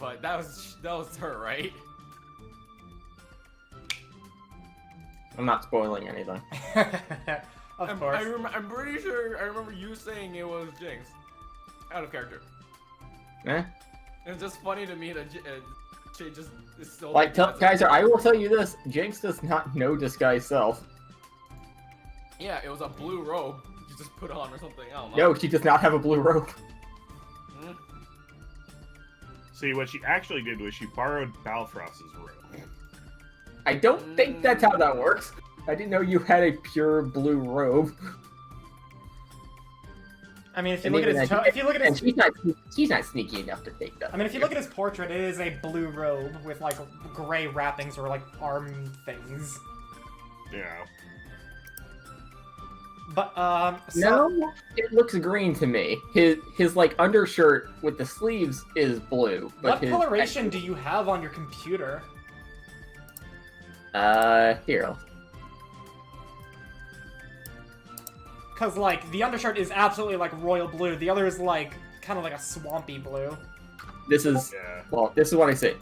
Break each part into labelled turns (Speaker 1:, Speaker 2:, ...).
Speaker 1: but that was her, right?
Speaker 2: I'm not spoiling anything.
Speaker 3: Of course.
Speaker 1: I'm pretty sure I remember you saying it was Jinx. Out of character.
Speaker 2: Eh?
Speaker 1: It's just funny to me that she just is still
Speaker 2: Like, Kaiser, I will tell you this: Jinx does not know disguise self.
Speaker 1: Yeah, it was a blue robe you just put on or something. I don't know.
Speaker 2: No, she does not have a blue robe.
Speaker 1: Hmm?
Speaker 4: See, what she actually did was she borrowed Balfrost's robe.
Speaker 2: I don't think that's how that works. I didn't know you had a pure blue robe.
Speaker 3: I mean, if you
Speaker 2: And
Speaker 3: look at
Speaker 2: even
Speaker 3: his,
Speaker 2: then-
Speaker 3: if you look at
Speaker 2: And
Speaker 3: his,
Speaker 2: she's not sneaky enough to take that.
Speaker 3: I mean, if you look at his portrait, it is a blue robe with like gray wrappings or like arm things.
Speaker 4: Yeah.
Speaker 3: But so,
Speaker 2: No, it looks green to me. His like undershirt with the sleeves is blue. But
Speaker 3: what
Speaker 2: his
Speaker 3: coloration do you have on your computer?
Speaker 2: Here.
Speaker 3: Because like the undershirt is absolutely like royal blue. The other is like kind of like a swampy blue.
Speaker 2: This is
Speaker 4: Yeah.
Speaker 2: well. This is what I see.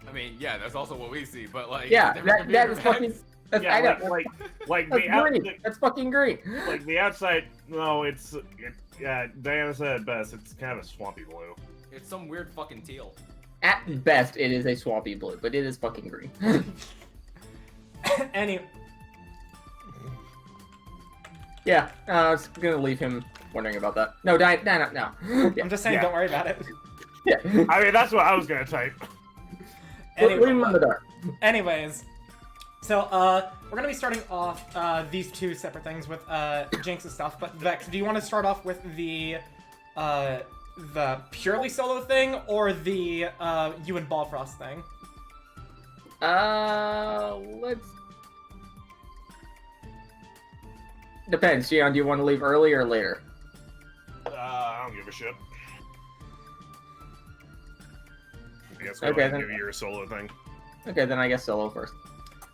Speaker 1: I mean, yeah, that's also what we see, but like,
Speaker 2: Yeah,
Speaker 1: different
Speaker 2: that
Speaker 1: computer
Speaker 2: is fucking.
Speaker 1: specs.
Speaker 2: That's,
Speaker 4: Yeah,
Speaker 2: I know.
Speaker 4: like
Speaker 2: That's
Speaker 4: the
Speaker 2: green. That's fucking green.
Speaker 4: like the outside. No, yeah. Diana said it best. It's kind of a swampy blue.
Speaker 1: It's some weird fucking teal.
Speaker 2: At best, it is a swampy blue, but it is fucking green.
Speaker 3: Any,
Speaker 2: Yeah, I was gonna leave him wondering about that. No, Diana, no. Yeah,
Speaker 3: I'm just saying,
Speaker 4: Yeah.
Speaker 3: don't worry about it.
Speaker 2: yeah.
Speaker 4: I mean, that's what I was gonna type.
Speaker 2: Leave him in the dark.
Speaker 3: Anyways, so we're gonna be starting off these two separate things with Jinx's stuff. But Vex, do you want to start off with the purely solo thing or the you and Ballfrost thing?
Speaker 2: Let's. Depends, Gion. Do you want to leave early or later?
Speaker 4: I don't give a shit. I guess
Speaker 2: Okay,
Speaker 4: go ahead
Speaker 2: then.
Speaker 4: and give you your solo thing.
Speaker 2: Okay, then I guess solo first.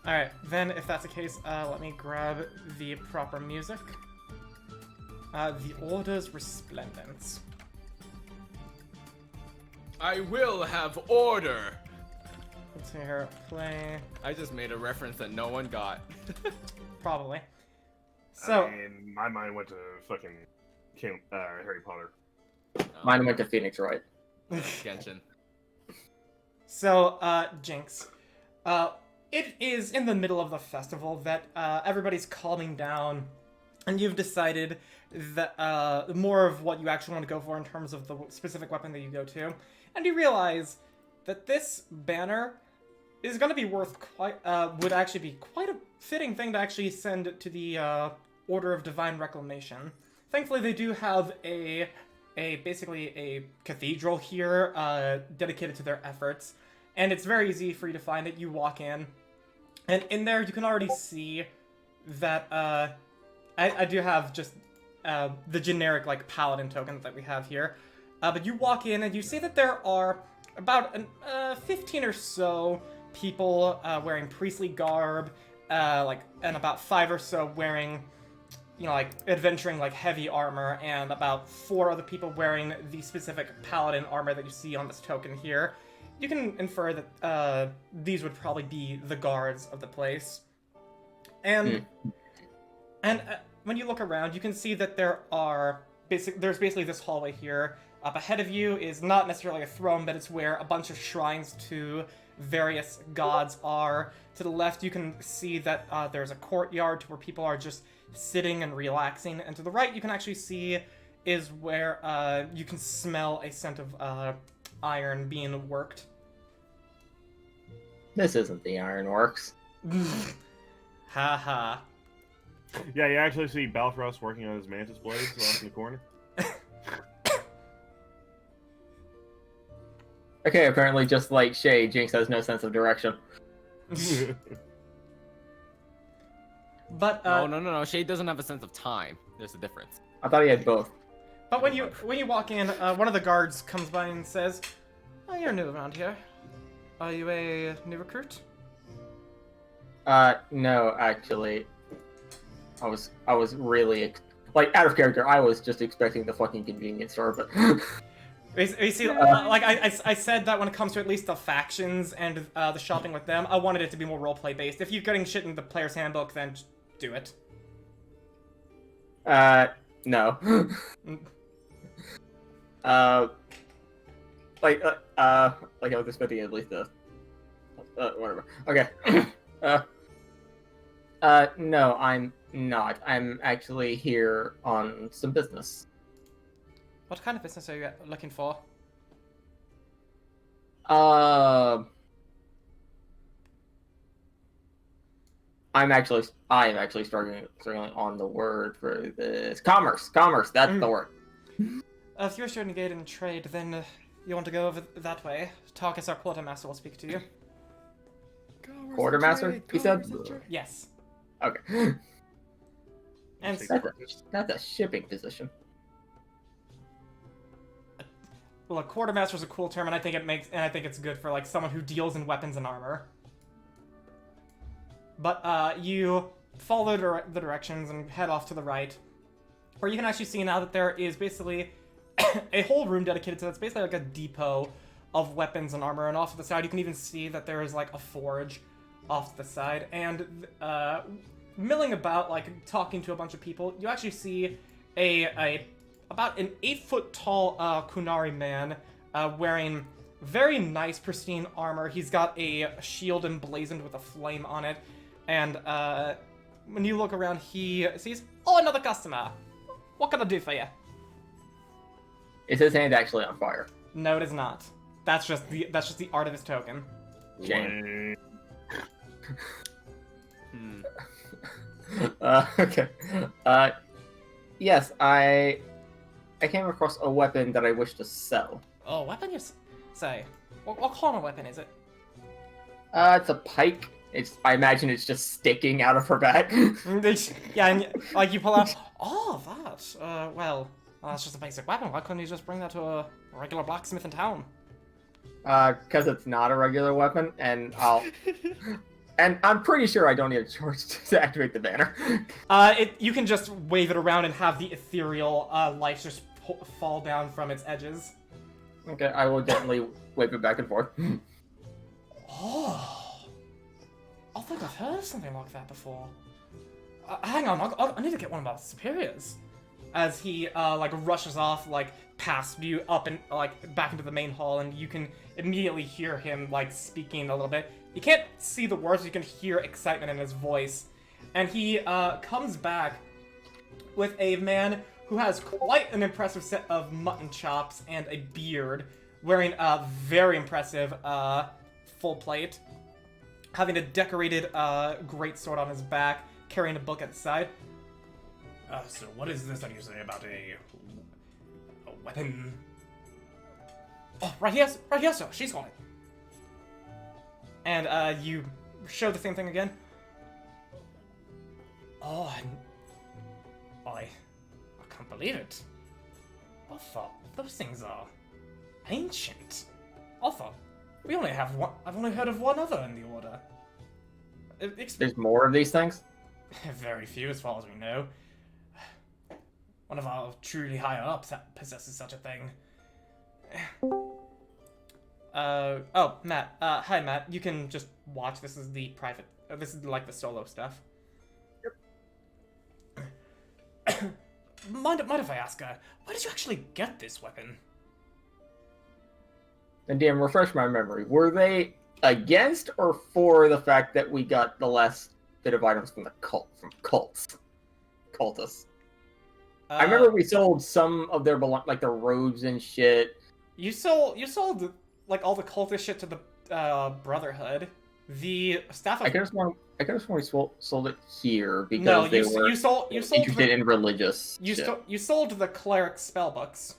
Speaker 3: All right, then if that's the case, let me grab the proper music. The Order's Resplendence.
Speaker 1: I will have order.
Speaker 3: Let's see here. Play.
Speaker 1: I just made a reference that no one got.
Speaker 3: Probably. So.
Speaker 4: I mean, my mind went to fucking Harry Potter.
Speaker 2: Mine went to Phoenix Wright.
Speaker 1: Genshin.
Speaker 3: So, Jinx. It is in the middle of the festival that everybody's calming down, and you've decided that more of what you actually want to go for in terms of the specific weapon that you go to, and you realize that this banner is going to be worth would actually be quite a fitting thing to actually send to the Order of Divine Reclamation. Thankfully, they do have basically a cathedral here dedicated to their efforts, and it's very easy for you to find it. You walk in, and in there you can already see that I do have just the generic like paladin token that we have here, but you walk in and you see that there are about 15 or so people wearing priestly garb, and about 5 or so wearing, you know, like adventuring like heavy armor, and about 4 other people wearing the specific paladin armor that you see on this token here. You can infer that these would probably be the guards of the place. And when you look around, you can see that there's basically this hallway here. Up ahead of you is not necessarily a throne, but it's where a bunch of shrines to various gods are. To the left, you can see that there's a courtyard to where people are just sitting and relaxing. And to the right, you can actually see is where you can smell a scent of iron being worked.
Speaker 2: This isn't the Ironworks.
Speaker 3: Haha.
Speaker 4: Yeah, you actually see Balfrost working on his mantis blades off in the corner.
Speaker 2: Okay, apparently just like Shay, Jinx has no sense of direction.
Speaker 3: But
Speaker 1: No. Shade doesn't have a sense of time. There's a difference.
Speaker 2: I thought he had both.
Speaker 3: But when you walk in, one of the guards comes by and says, "Oh, you're new around here. Are you a new recruit?"
Speaker 2: No, actually. I was really, like, out of character, I was just expecting the fucking convenience store, but...
Speaker 3: You see, like I said that when it comes to at least the factions and the shopping with them, I wanted it to be more roleplay based. If you're getting shit in the player's handbook, then just do it.
Speaker 2: No. Like I was expecting at least a, whatever. Okay. No, I'm not. I'm actually here on some business.
Speaker 3: What kind of business are you looking for?
Speaker 2: I am actually struggling on the word for this. Commerce, that's the word.
Speaker 3: If you're sure to engage in trade, then you want to go over that way. Tarkus, our quartermaster, will speak to you.
Speaker 2: Quartermaster, he said?
Speaker 3: Yes.
Speaker 2: Okay.
Speaker 3: And
Speaker 2: That's a shipping position.
Speaker 3: well, a quartermaster is a cool term, and I think it's good for like someone who deals in weapons and armor. But you follow the directions and head off to the right, where you can actually see now that there is basically a whole room dedicated to it. It's basically like a depot of weapons and armor, and off to the side you can even see that there is like a forge off to the side, and milling about, like talking to a bunch of people, you actually see about an 8-foot tall Kunari man wearing very nice pristine armor. He's got a shield emblazoned with a flame on it, and when you look around, he sees, oh, another customer. What can I do for you?
Speaker 2: Is his hand actually on fire?
Speaker 3: No, it is not. That's just the art of his token.
Speaker 2: Shame. Okay. Yes, I came across a weapon that I wish to sell.
Speaker 3: Oh, weapon you say? What kind of weapon is it?
Speaker 2: It's a pike. I imagine it's just sticking out of her back.
Speaker 3: Yeah, and like you pull out. Oh, that. Well, that's just a basic weapon. Why couldn't you just bring that to a regular blacksmith in town?
Speaker 2: Because it's not a regular weapon, and and I'm pretty sure I don't need a charge to activate the banner.
Speaker 3: You can just wave it around and have the ethereal lights just fall down from its edges.
Speaker 2: Okay, I will gently wave it back and forth.
Speaker 3: Oh. I think I've heard of something like that before. Hang on, I need to get one of my superiors. As he like rushes off, like past you up and like back into the main hall, and you can immediately hear him like speaking a little bit. You can't see the words, you can hear excitement in his voice. And he comes back with a man who has quite an impressive set of mutton chops and a beard, wearing a very impressive full plate, having a decorated greatsword on his back, carrying a book at the side. So what is this that you say about a weapon? Oh, right here, sir. She's got it. And you show the same thing again. Oh, I can't believe it. I thought those things are ancient. I thought we only have one. I've only heard of one other in the order.
Speaker 2: There's more of these things?
Speaker 3: Very few, as far as we know. One of our truly higher ups possesses such a thing. Oh, Matt. Hi, Matt. You can just watch. This is the private. This is like the solo stuff. Yep. Mind if I ask, where did you actually get this weapon?
Speaker 2: And damn, refresh my memory. Were they against or for the fact that we got the last bit of items from the cultists? I remember we sold some of their like their robes and shit.
Speaker 3: You sold like all the cultist shit to the Brotherhood. The staff.
Speaker 2: I could have sworn we sold it here because they were interested in religious.
Speaker 3: You sold the cleric spellbooks.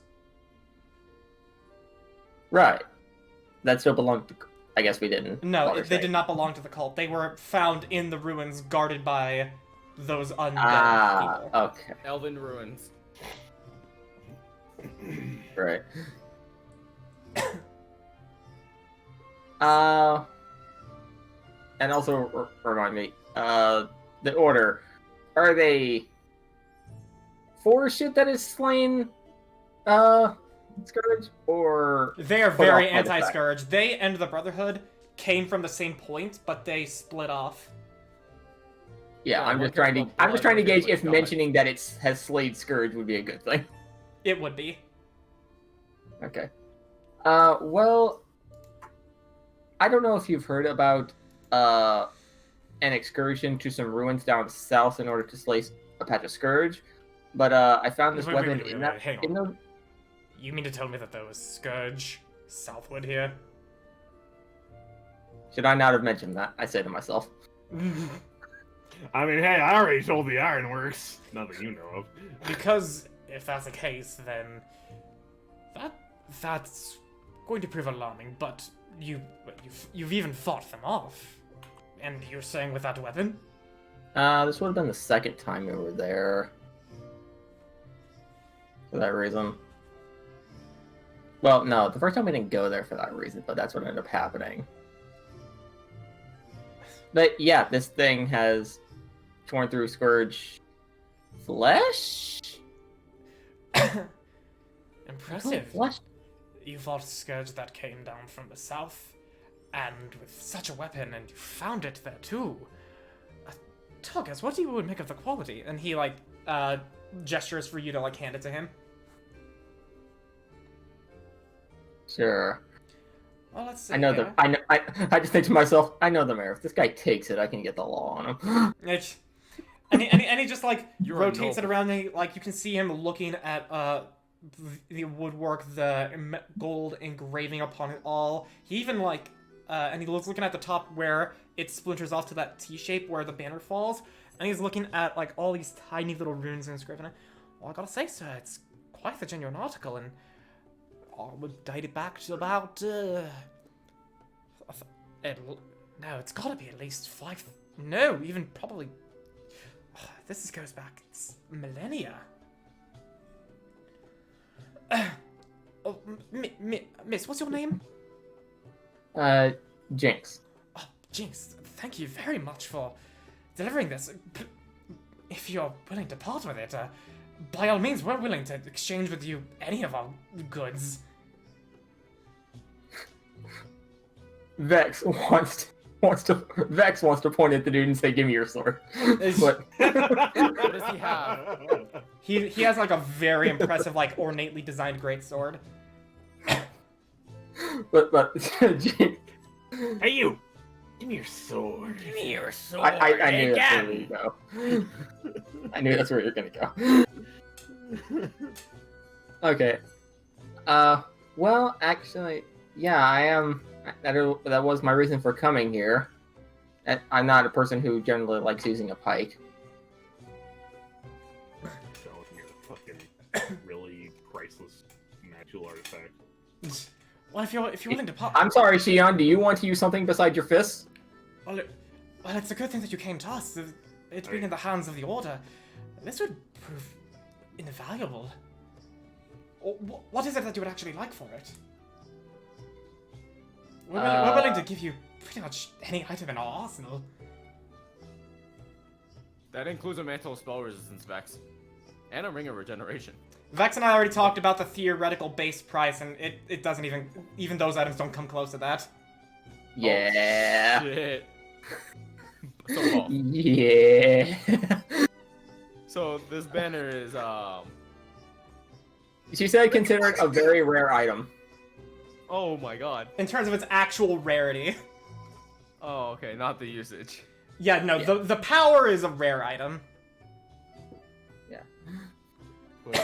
Speaker 2: Right. That still belonged to. I guess we didn't.
Speaker 3: No, they did not belong to the cult. They were found in the ruins, guarded by those undead people.
Speaker 2: Okay.
Speaker 1: Elven ruins.
Speaker 2: Right. And also remind me, the order, are they for shit that is slain, Scourge, or
Speaker 3: They are
Speaker 2: put
Speaker 3: very
Speaker 2: off by the fact?
Speaker 3: anti-Scourge. They and the Brotherhood came from the same point, but they split off.
Speaker 2: Yeah,
Speaker 1: Yeah,
Speaker 2: I'm
Speaker 1: one
Speaker 2: just trying
Speaker 1: cares
Speaker 2: to
Speaker 1: about
Speaker 2: I'm just
Speaker 1: blood,
Speaker 2: trying to
Speaker 1: one cares
Speaker 2: gauge if
Speaker 1: about God.
Speaker 2: mentioning that it has slayed Scourge would be a good thing.
Speaker 3: It would be.
Speaker 2: Okay. Well, I don't know if you've heard about an excursion to some ruins down south in order to slay a patch of Scourge, but I found this weapon in that
Speaker 3: hang
Speaker 2: in
Speaker 3: on.
Speaker 2: the.
Speaker 3: You mean to tell me that there was Scourge southward here?
Speaker 2: Should I not have mentioned that? I say to myself.
Speaker 4: I mean, hey, I already told the Ironworks. Nothing you know of.
Speaker 3: Because if that's the case, then that's going to prove alarming. But you've even fought them off, and you're saying with that weapon?
Speaker 2: This would have been the second time we were there. For that reason. Well, no, the first time we didn't go there for that reason, but that's what ended up happening. But yeah, this thing has torn through Scourge flesh?
Speaker 3: Impressive.
Speaker 2: Flesh?
Speaker 3: You fought a Scourge that came down from the south, and with such a weapon, and you found it there too. Togus, what do you make of the quality? And he, like, gestures for you to, like, hand it to him.
Speaker 2: Sure.
Speaker 3: Well, let's see.
Speaker 2: I know
Speaker 3: here.
Speaker 2: I just think to myself, I know the mayor. If this guy takes it, I can get the law on him.
Speaker 3: And he just, like,
Speaker 1: You're a
Speaker 3: rotates it
Speaker 1: noble.
Speaker 3: around, and he, like, you can see him looking at, the woodwork, the gold engraving upon it all. He even, like, and he was looking at the top where it splinters off to that T shape where the banner falls, and he's looking at, like, all these tiny little runes and inscription. Well, I gotta say, sir, it's quite the genuine article, and I would date it back to about, no, it's gotta be at least no, even probably, goes back millennia. Oh, miss, what's your name?
Speaker 2: Jinx.
Speaker 3: Oh, Jinx, thank you very much for delivering this. If you're willing to part with it, by all means, we're willing to exchange with you any of our goods.
Speaker 2: Vex wants to point at the dude and say, "Give me your sword." But
Speaker 1: What does he have?
Speaker 3: He has like a very impressive, like ornately designed greatsword.
Speaker 2: but Jinx,
Speaker 4: Hey, you! Give me your sword.
Speaker 3: Give me your sword.
Speaker 2: I knew that's where you go. I knew that's where you're gonna go. Okay. Well, actually, yeah, I am. That was my reason for coming here. I'm not a person who generally likes using a pike.
Speaker 4: So, you're fucking really priceless magical artifact.
Speaker 3: Well, if you're willing to part,
Speaker 2: I'm sorry, Shion. Do you want to use something besides your fists?
Speaker 3: well, it's a good thing that you came to us. It being in the hands of the Order, this would prove invaluable. What is it that you would actually like for it? We're willing to give you pretty much any item in our arsenal.
Speaker 1: That includes a mantle of spell resistance, Vex. And a ring of regeneration.
Speaker 3: Vex and I already talked about the theoretical base price, and it doesn't even those items don't come close to that.
Speaker 2: Yeah.
Speaker 1: Oh, shit. So, Paul,
Speaker 2: Yeah.
Speaker 1: so this banner is
Speaker 2: She said consider it a very rare item.
Speaker 1: oh my god.
Speaker 3: In terms of its actual rarity.
Speaker 1: Oh, okay, not the usage.
Speaker 3: Yeah, no,
Speaker 2: Yeah.
Speaker 3: the power is a rare item.
Speaker 2: Yeah.
Speaker 4: Wait,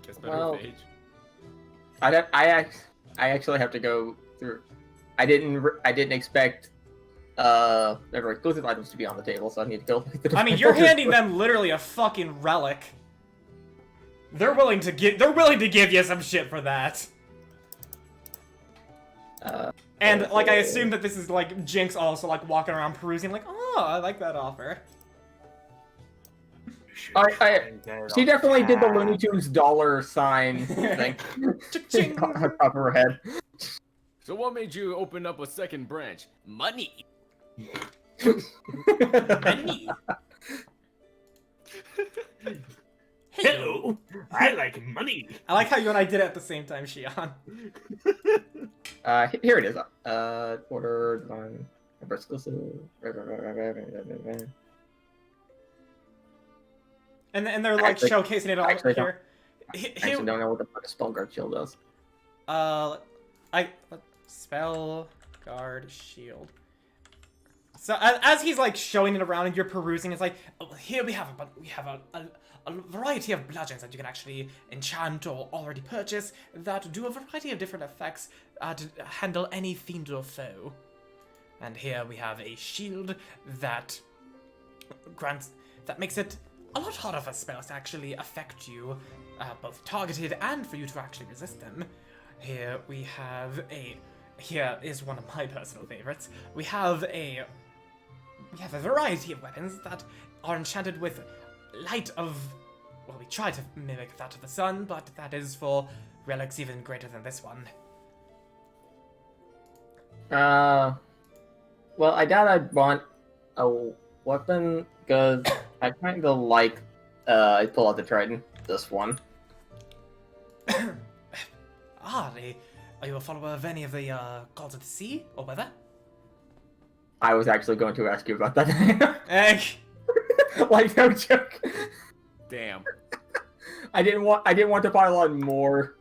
Speaker 1: Gets better
Speaker 2: Well,
Speaker 1: with age.
Speaker 2: I actually have to go through. I didn't expect ever exclusive items to be on the table, so I need to go.
Speaker 3: I mean, you're handing them literally a fucking relic. They're willing to give you some shit for that. And like, I assume that this is like Jinx also like walking around perusing, like, oh, I like that offer.
Speaker 2: She definitely did the Looney Tunes dollar sign thing
Speaker 3: Cha-ching.
Speaker 2: on top of her head.
Speaker 1: So what made you open up a second branch? Money.
Speaker 3: Money.
Speaker 4: Hello, I like money.
Speaker 3: I like how you and I did it at the same time, Shion.
Speaker 2: Here it is. Order design. Exclusive.
Speaker 3: And they're like
Speaker 2: Actually-
Speaker 3: showcasing it all
Speaker 2: actually,
Speaker 3: here.
Speaker 2: I actually don't know what the fuck a spell guard shield does.
Speaker 3: Spell guard shield. So as he's like showing it around and you're perusing, it's like, oh, here we have a variety of bludgeons that you can actually enchant or already purchase that do a variety of different effects to handle any fiend or foe. And here we have a shield that makes it a lot harder for spells to actually affect you, both targeted and for you to actually resist them. Here is one of my personal favorites. We have a variety of weapons that are enchanted with light of, well, we try to mimic that of the sun, but that is for relics even greater than this one.
Speaker 2: Well, I doubt I'd want a weapon because I kind of like I pull out the trident. This one.
Speaker 3: Are you a follower of any of the gods of the sea or weather?
Speaker 2: I was actually going to ask you about that.
Speaker 3: Egg.
Speaker 2: Like, no joke.
Speaker 1: Damn.
Speaker 2: I didn't want to pile on more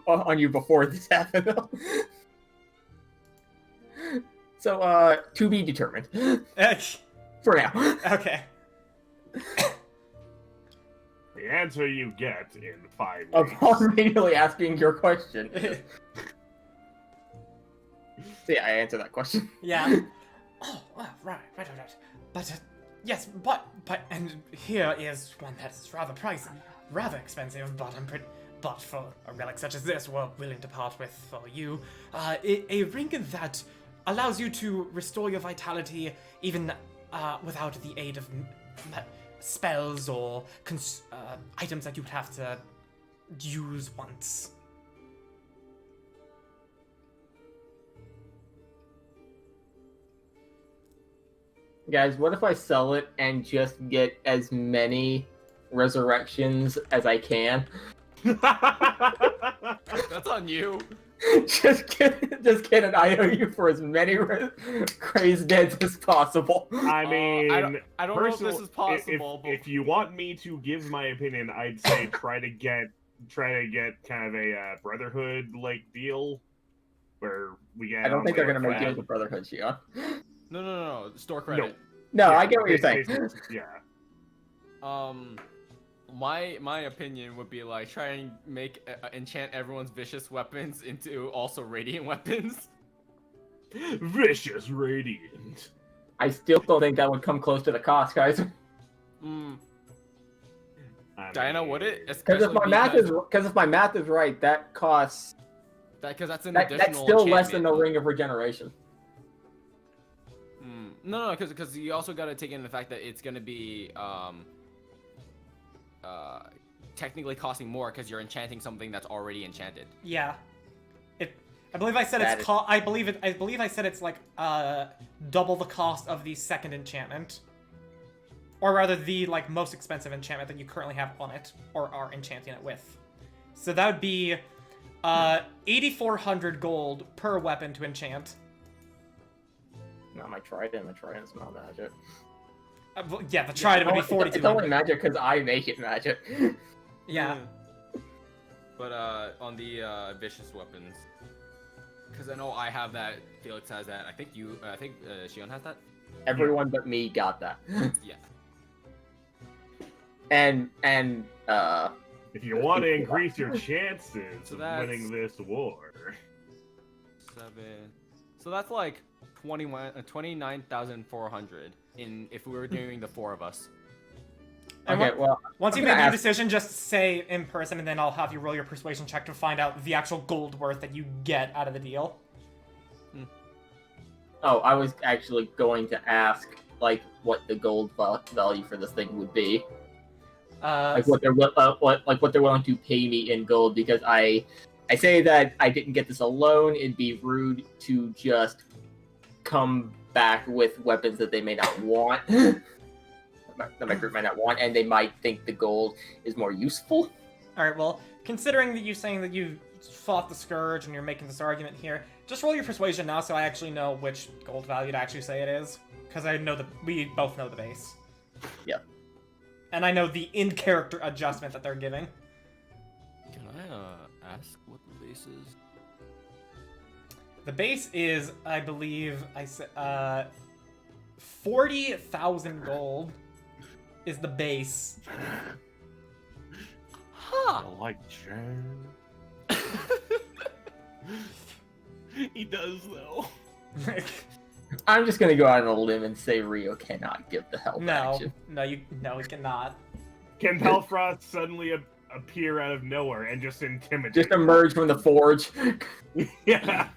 Speaker 2: on you before this happened. Though. So, to be determined.
Speaker 3: Egg.
Speaker 2: For now.
Speaker 3: Okay.
Speaker 4: The answer you get in 5 weeks.
Speaker 2: Upon immediately asking your question. So yeah, I answered that question.
Speaker 3: Yeah. Oh, well, right. But, yes, but, and here is one that's rather pricey, rather expensive, but for a relic such as this, we're willing to part with for you. A ring that allows you to restore your vitality even without the aid of spells or items that you would have to use once.
Speaker 2: Guys, what if I sell it and just get as many resurrections as I can?
Speaker 1: That's on you.
Speaker 2: just get an IOU for as many crazed deads as possible.
Speaker 4: I mean,
Speaker 1: I don't know if this is possible.
Speaker 4: If you want me to give my opinion, I'd say try to get kind of a Brotherhood like deal where we get.
Speaker 2: I don't think they're gonna make
Speaker 4: it
Speaker 2: deals with Brotherhood, Shion.
Speaker 1: No. Store credit.
Speaker 2: No,
Speaker 4: Yeah,
Speaker 2: I get what you're saying.
Speaker 4: Yeah.
Speaker 1: My opinion would be like try and make enchant everyone's vicious weapons into also radiant weapons.
Speaker 4: Vicious Radiant.
Speaker 2: I still don't think that would come close to the cost, guys.
Speaker 1: Diana, would it?
Speaker 2: Because if my math is right, that costs.
Speaker 1: Because that's an
Speaker 2: That's
Speaker 1: additional.
Speaker 2: still less than the
Speaker 1: enchantment.
Speaker 2: Ring of Regeneration.
Speaker 1: No, because you also got to take in the fact that it's gonna be technically costing more because you're enchanting something that's already enchanted.
Speaker 3: Yeah. I believe I said I believe I said it's like double the cost of the second enchantment. Or rather the like most expensive enchantment that you currently have on it or are enchanting it with. So that would be 8,400 gold per weapon to enchant.
Speaker 2: No, my trident's not magic.
Speaker 3: Yeah, the trident would be 4,200.
Speaker 2: It's only magic because I make it magic.
Speaker 3: Yeah.
Speaker 1: But on the vicious weapons, because I know I have that. Felix has that. I think Shion has that.
Speaker 2: Everyone but me got that.
Speaker 1: Yeah.
Speaker 2: And
Speaker 4: if you want to increase your chances
Speaker 1: So
Speaker 4: of
Speaker 1: that's-
Speaker 4: winning this war.
Speaker 1: 7. So that's like 29,400 if we were doing the 4 of us.
Speaker 3: And
Speaker 2: okay, well,
Speaker 3: once
Speaker 2: I'm
Speaker 3: you
Speaker 2: gonna
Speaker 3: make your
Speaker 2: ask-
Speaker 3: decision, just say in person, and then I'll have you roll your persuasion check to find out the actual gold worth that you get out of the deal.
Speaker 2: Oh, I was actually going to ask like what the gold value for this thing would be. Like what they're willing to pay me in gold, because I say that I didn't get this alone. It'd be rude to just come back with weapons that they may not want. that my group might not want, and they might think the gold is more useful.
Speaker 3: Alright, well, considering that you're saying that you fought the Scourge and you're making this argument here, just roll your persuasion now so I actually know which gold value to actually say it is. Because I know we both know the base.
Speaker 2: Yep.
Speaker 3: And I know the in-character adjustment that they're giving.
Speaker 1: Can I ask what the base is?
Speaker 3: The base is, I believe, 40,000 gold is the base.
Speaker 1: Huh.
Speaker 4: I like Jen. He does though.
Speaker 2: I'm just gonna go out on a limb and say Rio cannot give the help
Speaker 3: No,
Speaker 2: action.
Speaker 3: no, he cannot.
Speaker 4: Can Belfrost suddenly appear out of nowhere and just intimidate?
Speaker 2: Just emerge from the forge.
Speaker 4: Yeah.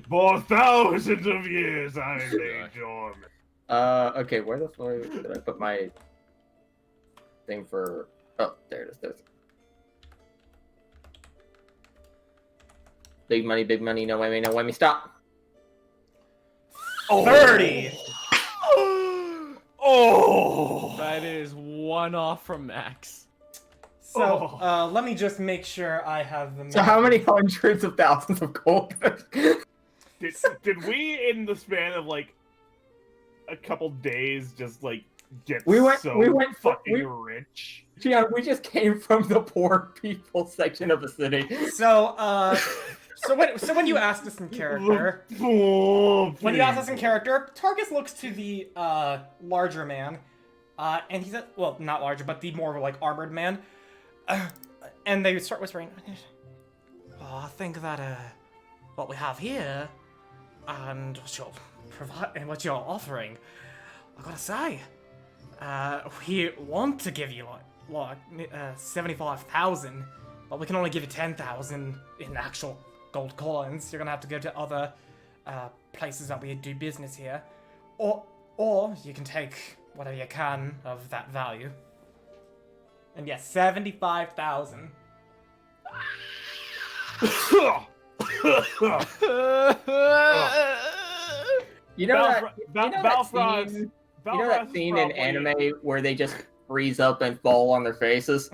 Speaker 4: For thousands of years I lay dormant.
Speaker 2: Okay, where the fuck did I put my thing for... Oh, there it is. There's... Big money, no way, stop!
Speaker 4: Oh.
Speaker 3: 30!
Speaker 4: Oh!
Speaker 1: That is one off from max.
Speaker 3: So, let me just make sure I have the...
Speaker 2: So how many hundreds of thousands of gold?
Speaker 4: Did we, in the span of, like, a couple days, just, like, get
Speaker 2: we went
Speaker 4: fucking rich?
Speaker 2: Yeah, we just came from the poor people section of the city.
Speaker 3: So, so when you ask this in character, when you ask this in character, Tarkus looks to the larger man, and he said, well, not larger, but the more like armored man, and they start whispering. Oh, I think that what we have here, and what you're offering, I gotta say, we want to give you like 75,000, but we can only give you 10,000 in actual gold coins. You're gonna have to go to other places that we do business here, or you can take whatever you can of that value. And yes, 75,000.
Speaker 2: You know
Speaker 4: Balfrost.
Speaker 2: that scene in anime where they just freeze up and fall on their faces?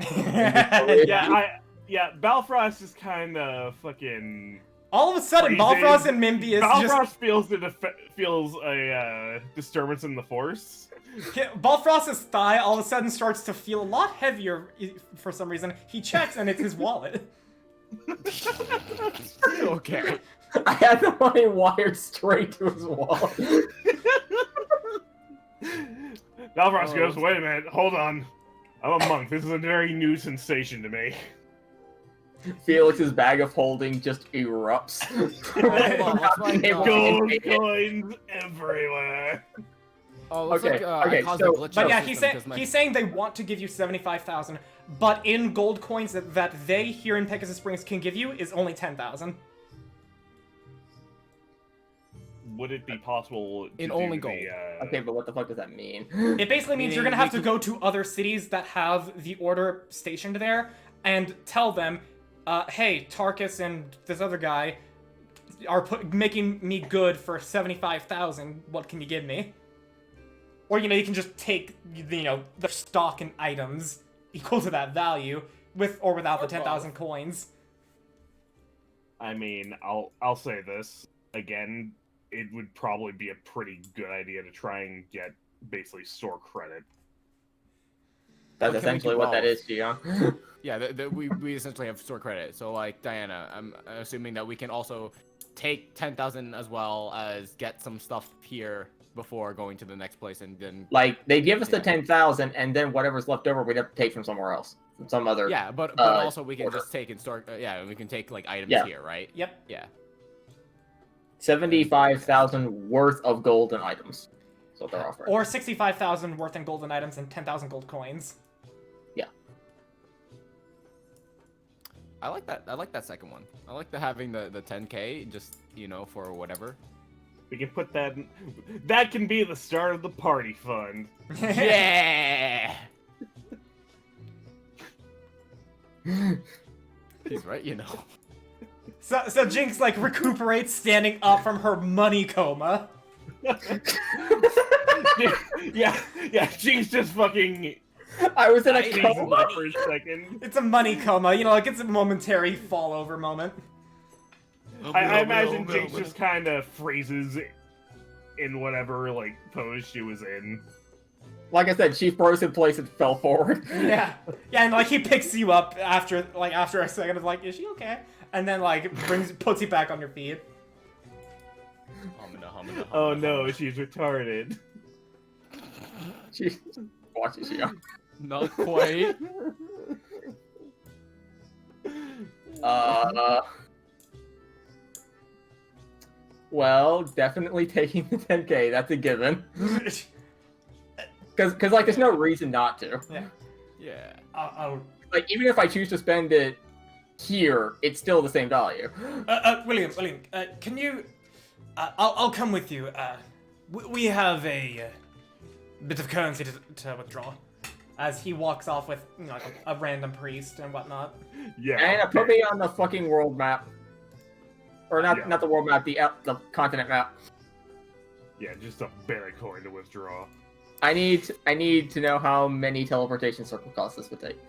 Speaker 4: Yeah, Balfrost is kind of fucking.
Speaker 3: All of a sudden,
Speaker 4: freezing.
Speaker 3: Balfrost and Mimby is
Speaker 4: Balfrost feels a disturbance in the force.
Speaker 3: Balfrost's thigh all of a sudden starts to feel a lot heavier for some reason. He checks and it's his wallet.
Speaker 1: Okay.
Speaker 2: I had the money wired straight to his wallet.
Speaker 4: Balfrost goes, wait a minute, hold on. I'm a monk. This is a very new sensation to me.
Speaker 2: Felix's bag of holding just erupts.
Speaker 4: Gold coins everywhere.
Speaker 1: Oh, looks
Speaker 2: Okay,
Speaker 1: like,
Speaker 2: okay,
Speaker 1: I caused
Speaker 2: so-
Speaker 1: a glitch
Speaker 3: But
Speaker 1: in
Speaker 3: yeah,
Speaker 1: the
Speaker 3: he's
Speaker 1: system
Speaker 3: saying
Speaker 1: 'cause my-
Speaker 3: he's saying they want to give you 75,000, but in gold coins that they here in Pegasus Springs can give you is only 10,000.
Speaker 4: Would it be possible to
Speaker 1: In
Speaker 4: do
Speaker 1: only
Speaker 4: the,
Speaker 1: gold.
Speaker 2: Okay, but what the fuck does that mean?
Speaker 3: It basically means you're
Speaker 1: Meaning
Speaker 3: gonna have
Speaker 1: we
Speaker 3: to go to other cities that have the order stationed there and tell them, hey, Tarkus and this other guy are making me good for 75,000. What can you give me? Or, you can just take, the stock and items equal to that value, with or without the 10,000 coins.
Speaker 4: I mean, I'll say this again. It would probably be a pretty good idea to try and get basically store credit.
Speaker 2: That's
Speaker 1: Well, can we
Speaker 2: essentially
Speaker 1: do
Speaker 2: what that
Speaker 1: both?
Speaker 2: is, Gion.
Speaker 1: Yeah, we essentially have store credit. So like Diana, I'm assuming that we can also take 10,000 as well as get some stuff here before going to the next place and then.
Speaker 2: Like, they give us the
Speaker 1: Yeah.
Speaker 2: 10,000, and then whatever's left over, we'd have to take from somewhere else. From some other...
Speaker 1: Yeah, but
Speaker 2: uh,
Speaker 1: also we can
Speaker 2: order.
Speaker 1: just take and store. Yeah, we can take like items
Speaker 2: Yeah.
Speaker 1: here, right?
Speaker 3: Yep.
Speaker 1: Yeah.
Speaker 2: 75,000 worth of gold and items. That's what they're offering.
Speaker 3: Or 65,000 worth in golden items and 10,000 gold coins.
Speaker 1: I like that. I like that second one. I like having the 10K just for whatever.
Speaker 4: We can put that. That can be the start of the party fund.
Speaker 1: Yeah. He's right,
Speaker 3: So Jinx recuperates standing up from her money coma.
Speaker 4: yeah. Jinx just fucking
Speaker 2: I was in a
Speaker 4: freezes
Speaker 2: coma.
Speaker 4: up for a second.
Speaker 3: It's a money coma, you know, like it's a momentary fall over moment.
Speaker 4: I imagine Jinx just kind of freezes in whatever like pose she was in.
Speaker 2: Like I said, she froze in place and fell forward.
Speaker 3: Yeah, and like he picks you up after a second of like, is she okay? And then like puts you back on your feet.
Speaker 4: Oh no, she's retarded.
Speaker 2: She watches you.
Speaker 1: Not quite.
Speaker 2: Well, definitely taking the 10k. That's a given. Because like, there's no reason not to.
Speaker 3: Yeah.
Speaker 1: Yeah.
Speaker 2: Like, even if I choose to spend it here, it's still the same value.
Speaker 3: William, can you? I'll come with you. We have a bit of currency to withdraw. As he walks off with, you know, like a random priest and whatnot.
Speaker 4: Yeah.
Speaker 2: And put me on the fucking world map. Or not,
Speaker 4: Yeah.
Speaker 2: not the world map, the continent map.
Speaker 4: Yeah, just a bare coin to withdraw.
Speaker 2: I need to know how many teleportation circle costs this would take.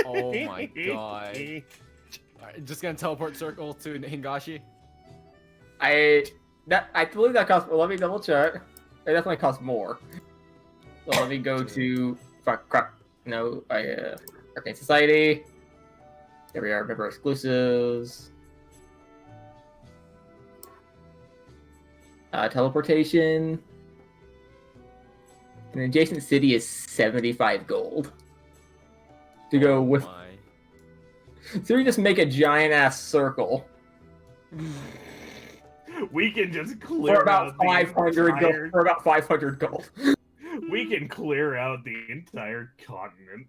Speaker 1: Oh my god. Alright, just gonna teleport circle to Hingashi.
Speaker 2: I believe that costs. Well, let me double check. It definitely costs more. So let me go to fuck crap. No, Arcane Society. There we are. Member exclusives. Teleportation. An adjacent city is 75 gold. To go with.
Speaker 1: My.
Speaker 2: So we just make a giant ass circle.
Speaker 4: We can just clear
Speaker 2: For about
Speaker 4: out the
Speaker 2: 500
Speaker 4: entire...
Speaker 2: gold. For about 500 gold.
Speaker 4: We can clear out the entire continent.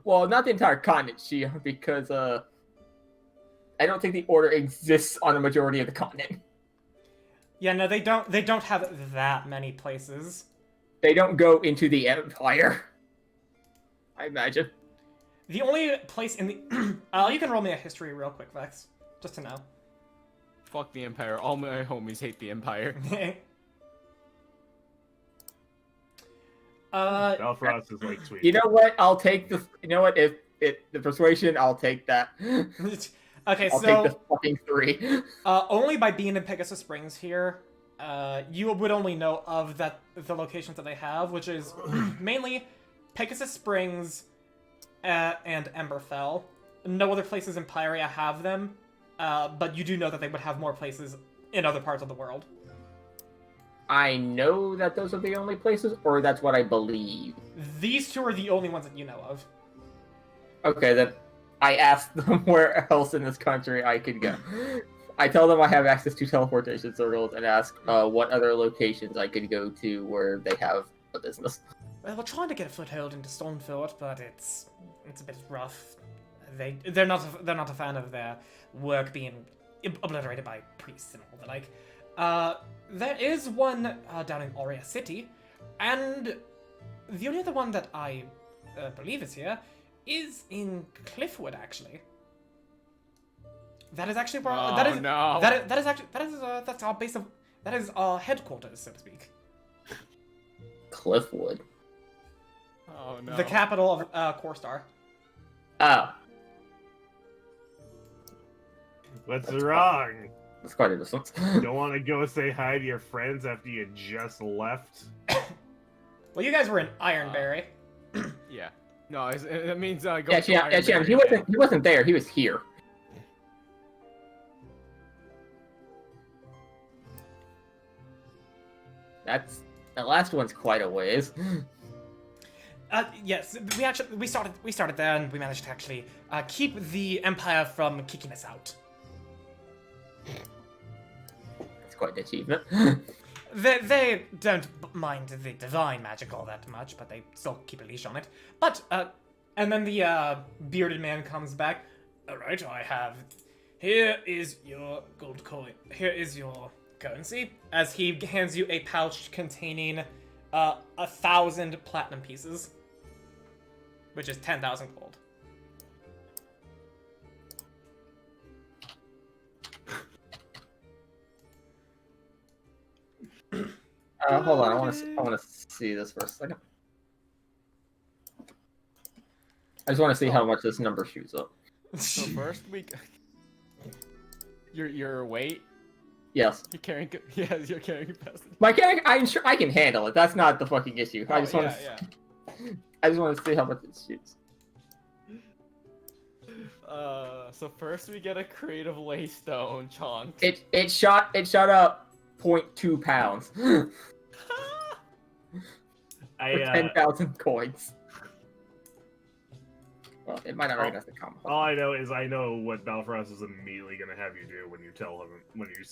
Speaker 2: Well, not the entire continent, Shia, because I don't think the order exists on a majority of the continent.
Speaker 3: Yeah, no, they don't. They don't have that many places.
Speaker 2: They don't go into the Empire. I imagine.
Speaker 3: The only place in the you can roll me a history real quick, Vex, just to know.
Speaker 1: Fuck the Empire. All my homies hate the Empire.
Speaker 4: Belfrost is like sweet.
Speaker 2: You know what? I'll take the. You know what? If the persuasion, I'll take that.
Speaker 3: Okay,
Speaker 2: I'll
Speaker 3: so
Speaker 2: take the fucking 3.
Speaker 3: only by being in Pegasus Springs here, you would only know of the locations that they have, which is mainly Pegasus Springs and Emberfell. No other places in Pyria have them, but you do know that they would have more places in other parts of the world.
Speaker 2: I know that those are the only places, or that's what I believe.
Speaker 3: These two are the only ones that you know of.
Speaker 2: Okay, then I asked them where else in this country I could go. I tell them I have access to teleportation circles and ask what other locations I could go to where they have a business.
Speaker 3: Well, we're trying to get a foothold into Stonefort, but it's a bit rough. They're not a fan of their work being obliterated by priests and all the like. There is one down in Aurea City, and the only other one that I believe is here is in Cliffwood, actually. That is actually where
Speaker 1: no.
Speaker 3: that's our base of that is our headquarters, so to speak.
Speaker 2: Cliffwood.
Speaker 1: Oh no.
Speaker 3: The capital of Corstar.
Speaker 2: Oh,
Speaker 4: What's wrong?
Speaker 2: that's quite a distance.
Speaker 4: Don't want to go say hi to your friends after you just left?
Speaker 3: Well, you guys were in Ironberry.
Speaker 1: Yeah. No, it means go
Speaker 2: Yeah,
Speaker 1: to
Speaker 2: yeah,
Speaker 1: Ironberry
Speaker 2: he
Speaker 1: again.
Speaker 2: wasn't there. He was here. The last one's quite a ways.
Speaker 3: Yes, we started there, and we managed to actually keep the Empire from kicking us out.
Speaker 2: That's quite an achievement.
Speaker 3: They don't mind the divine magic all that much, but they still keep a leash on it. But and then the bearded man comes back. All right, here is your gold coin. Here is your currency. As he hands you a pouch containing 1,000 platinum pieces, which is 10,000 gold.
Speaker 2: Hold on. I want to see this for a second. I just want to see how much this number shoots up.
Speaker 1: So first we. Your weight.
Speaker 2: Yes.
Speaker 1: You're carrying. Yes, you're carrying capacity.
Speaker 2: My character, I'm sure I can handle it. That's not the fucking issue. I
Speaker 1: Oh,
Speaker 2: just want
Speaker 1: yeah,
Speaker 2: to. I just want to see how much it shoots.
Speaker 1: So first we get a creative laystone chunk.
Speaker 2: It shot up 0.2 pounds.
Speaker 4: I,
Speaker 2: For 10,000 coins. Well, it might not recognize the combo.
Speaker 4: all I know is I know what Balfrost is immediately gonna have you do when you tell him when you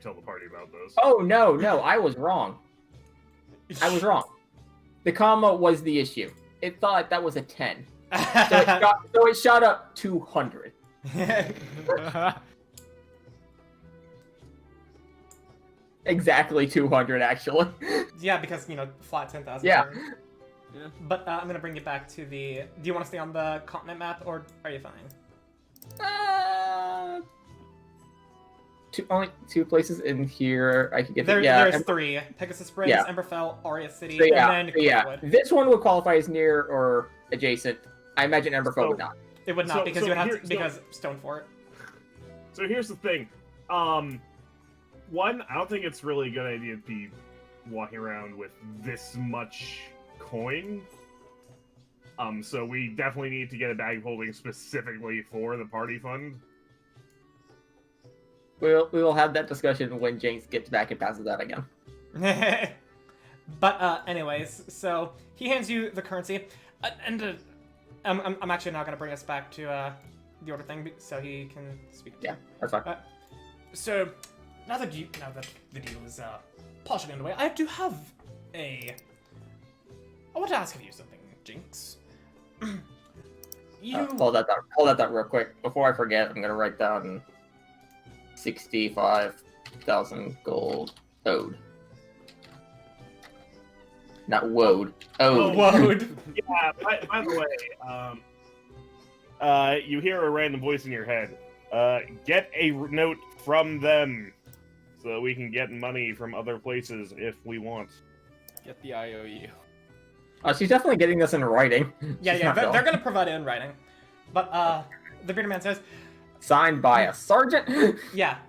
Speaker 4: tell the party about this.
Speaker 2: Oh no, I was wrong. I was wrong. The comma was the issue. It thought that was a 10. So it shot up 200. Exactly 200, actually.
Speaker 3: Yeah, because, flat 10,000.
Speaker 2: Yeah.
Speaker 1: Yeah.
Speaker 3: But I'm gonna bring you back to the... Do you want to stay on the continent map, or are you fine?
Speaker 2: Only two places in here I could get.
Speaker 3: There's three: Pegasus Springs,
Speaker 2: Yeah.
Speaker 3: Emberfell, Aria City,
Speaker 2: So
Speaker 3: and then Cliffwood.
Speaker 2: This one would qualify as near or adjacent. I imagine Emberfell would not.
Speaker 3: It would not
Speaker 4: So-
Speaker 3: because
Speaker 4: so
Speaker 3: you would have
Speaker 4: here-
Speaker 3: to, because Stone Fort.
Speaker 4: So here's the thing. One, I don't think it's really a good idea to be walking around with this much coin. So we definitely need to get a bag of holding specifically for the party fund.
Speaker 2: We will have that discussion when Jinx gets back and passes that again.
Speaker 3: But anyways, so he hands you the currency, and I'm actually now gonna bring us back to the order thing so he can speak. To
Speaker 2: Yeah,
Speaker 3: you.
Speaker 2: that's fine.
Speaker 3: So now that the deal is partially underway, I do have I want to ask of you something, Jinx. You
Speaker 2: Hold that down real quick. Before I forget, I'm gonna write down 65,000 gold owed. Not woed. Owed.
Speaker 3: woed.
Speaker 4: Yeah, by the way, you hear a random voice in your head. Get a note from them so that we can get money from other places if we want.
Speaker 1: Get the IOU.
Speaker 2: She's definitely getting this in writing.
Speaker 3: Yeah,
Speaker 2: She's
Speaker 3: yeah,
Speaker 2: not
Speaker 3: they're
Speaker 2: going.
Speaker 3: gonna provide it in writing. But the bearded man says,
Speaker 2: Signed by a sergeant.
Speaker 3: yeah,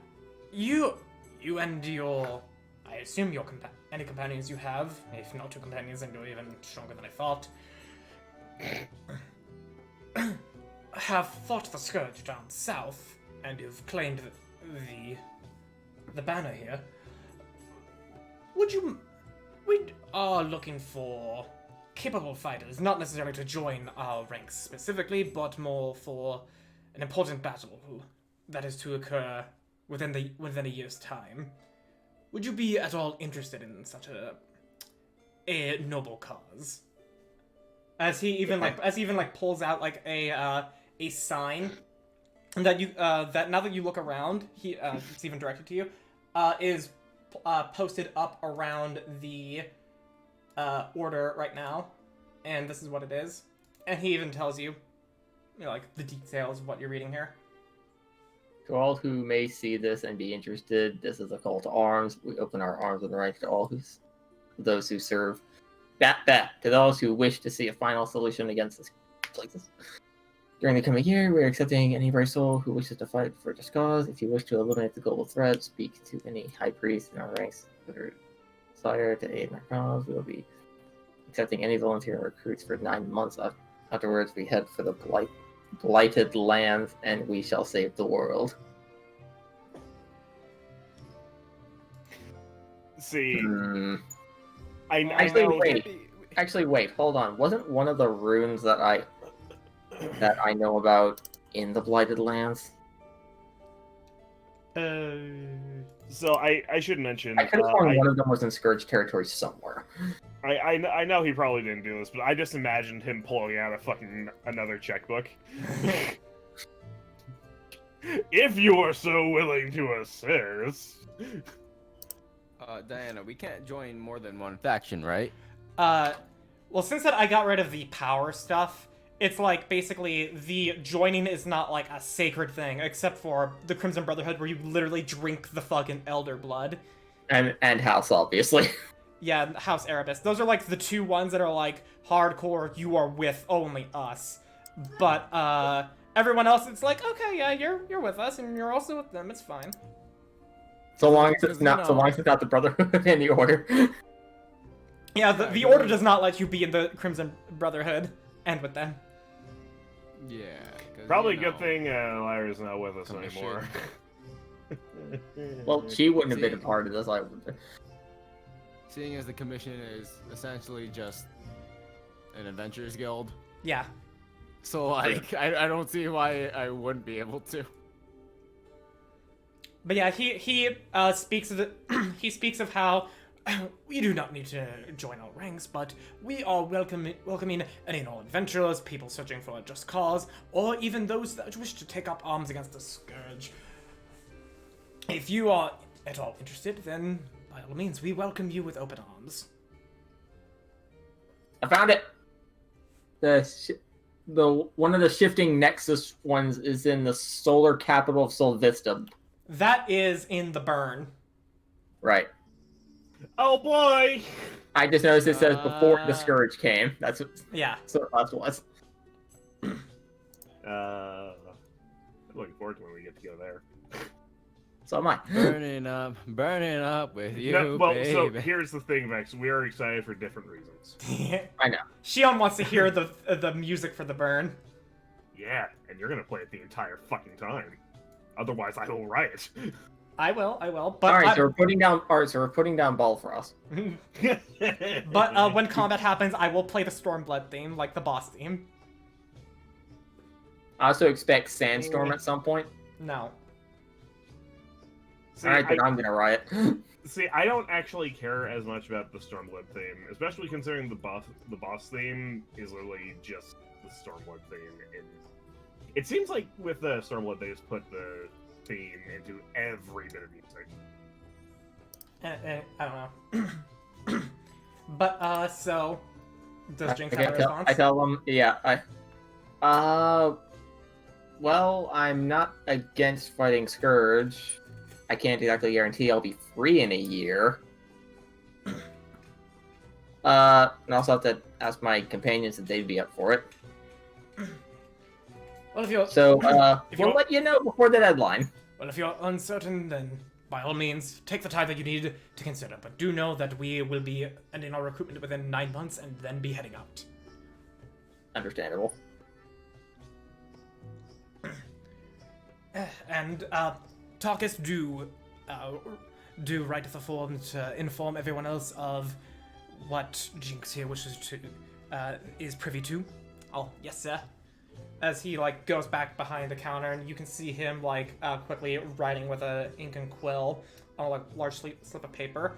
Speaker 3: you and your, I assume your any companions you have, if not two companions, then you're even stronger than I thought, have fought the scourge down south, and you've claimed the banner here. We are looking for capable fighters, not necessarily to join our ranks specifically, but more for an important battle that is to occur within a year's time. Would you be at all interested in such a noble cause? As he even pulls out like a sign that that now that you look around, it's even directed to you, is posted up around the order right now, and this is what it is. And he even tells you, like the details of what you're reading here.
Speaker 2: To all who may see this and be interested, this is a call to arms. We open our arms and rights to all those who serve. To those who wish to see a final solution against this places. During the coming year, we are accepting any brave soul who wishes to fight for this cause. If you wish to eliminate the global threat, speak to any high priest in our ranks that are desired to aid in our cause. We will be accepting any volunteer recruits for 9 months. Afterwards, we head for the blighted lands, and we shall save the world.
Speaker 4: See,
Speaker 2: I Actually, wait. Hold on. Wasn't one of the runes that I know about in the blighted lands?
Speaker 4: So I should mention.
Speaker 2: I could have sworn one of them was in Scourge territory somewhere.
Speaker 4: I know he probably didn't do this, but I just imagined him pulling out another checkbook. If you are so willing to assist.
Speaker 1: Diana, we can't join more than one faction, right?
Speaker 3: Well, since that I got rid of the power stuff, it's like basically the joining is not like a sacred thing, except for the Crimson Brotherhood, where you literally drink the fucking elder blood.
Speaker 2: And House, obviously.
Speaker 3: Yeah, House Erebus. Those are like the two ones that are like hardcore. You are with only us, but everyone else, it's like, okay, yeah, you're with us, and you're also with them. It's fine.
Speaker 2: So long as
Speaker 1: Because,
Speaker 2: it's not, so long as it's not the Brotherhood and the Order.
Speaker 3: Yeah, the Order does not let you be in the Crimson Brotherhood and with them.
Speaker 1: Yeah. 'cause,
Speaker 4: Probably
Speaker 1: you
Speaker 4: a good
Speaker 1: know,
Speaker 4: thing Lyra's not with us
Speaker 1: Commission.
Speaker 4: anymore.
Speaker 2: Well, she wouldn't have been a
Speaker 1: See?
Speaker 2: part of this. I would.
Speaker 1: Seeing as the commission is essentially just an adventurers guild,
Speaker 3: Yeah.
Speaker 1: so like I don't see why I wouldn't be able to.
Speaker 3: But yeah, he speaks of he speaks of how we do not need to join our ranks, but we are welcoming any and all adventurers, people searching for a just cause, or even those that wish to take up arms against the scourge. If you are at all interested, then by all means, we welcome you with open arms.
Speaker 2: I found it. The one of the shifting nexus ones is in the solar capital of Sol Vista.
Speaker 3: That is in the burn.
Speaker 2: Right.
Speaker 4: Oh boy!
Speaker 2: I just noticed it says before the scourge came. That's what
Speaker 3: Yeah.
Speaker 2: so that was.
Speaker 4: I'm looking forward to when we get to go there.
Speaker 2: So am I.
Speaker 1: Burning up with you,
Speaker 4: No, well, so
Speaker 1: baby.
Speaker 4: here's the thing, Vex. We are excited for different reasons.
Speaker 2: I know.
Speaker 3: Shion wants to hear the music for the burn.
Speaker 4: Yeah, and you're gonna play it the entire fucking time. Otherwise, I will riot.
Speaker 3: I will. But
Speaker 2: All right, so we're putting down. All right, so we're putting down Balfrost.
Speaker 3: but when combat happens, I will play the Stormblood theme, like the boss theme.
Speaker 2: I also expect Sandstorm at some point.
Speaker 3: No.
Speaker 4: See,
Speaker 2: All right, then I'm gonna riot.
Speaker 4: See, I don't actually care as much about the Stormblood theme, especially considering the boss theme is literally just the Stormblood theme. And it seems like with the Stormblood, they just put the theme into every bit of music.
Speaker 3: I don't know. But so does Jinx have a response?
Speaker 2: I tell them, yeah. Well, I'm not against fighting Scourge. I can't exactly guarantee I'll be free in a year. And I also have to ask my companions if they'd be up for it.
Speaker 3: Well, if you're
Speaker 2: So,
Speaker 3: If
Speaker 2: we'll
Speaker 3: you're-
Speaker 2: let you know before the deadline.
Speaker 3: if you're uncertain, then by all means take the time that you need to consider. But do know that we will be ending our recruitment within 9 months and then be heading out.
Speaker 2: Understandable.
Speaker 3: And Tarkus, do write the form to inform everyone else of what Jinx here wishes to is privy to. Oh, yes, sir. As he like goes back behind the counter, and you can see him like quickly writing with a ink and quill on a like, large slip of paper.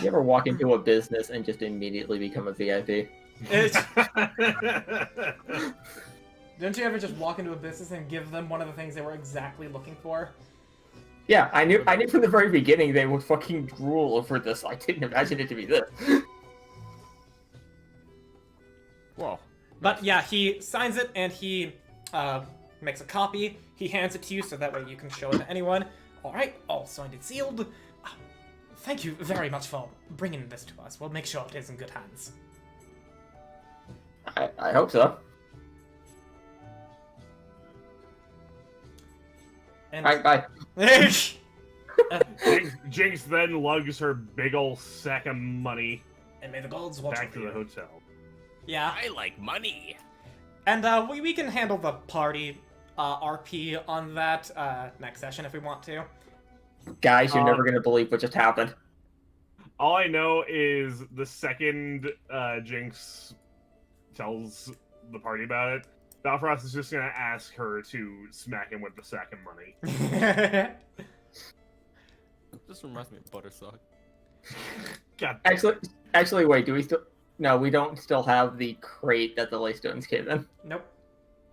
Speaker 2: You ever walk into a business and just immediately become a VIP?
Speaker 3: Didn't you ever just walk into a business and give them one of the things they were exactly looking for?
Speaker 2: Yeah, I knew from the very beginning they would fucking drool over this. I didn't imagine it to be this.
Speaker 1: Whoa.
Speaker 3: But yeah, he signs it and he makes a copy. He hands it to you so that way you can show it to anyone. All right, all signed and sealed. Thank you very much for bringing this to us. We'll make sure it is in good hands.
Speaker 2: I hope so.
Speaker 3: And
Speaker 2: Alright, bye.
Speaker 4: Jinx then lugs her big ol' sack of money
Speaker 3: and may the gods watch
Speaker 4: back to
Speaker 3: over
Speaker 4: the
Speaker 3: you.
Speaker 4: hotel.
Speaker 3: Yeah,
Speaker 1: I like money.
Speaker 3: and we can handle the party RP on that next session if we want to.
Speaker 2: Guys, you're never gonna believe what just happened.
Speaker 4: All I know is the second Jinx tells the party about it, Balfrost is just gonna ask her to smack him with the sack of money.
Speaker 1: This reminds me of Buttersuck.
Speaker 4: God.
Speaker 2: Actually, wait. Do we still? No, we don't still have the crate that the Leystones came in.
Speaker 3: Nope.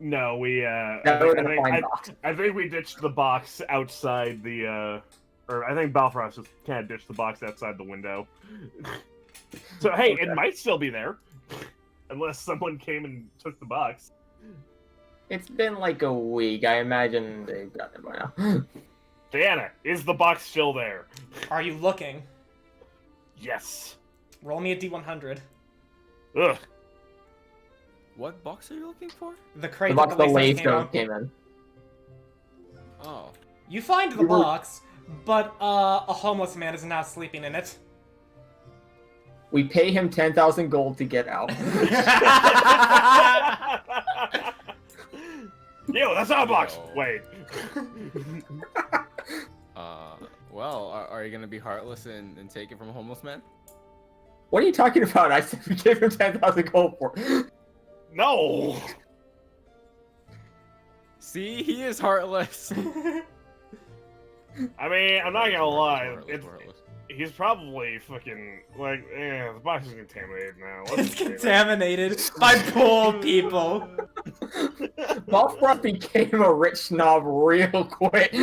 Speaker 4: No, we
Speaker 2: That would have been a fine box.
Speaker 4: I think we ditched the box outside the or I think Balfrost just kind of ditched the box outside the window. So hey,
Speaker 2: Okay.
Speaker 4: it might still be there, unless someone came and took the box.
Speaker 2: It's been like a week. I imagine they've got it by now.
Speaker 4: Diana, is the box still there?
Speaker 3: Are you looking?
Speaker 4: Yes.
Speaker 3: Roll me a d100.
Speaker 4: Ugh.
Speaker 1: What box are you looking for?
Speaker 3: The crate
Speaker 2: The
Speaker 3: that
Speaker 2: box
Speaker 3: the
Speaker 2: the
Speaker 3: Lace
Speaker 2: Lace
Speaker 3: came out.
Speaker 2: came in.
Speaker 1: Oh.
Speaker 3: You find the
Speaker 2: We were-
Speaker 3: box, but a homeless man is now sleeping in it.
Speaker 2: We pay him 10,000 gold to get out.
Speaker 4: Yo, that's our box.
Speaker 1: Yo.
Speaker 4: Wait.
Speaker 1: Well, are you gonna be heartless and take it from a homeless man?
Speaker 2: What are you talking about? I said we gave him 10,000 gold for.
Speaker 4: No.
Speaker 1: See, he is heartless.
Speaker 4: I mean, I'm not gonna lie.
Speaker 1: Heartless, heartless.
Speaker 4: He's probably fucking like, the box is contaminated now.
Speaker 3: It's contaminated by poor people.
Speaker 2: Balfrost became a rich snob real quick.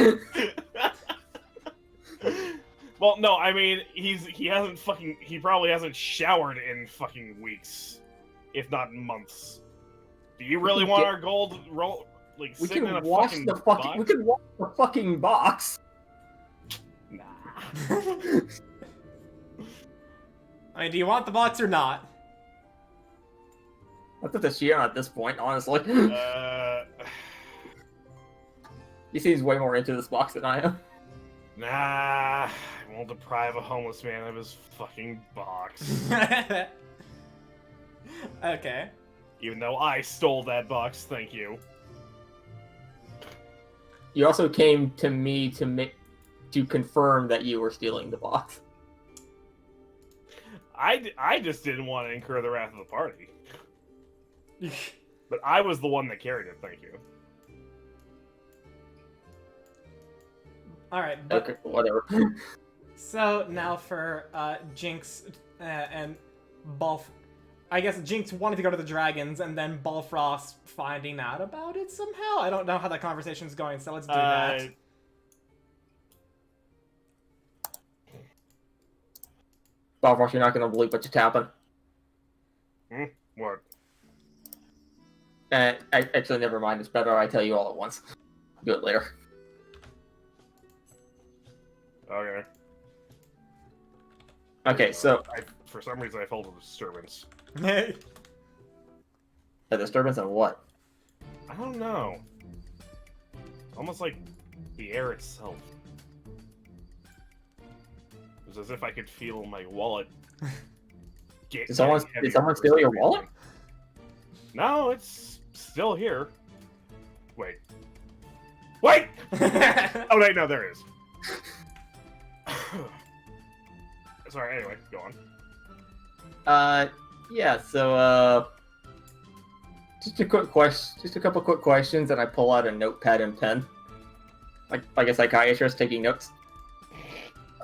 Speaker 4: Well, no, I mean, he probably hasn't showered in fucking weeks, if not months. Do you really want our gold roll? Like,
Speaker 2: We
Speaker 4: sitting in a
Speaker 2: can wash
Speaker 4: fucking
Speaker 2: the fucking.
Speaker 4: box?
Speaker 2: We can wash the fucking box.
Speaker 4: Nah.
Speaker 3: I mean, do you want the box or not?
Speaker 2: That's what the sheer at this point, honestly. He seems way more into this box than I am.
Speaker 4: Nah, I won't deprive a homeless man of his fucking box.
Speaker 3: Okay.
Speaker 4: Even though I stole that box, thank you.
Speaker 2: You also came to me to confirm that you were stealing the box.
Speaker 4: I just didn't want to incur the wrath of the party. But I was the one that carried it, thank you.
Speaker 3: Alright, but
Speaker 2: Okay, whatever.
Speaker 3: so now for Jinx and Balf. I guess Jinx wanted to go to the dragons, and then Balfrost finding out about it somehow. I don't know how that conversation's going, so let's do that.
Speaker 2: Balfrost, you're not gonna believe what just happened.
Speaker 4: What?
Speaker 2: Actually, never mind. It's better I tell you all at once. Do it later.
Speaker 4: Okay.
Speaker 2: Okay, so
Speaker 4: For some reason, I felt a disturbance.
Speaker 2: a disturbance on what?
Speaker 4: I don't know. Almost like the air itself. It was as if I could feel my wallet.
Speaker 2: Did someone steal your wallet?
Speaker 4: No, it's still here. Wait. Wait! Oh, wait, no, there is. Sorry, anyway, go on.
Speaker 2: Yeah, so, just a couple quick questions, and I pull out a notepad and pen. Like a psychiatrist taking notes.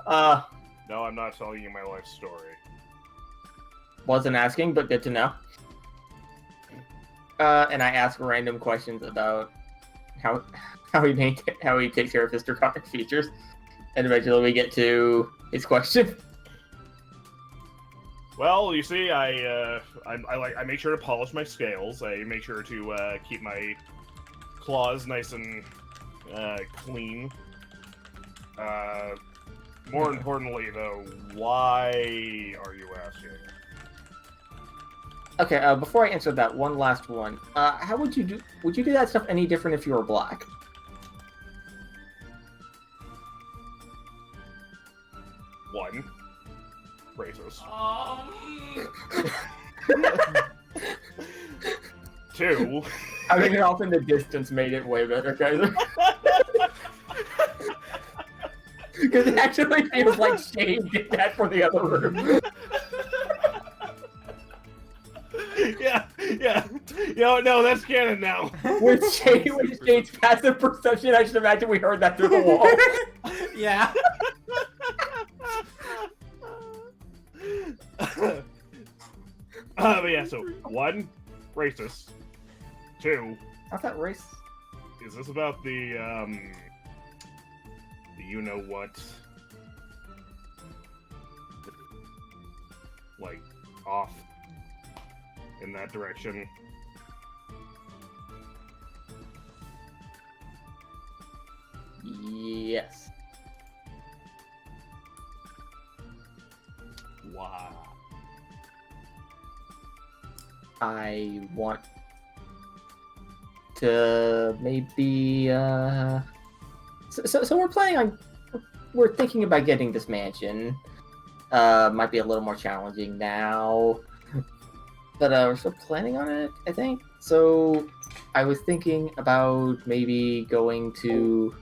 Speaker 4: No, I'm not telling you my life story.
Speaker 2: Wasn't asking, but good to know. And I ask random questions about how he takes care of his draconic features, and eventually we get to his question.
Speaker 4: Well, you see, I make sure to polish my scales. I make sure to keep my claws nice and clean. More importantly, though, why are you asking?
Speaker 2: Okay, before I answer that, one last one. How would you do? Would you do that stuff any different if you were black?
Speaker 4: One, racist. Two.
Speaker 2: Having it off in the distance made it way better, guys. Because it actually feels like Shane did that for the other room.
Speaker 4: Yeah. No, that's canon now.
Speaker 2: With Shane's passive perception, I just imagine we heard that through the wall.
Speaker 3: Yeah.
Speaker 4: But yeah, so one, racist. Two,
Speaker 2: How's that race?
Speaker 4: is this about the you know what? Like, off in that direction?
Speaker 2: Yes.
Speaker 4: Wow.
Speaker 2: I want to maybe so we're thinking about getting this mansion. Might be a little more challenging now, but we're still planning on it, I think. So I was thinking about maybe going to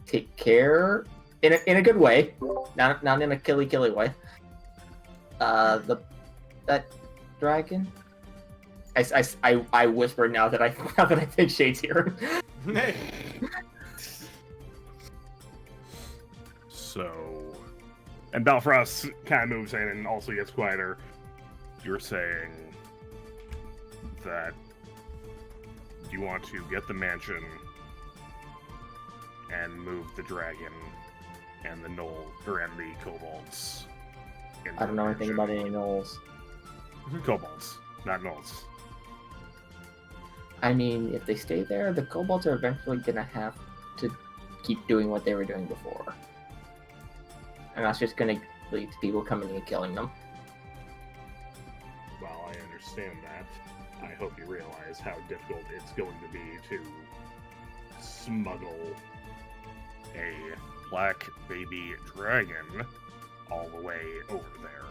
Speaker 2: take care in a good way, not in a killy way. That dragon. I whisper now that I think Shade's here.
Speaker 4: So, and Balfrost kind of moves in and also gets quieter. You're saying that you want to get the mansion and move the dragon and the knoll and the kobolds.
Speaker 2: I don't know anything about any gnolls.
Speaker 4: Kobolds, not gnolls.
Speaker 2: I mean, if they stay there, the kobolds are eventually gonna have to keep doing what they were doing before. And that's just gonna lead to people coming in and killing them.
Speaker 4: Well, I understand that. I hope you realize how difficult it's going to be to smuggle a black baby dragon all the way over there.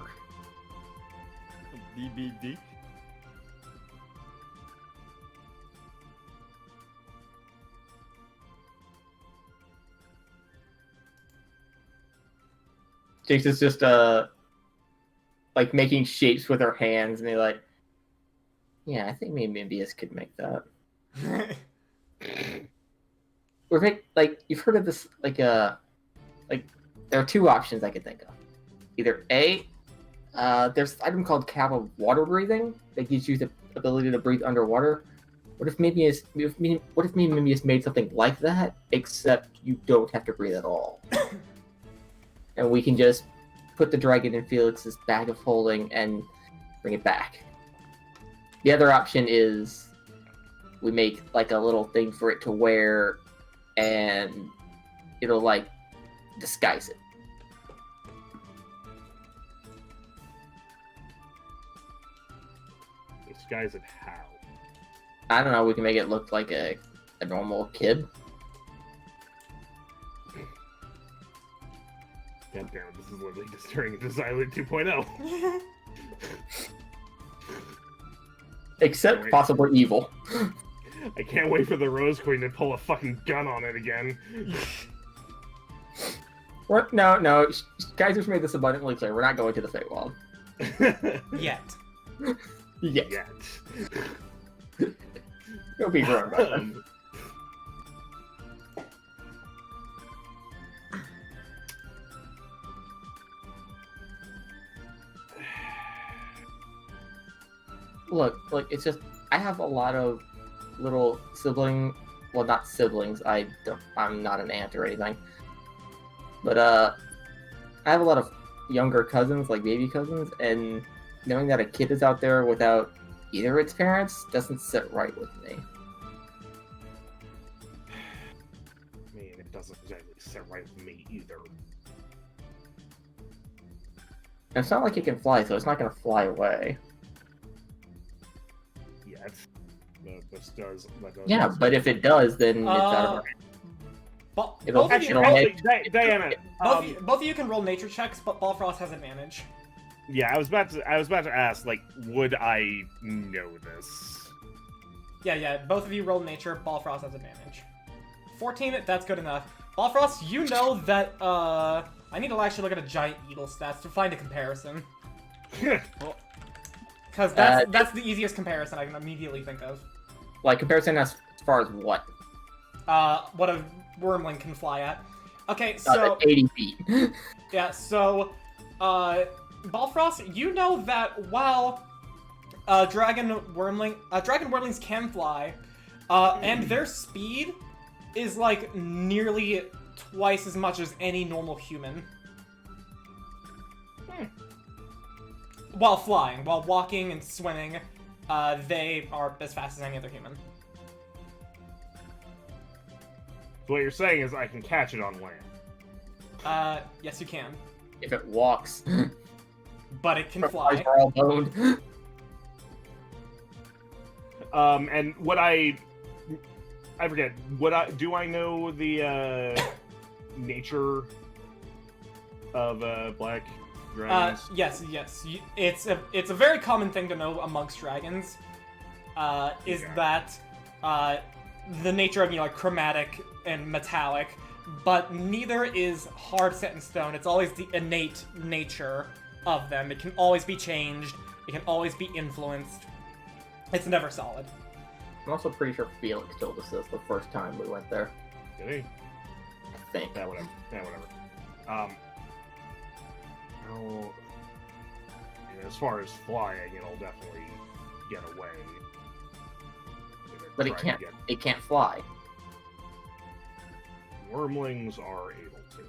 Speaker 1: BBD.
Speaker 2: Jinx is just like making shapes with her hands, and they're like, "Yeah, I think maybe Ambius could make that." Or like you've heard of this like there are two options I could think of. Either A, there's an item called Cap of Water Breathing that gives you the ability to breathe underwater. What if Mimius made something like that, except you don't have to breathe at all? And we can just put the dragon in Felix's bag of holding and bring it back. The other option is we make like a little thing for it to wear, and it'll like disguise it.
Speaker 4: Disguise it how?
Speaker 2: I don't know. We can make it look like a normal kid.
Speaker 4: God damn it, this is literally just turning into Silent 2.0.
Speaker 2: Except
Speaker 4: Wait.
Speaker 2: possibly evil.
Speaker 4: I can't wait for the Rose Queen to pull a fucking gun on it again.
Speaker 2: What? No. Kaiser's made this abundantly clear. We're not going to the Feywild.
Speaker 3: Yet.
Speaker 2: Yes.
Speaker 4: Yet.
Speaker 2: Don't be grown about it. Look, it's just I have a lot of little well, not siblings. I'm not an aunt or anything. But I have a lot of younger cousins, like baby cousins, and knowing that a kid is out there without either its parents doesn't sit right with me.
Speaker 4: I mean, it doesn't exactly sit right with me either.
Speaker 2: And it's not like it can fly, so it's not gonna fly away.
Speaker 4: Yet. That does.
Speaker 2: Yeah, but if it does, then it's out of our It'll-
Speaker 3: both of you,
Speaker 2: it'll
Speaker 3: both,
Speaker 2: make-
Speaker 4: Diana.
Speaker 3: both of you can roll nature checks, but Balfrost has advantage.
Speaker 4: Yeah, I was about to ask, like, would I know this?
Speaker 3: Yeah, both of you roll nature, Balfrost has advantage. 14, that's good enough. Balfrost, you know that, I need to actually look at a giant eagle stats to find a comparison. Because that's the easiest comparison I can immediately think of.
Speaker 2: Like comparison as far as what?
Speaker 3: What a wormling can fly at. Okay, so...
Speaker 2: 80 feet.
Speaker 3: Yeah, so, Balfrost, you know that while dragon wormlings can fly, and their speed is like nearly twice as much as any normal human. While flying, while walking and swimming, they are as fast as any other human.
Speaker 4: So what you're saying is I can catch it on land.
Speaker 3: Yes, you can.
Speaker 2: If it walks.
Speaker 3: but it can
Speaker 2: Our
Speaker 3: fly.
Speaker 2: eyes are all boned.
Speaker 4: And what I forget. Do I know the nature of black dragons?
Speaker 3: Yes. It's a very common thing to know amongst dragons. Is that the nature of like chromatic and metallic, but neither is hard set in stone. It's always the innate nature of them. It can always be changed. It can always be influenced. It's never solid.
Speaker 2: I'm also pretty sure Felix told us this the first time we went there.
Speaker 4: Did he?
Speaker 2: I think.
Speaker 4: Yeah, whatever. Well, as far as flying, it'll definitely get away.
Speaker 2: But it can't. It can't fly.
Speaker 4: Wormlings are able to.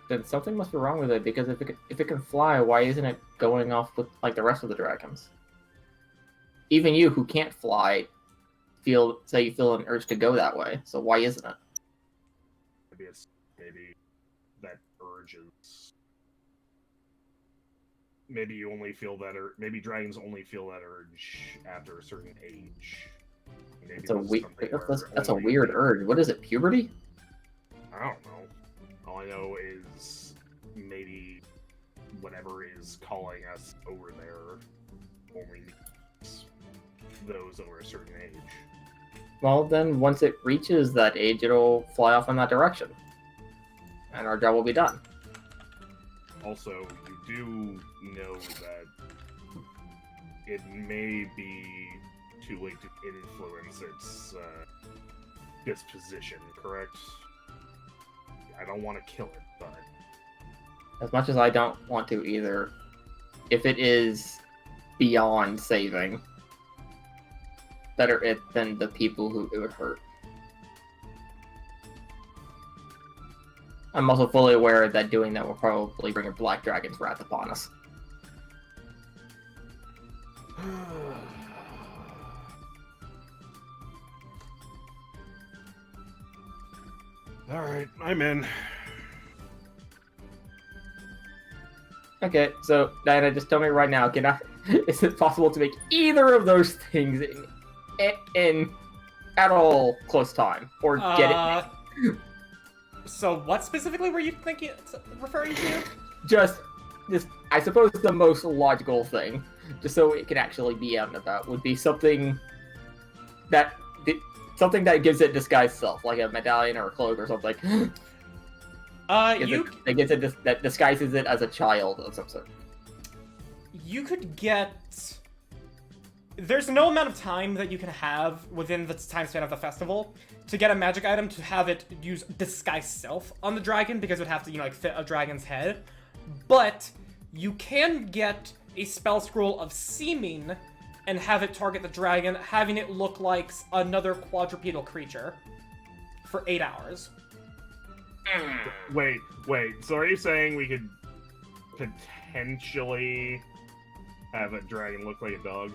Speaker 2: Then something must be wrong with it, because if it can fly, why isn't it going off with like the rest of the dragons? Even you, who can't fly, say you feel an urge to go that way. So why isn't it?
Speaker 4: Maybe that urge is. Maybe you only feel that, or maybe dragons only feel that urge after a certain age. Maybe
Speaker 2: That's a weird urge. What is it? Puberty?
Speaker 4: I don't know. All I know is maybe whatever is calling us over there only means those over a certain age.
Speaker 2: Well, then once it reaches that age, it'll fly off in that direction, and our job will be done.
Speaker 4: Also, you do know that it may be too late to influence its disposition, correct? I don't want to kill it, but...
Speaker 2: As much as I don't want to either, if it is beyond saving, better it than the people who it would hurt. I'm also fully aware that doing that will probably bring a black dragon's wrath upon us.
Speaker 4: Alright, I'm in.
Speaker 2: Okay, so Diana, just tell me right now, is it possible to make either of those things in at all close time, or get it?
Speaker 3: So what specifically were you referring to?
Speaker 2: Just, I suppose the most logical thing, just so it can actually be out and about, would be something that gives it disguised self, like a medallion or a cloak or something. That disguises it as a child of some sort.
Speaker 3: You could get... There's no amount of time that you can have within the time span of the festival to get a magic item to have it use disguise self on the dragon, because it would have to, like, fit a dragon's head. But you can get a spell scroll of seeming and have it target the dragon, having it look like another quadrupedal creature for 8 hours.
Speaker 4: Wait. So are you saying we could potentially have a dragon look like a dog?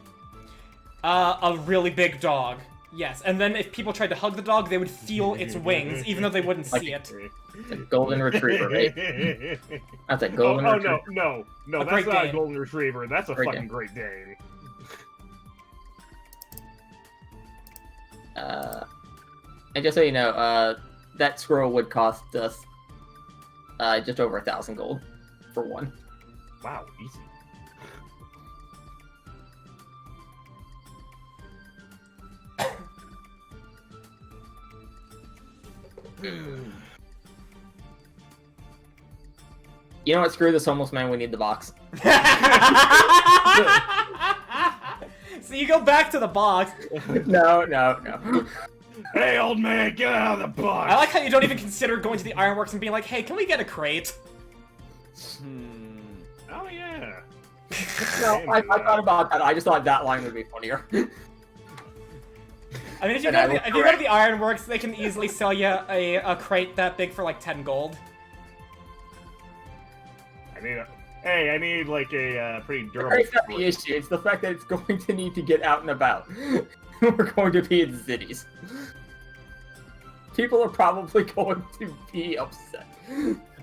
Speaker 3: A really big dog. Yes, and then if people tried to hug the dog, they would feel its wings, even though they wouldn't see it.
Speaker 2: It's a golden retriever, right? That's a golden retriever.
Speaker 4: No, that's not a golden retriever. That's a fucking Great Dane.
Speaker 2: And just so you know, that scroll would cost us just over 1,000 gold for one.
Speaker 4: Wow, easy.
Speaker 2: You know what? Screw this homeless man. We need the box.
Speaker 3: So you go back to the box.
Speaker 2: No.
Speaker 4: Hey, old man, get out of the box!
Speaker 3: I like how you don't even consider going to the ironworks and being like, hey, can we get a crate?
Speaker 4: Oh, yeah.
Speaker 2: No, I thought about that. I just thought that line would be funnier.
Speaker 3: I mean, if you go to the ironworks, they can easily sell you a crate that big for like 10 gold.
Speaker 4: I need like a pretty durable.
Speaker 2: It's not the issue. It's the fact that it's going to need to get out and about. We're going to be in cities. People are probably going to be upset.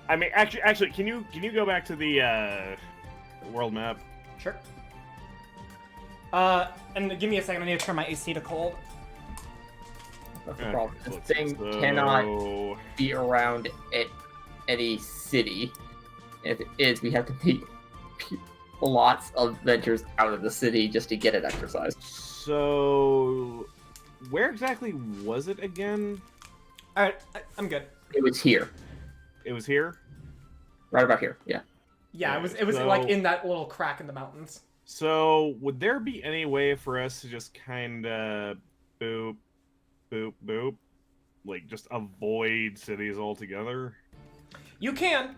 Speaker 4: I mean, actually, can you go back to the
Speaker 5: world map.
Speaker 3: Sure. And give me a second. I need to turn my AC to cold.
Speaker 2: That's the
Speaker 5: Okay,
Speaker 2: problem. This
Speaker 5: let's-
Speaker 2: thing
Speaker 5: so-
Speaker 2: cannot be around any city. If it is, we have to make lots of ventures out of the city just to get it exercised.
Speaker 5: So, where exactly was it again?
Speaker 3: All right, I'm good.
Speaker 2: It was here,
Speaker 5: It was here.
Speaker 2: right about here. Yeah.
Speaker 3: Yeah,
Speaker 5: Okay,
Speaker 3: it was
Speaker 5: so-
Speaker 3: like in that little crack in the mountains.
Speaker 5: So, would there be any way for us to just kind of boop, boop, boop, like just avoid cities altogether?
Speaker 3: You can.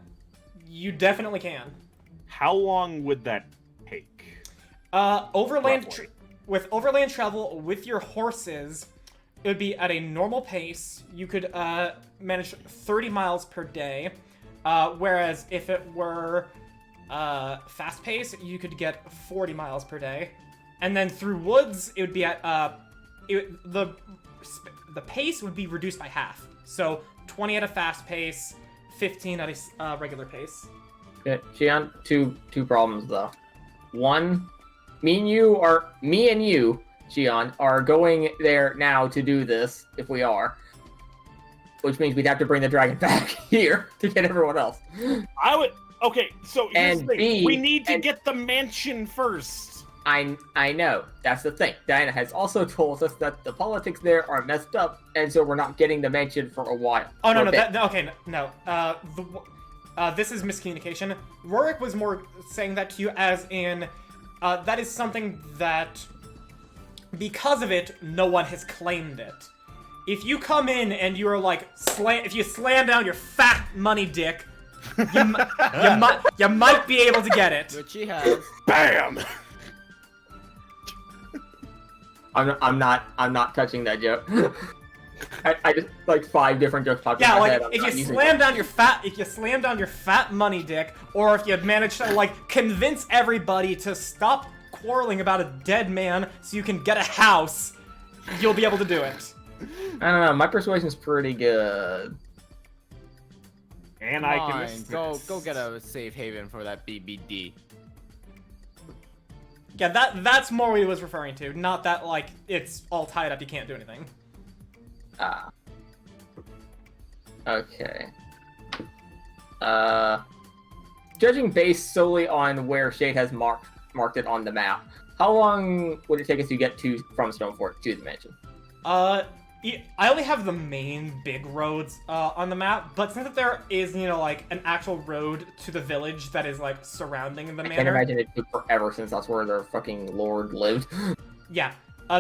Speaker 3: You definitely can.
Speaker 5: How long would that take?
Speaker 3: Overland
Speaker 5: Roughly.
Speaker 3: with overland travel with your horses, it would be at a normal pace. You could manage 30 miles per day, whereas if it were fast pace, you could get 40 miles per day. And then through woods, it would be at the pace would be reduced by half. So 20 at a fast pace, 15 at a regular pace.
Speaker 2: Okay, Xian, two problems though. One, me and you, Xian, are going there now to do this, if we are. Which means we'd have to bring the dragon back here to get everyone else.
Speaker 5: I would. Okay, so here's
Speaker 2: And
Speaker 5: the thing.
Speaker 2: B,
Speaker 5: We need to
Speaker 2: and-
Speaker 5: get the mansion first.
Speaker 2: I know, that's the thing. Diana has also told us that the politics there are messed up, and so we're not getting the mansion for a while.
Speaker 3: Oh no,
Speaker 2: For
Speaker 3: no,
Speaker 2: a bit.
Speaker 3: okay, no. This is miscommunication. Rorik was more saying that to you as in, that is something that, because of it, no one has claimed it. If you come in and you are like, if you slam down your fat money dick, you might be able to get it.
Speaker 1: Which he has.
Speaker 5: Bam!
Speaker 2: I'm not touching that joke. I just like 5 different jokes popped in
Speaker 3: Yeah,
Speaker 2: my
Speaker 3: like
Speaker 2: head. I'm
Speaker 3: if
Speaker 2: not
Speaker 3: you
Speaker 2: using
Speaker 3: slam
Speaker 2: them.
Speaker 3: down your fat money dick, or if you manage to like convince everybody to stop quarreling about a dead man so you can get a house, you'll be able to do it.
Speaker 2: I don't know. My persuasion's pretty good.
Speaker 5: And
Speaker 1: Come
Speaker 5: I can
Speaker 1: on,
Speaker 5: assist.
Speaker 1: go get a safe haven for that BBD.
Speaker 3: Yeah, that's more what he was referring to, not that like it's all tied up, you can't do anything.
Speaker 2: Ah. Okay. Judging based solely on where Shade has marked it on the map, how long would it take us to get from Stonefort to the mansion?
Speaker 3: I only have the main big roads on the map, but since there is, like an actual road to the village that is like surrounding the
Speaker 2: I can't
Speaker 3: manor.
Speaker 2: imagine it took forever since that's where their fucking lord lived.
Speaker 3: Yeah,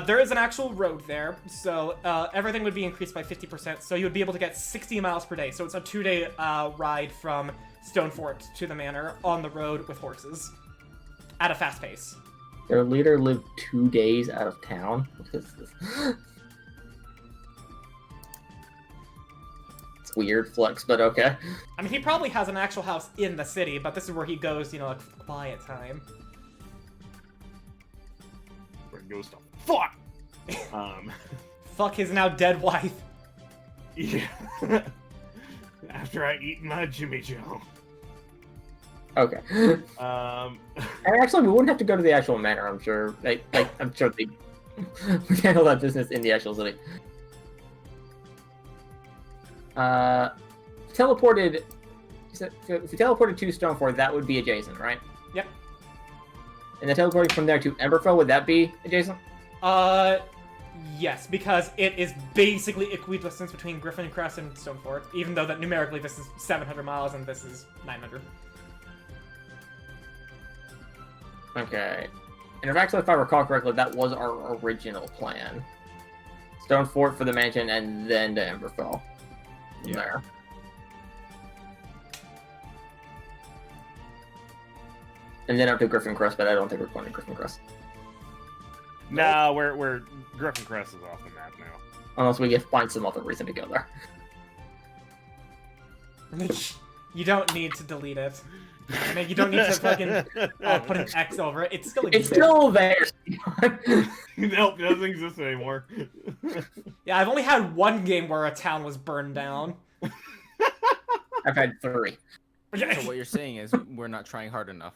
Speaker 3: there is an actual road there, so everything would be increased by 50%, so you would be able to get 60 miles per day. So it's a 2-day ride from Stonefort to the manor on the road with horses at a fast pace.
Speaker 2: Their leader lived 2 days out of town. What is this? It's weird flex, but okay.
Speaker 3: I mean, he probably has an actual house in the city, but this is where he goes, like for quiet time.
Speaker 5: Where it goes to fuck.
Speaker 3: Fuck his now dead wife.
Speaker 5: Yeah. After I eat my Jimmy Joe.
Speaker 2: Okay.
Speaker 5: Um.
Speaker 2: And actually, we wouldn't have to go to the actual manor, I'm sure. I'm sure we handle that business in the actual city. Teleported. If you teleported to Stonefort, that would be adjacent, right?
Speaker 3: Yep.
Speaker 2: And then teleporting from there to Emberfell, would that be adjacent?
Speaker 3: Yes, because it is basically equidistance between Griffin Crest and Stonefort, even though that numerically this is 700 miles and this is 900.
Speaker 2: Okay. And if I recall correctly, that was our original plan. Stonefort for the mansion, and then to Emberfell. From there. And then up to Griffin Crest, but I don't think we're going to Griffin Crest.
Speaker 5: No, we're Griffin Crest is off the map now.
Speaker 2: Unless we find some other reason to go there.
Speaker 3: You don't need to delete it. I mean, you don't need to fucking put an X over it. It's still
Speaker 2: It's
Speaker 3: exists.
Speaker 2: still there,
Speaker 5: Nope, it doesn't exist anymore.
Speaker 3: Yeah, I've only had one game where a town was burned down.
Speaker 2: I've had 3.
Speaker 1: So what you're saying is we're not trying hard enough.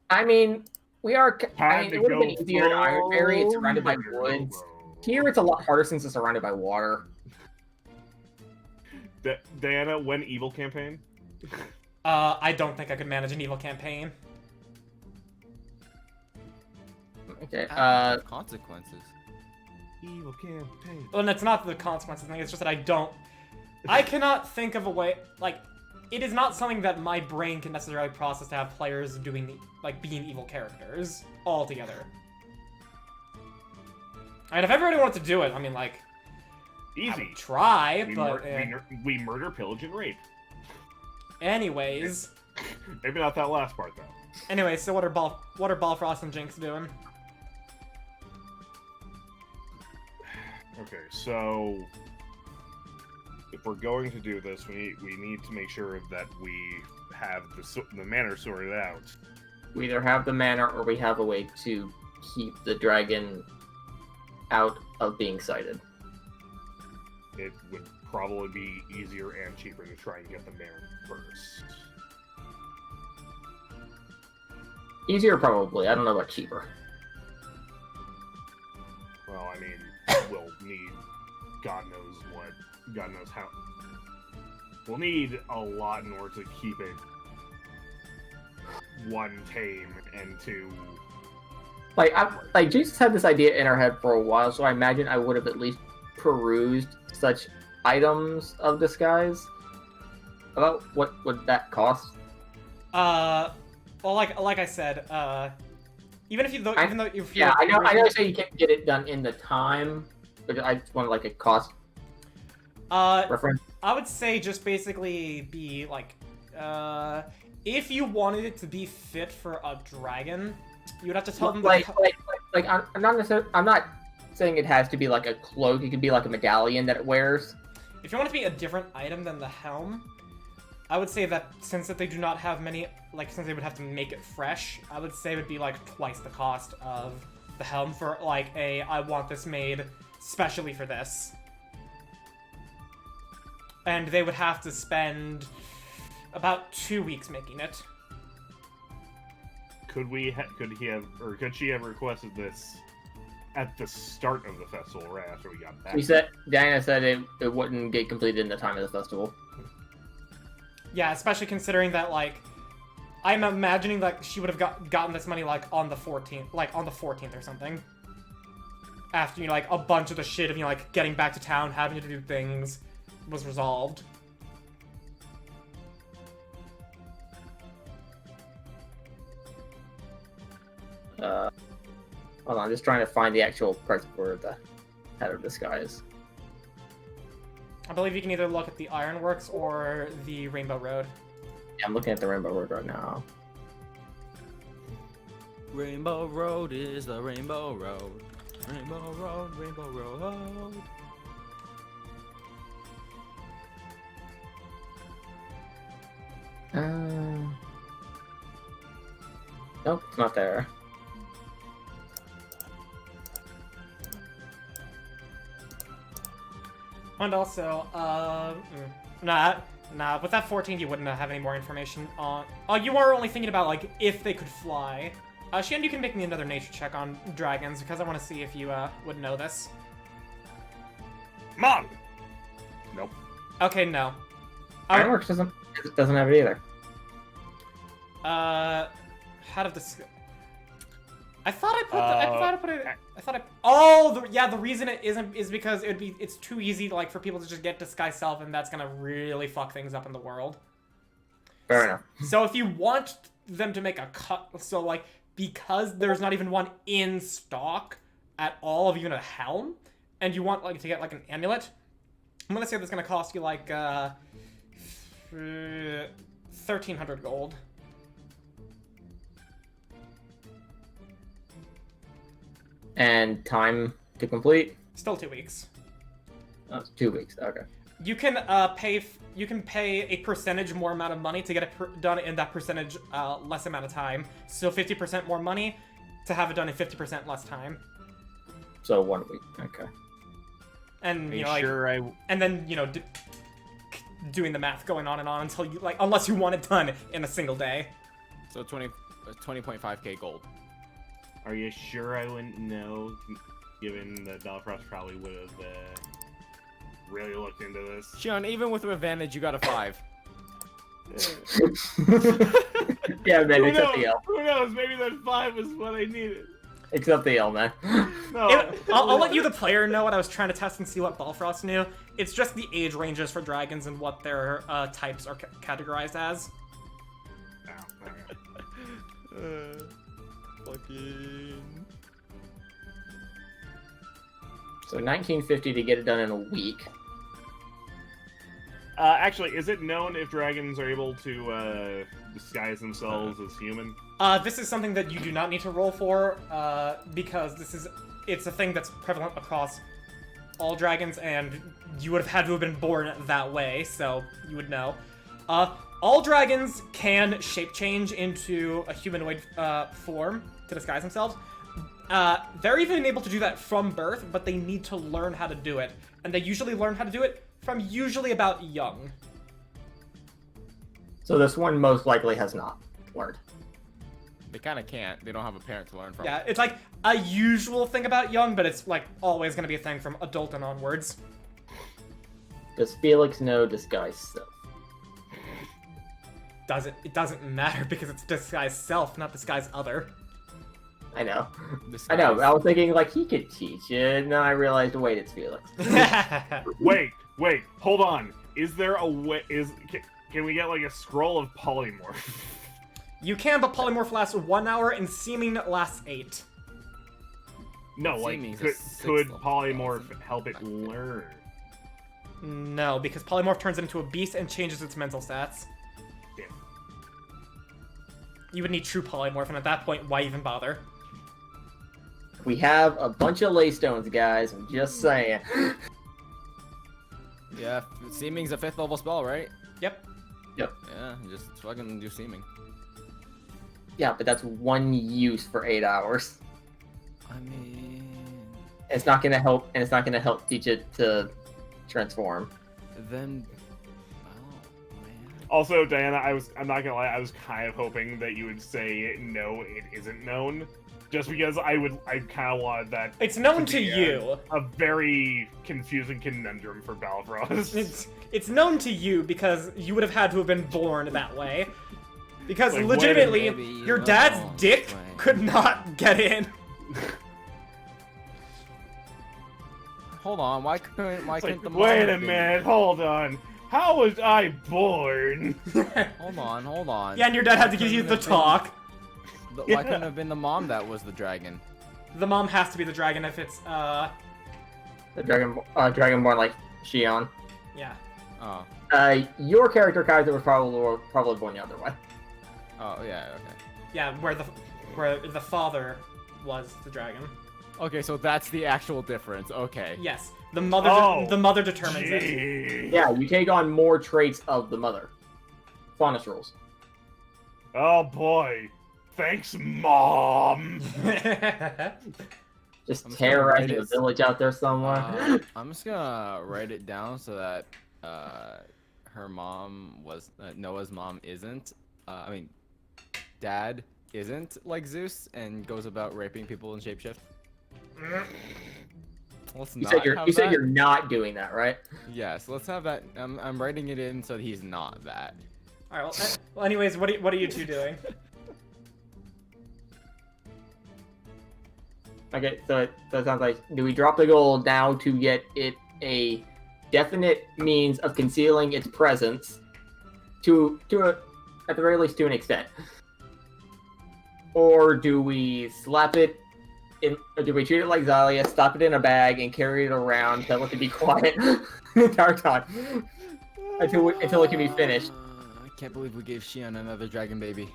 Speaker 2: I mean, we are. I mean,
Speaker 4: Had to
Speaker 2: it would have been
Speaker 4: go
Speaker 2: easier in Ironberry. It's
Speaker 4: full
Speaker 2: surrounded by
Speaker 4: murder
Speaker 2: woods.
Speaker 4: hobo.
Speaker 2: Here, it's a lot harder since it's surrounded by water.
Speaker 5: Diana, when evil campaign?
Speaker 3: I don't think I could manage an evil campaign.
Speaker 2: Okay.
Speaker 1: Consequences.
Speaker 5: Evil campaign.
Speaker 3: Well, and it's not the consequences thing. It's just that I cannot think of a way. Like, it is not something that my brain can necessarily process to have players doing being evil characters altogether. And if everybody wanted to do it, I mean, like, I
Speaker 5: Easy.
Speaker 3: would try,
Speaker 5: We,
Speaker 3: but
Speaker 5: we murder, pillage, and rape.
Speaker 3: anyways.
Speaker 5: Maybe not that last part though.
Speaker 3: Anyway, so what are Ballfrost and Jinx doing?
Speaker 5: Okay, so if we're going to do this, we need to make sure that we have the manor sorted out.
Speaker 2: We either have the manor or we have a way to keep the dragon out of being sighted.
Speaker 5: It would probably be easier and cheaper to try and get the manor first.
Speaker 2: Easier, probably. I don't know about cheaper.
Speaker 5: Well, I mean, we'll need God knows how. We'll need a lot in order to keep it one tame and two.
Speaker 2: Like Jesus had this idea in our head for a while, so I imagine I would have at least perused such items of disguise. About what would that cost?
Speaker 3: Well, like I said, even if you
Speaker 2: Yeah, I know. So you can't get it done in the time, but I just want like a cost reference.
Speaker 3: I would say just basically be like, if you wanted it to be fit for a dragon, you would have to tell them
Speaker 2: I'm not necessarily. I'm not saying it has to be like a cloak. It could be like a medallion that it wears.
Speaker 3: If you want it to be a different item than the helm, I would say that since they do not have many, since they would have to make it fresh, I would say it would be like twice the cost of the helm for like I want this made specially for this. And they would have to spend about 2 weeks making it.
Speaker 5: Could she have requested this at the start of the festival, right after we got back?
Speaker 2: Diana said it wouldn't get completed in the time of the festival.
Speaker 3: Yeah, especially considering that, I'm imagining that she would have gotten this money, on the 14th, on the 14th or something. After, a bunch of the shit of, getting back to town, having to do things was resolved.
Speaker 2: Hold on, I'm just trying to find the actual price for the head of disguise.
Speaker 3: I believe you can either look at the Ironworks or the Rainbow Road.
Speaker 2: Yeah, I'm looking at the Rainbow Road right now.
Speaker 1: Rainbow Road is the Rainbow Road. Rainbow Road, Rainbow Road.
Speaker 2: Nope, it's not there.
Speaker 3: And also, with that 14, you wouldn't have any more information on. You are only thinking about if they could fly. Shion, you can make me another nature check on dragons because I want to see if you would know this.
Speaker 5: Mom. Nope.
Speaker 3: Okay, no.
Speaker 2: Ironworks doesn't have it either.
Speaker 3: How to discuss. I thought I put it. Oh, the reason it isn't is because it's too easy for people to just get disguise self, and that's gonna really fuck things up in the world.
Speaker 2: Fair enough.
Speaker 3: So if you want them to make a cut, because there's not even one in stock at all of even a helm, and you want to get an amulet, I'm gonna say that's gonna cost you 1,300 gold.
Speaker 2: And time to complete?
Speaker 3: Still 2 weeks.
Speaker 2: Oh, it's 2 weeks. Okay.
Speaker 3: You can pay a percentage more amount of money to get it done in that percentage less amount of time. So 50% more money to have it done in 50% less time.
Speaker 2: So 1 week. Okay.
Speaker 3: And
Speaker 5: and then
Speaker 3: doing the math going on and on until you, like, unless you want it done in a single day.
Speaker 1: So 20.5k gold.
Speaker 5: Are you sure I wouldn't know, given that Belfrost probably would have really looked into this?
Speaker 1: Shion, even with advantage, you got a 5.
Speaker 2: Yeah, man,
Speaker 5: Who
Speaker 2: accept
Speaker 5: knows?
Speaker 2: the L.
Speaker 5: Who knows? Maybe that 5 was what I needed.
Speaker 2: Accept the L, man.
Speaker 5: No.
Speaker 3: I'll let you, the player, know what I was trying to test and see what Balfrost knew. It's just the age ranges for dragons and what their types are categorized as.
Speaker 1: Fucking.
Speaker 2: So 1950 to get it done in a week.
Speaker 5: Actually, is it known if dragons are able to disguise themselves as human?
Speaker 3: This is something that you do not need to roll for, because it's a thing that's prevalent across all dragons, and you would have had to have been born that way, so you would know. All dragons can shape change into a humanoid form to disguise themselves. They're even able to do that from birth, but they need to learn how to do it, and they usually learn how to do it from usually about young.
Speaker 2: So this one most likely has not learned.
Speaker 1: They kind of can't. They don't have a parent to learn from.
Speaker 3: Yeah, it's like a usual thing about young, but it's like always going to be a thing from adult and onwards.
Speaker 2: Does Felix know disguise self?
Speaker 3: It doesn't matter because it's disguise self, not disguise other.
Speaker 2: I know.
Speaker 1: Disguise.
Speaker 2: I know. I was thinking like he could teach it, and then I realized, wait, it's Felix.
Speaker 5: Wait, hold on. Is there a way? Can we get like a scroll of polymorph?
Speaker 3: You can, but polymorph lasts 1 hour and seeming lasts 8.
Speaker 5: No, like
Speaker 1: Seeming's a
Speaker 5: could
Speaker 1: sixth level
Speaker 5: polymorph
Speaker 1: spell.
Speaker 5: help it learn?
Speaker 3: No, because polymorph turns it into a beast and changes its mental stats.
Speaker 5: Yeah.
Speaker 3: You would need true polymorph, and at that point, why even bother?
Speaker 2: We have a bunch of leystones, guys. I'm just saying.
Speaker 1: Yeah, seeming's a 5th level spell, right?
Speaker 3: Yep.
Speaker 2: Yep.
Speaker 1: Yeah, just fucking do seeming.
Speaker 2: Yeah, but that's one use for 8 hours.
Speaker 1: I mean,
Speaker 2: It's not gonna help, and it's not gonna help teach it to transform.
Speaker 1: then, well, man.
Speaker 5: Also, Diana, I'm not gonna lie, I was kind of hoping that you would say no, it isn't known, just because I kind of wanted that.
Speaker 3: It's known to
Speaker 5: be
Speaker 3: you.
Speaker 5: A very confusing conundrum for Balfrost.
Speaker 3: It's known to you because you would have had to have been born that way. Because
Speaker 5: Like,
Speaker 3: legitimately,
Speaker 1: maybe you
Speaker 3: your
Speaker 1: know.
Speaker 3: dad's dick
Speaker 1: Wait.
Speaker 3: could not get in.
Speaker 1: Hold on, why couldn't
Speaker 5: It's like,
Speaker 1: the mom
Speaker 5: wait a
Speaker 1: have been-
Speaker 5: minute, hold on. How was I born?
Speaker 1: Hold on.
Speaker 3: Yeah, and your dad had to give you the talk.
Speaker 1: Why couldn't it have been the mom that was the dragon?
Speaker 3: The mom has to be the dragon if it's,
Speaker 2: The Dragonborn like Shion.
Speaker 3: yeah.
Speaker 1: Oh.
Speaker 2: Your character Kaiser was probably born the other way.
Speaker 1: Oh, yeah, okay.
Speaker 3: Yeah, where the father was the dragon.
Speaker 1: Okay, so that's the actual difference. Okay.
Speaker 3: Yes, the mother the mother determines it.
Speaker 5: Gee.
Speaker 2: Yeah, you take on more traits of the mother. Faunus rules.
Speaker 5: Oh boy. Thanks, Mom.
Speaker 2: Just
Speaker 1: I'm just gonna
Speaker 2: terrorizing
Speaker 1: write
Speaker 2: a
Speaker 1: it-
Speaker 2: village out there somewhere.
Speaker 1: I'm just gonna write it down so that her mom was Noah's mom isn't. I mean, dad isn't like Zeus and goes about raping people in shapeshift. Let's
Speaker 2: You
Speaker 1: not
Speaker 2: said
Speaker 1: have
Speaker 2: you said
Speaker 1: that.
Speaker 2: you're not doing that, right?
Speaker 1: Yes, let's have that. I'm writing it in so that he's not that.
Speaker 3: All right. Well, anyways, what are you two doing?
Speaker 2: Okay, so it sounds like, do we drop the goal now to get it a definite means of concealing its presence at the very least to an extent? Or do we slap it or do we treat it like Zalia, stop it in a bag, and carry it around, tell it to be quiet the entire time until it can be finished?
Speaker 1: I can't believe we gave Shion another dragon baby.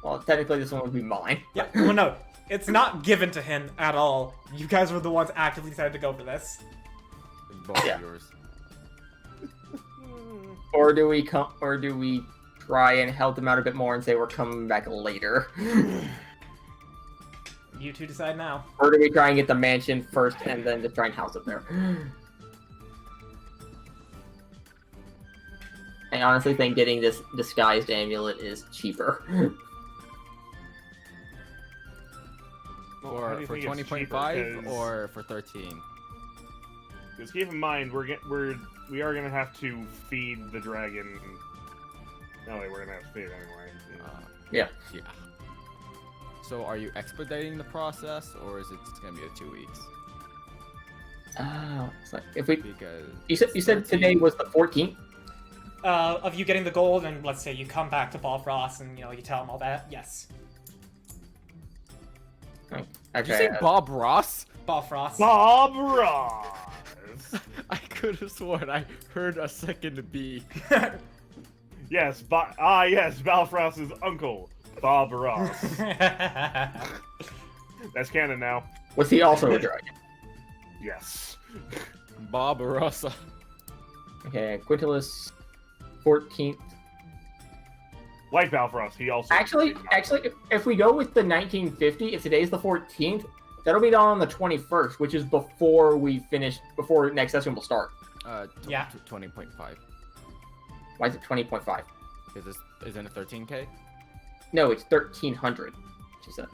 Speaker 2: Well, technically this one would be mine.
Speaker 3: Yeah. Well, no, it's not given to him at all. You guys were the ones actively decided to go for this.
Speaker 1: Both
Speaker 2: Yeah.
Speaker 1: of yours.
Speaker 2: Or do we try and help them out a bit more and say we're coming back later?
Speaker 3: You two decide now.
Speaker 2: Or do we try and get the mansion first and then just try and house it there? I honestly think getting this disguised amulet is cheaper.
Speaker 5: Well, how do
Speaker 1: For
Speaker 5: you think it's
Speaker 1: 20.5
Speaker 5: cheaper?
Speaker 1: or for 13?
Speaker 5: Because keep in mind, we are gonna have to feed the dragon. No, wait, we're gonna have to feed it anyway.
Speaker 2: Yeah.
Speaker 1: Yeah. So are you expediting the process, or is it just gonna be a 2 weeks?
Speaker 2: It's like if we
Speaker 1: Because
Speaker 2: you said
Speaker 1: 13
Speaker 2: today was the 14th.
Speaker 3: Of you getting the gold, and let's say you come back to Balfrost and you tell him all that. Yes,
Speaker 2: Okay.
Speaker 1: Did you say Bob Ross?
Speaker 3: Balfrost.
Speaker 5: Bob Ross.
Speaker 1: I could have sworn I heard a second B.
Speaker 5: Yes, yes, Balfrost's uncle, Bob Ross. That's canon now.
Speaker 2: Was he also a dragon?
Speaker 5: Yes.
Speaker 1: Bob Rossa.
Speaker 2: Okay, Quintilis 14th.
Speaker 5: Like Balfrost, he also.
Speaker 2: Actually, if we go with the 1950, if today's the 14th, that'll be done on the 21st, which is before next session will start.
Speaker 3: Yeah.
Speaker 1: 20.5.
Speaker 2: Why is it 20.5?
Speaker 1: Because isn't it 13K?
Speaker 2: No, it's 1300. She said.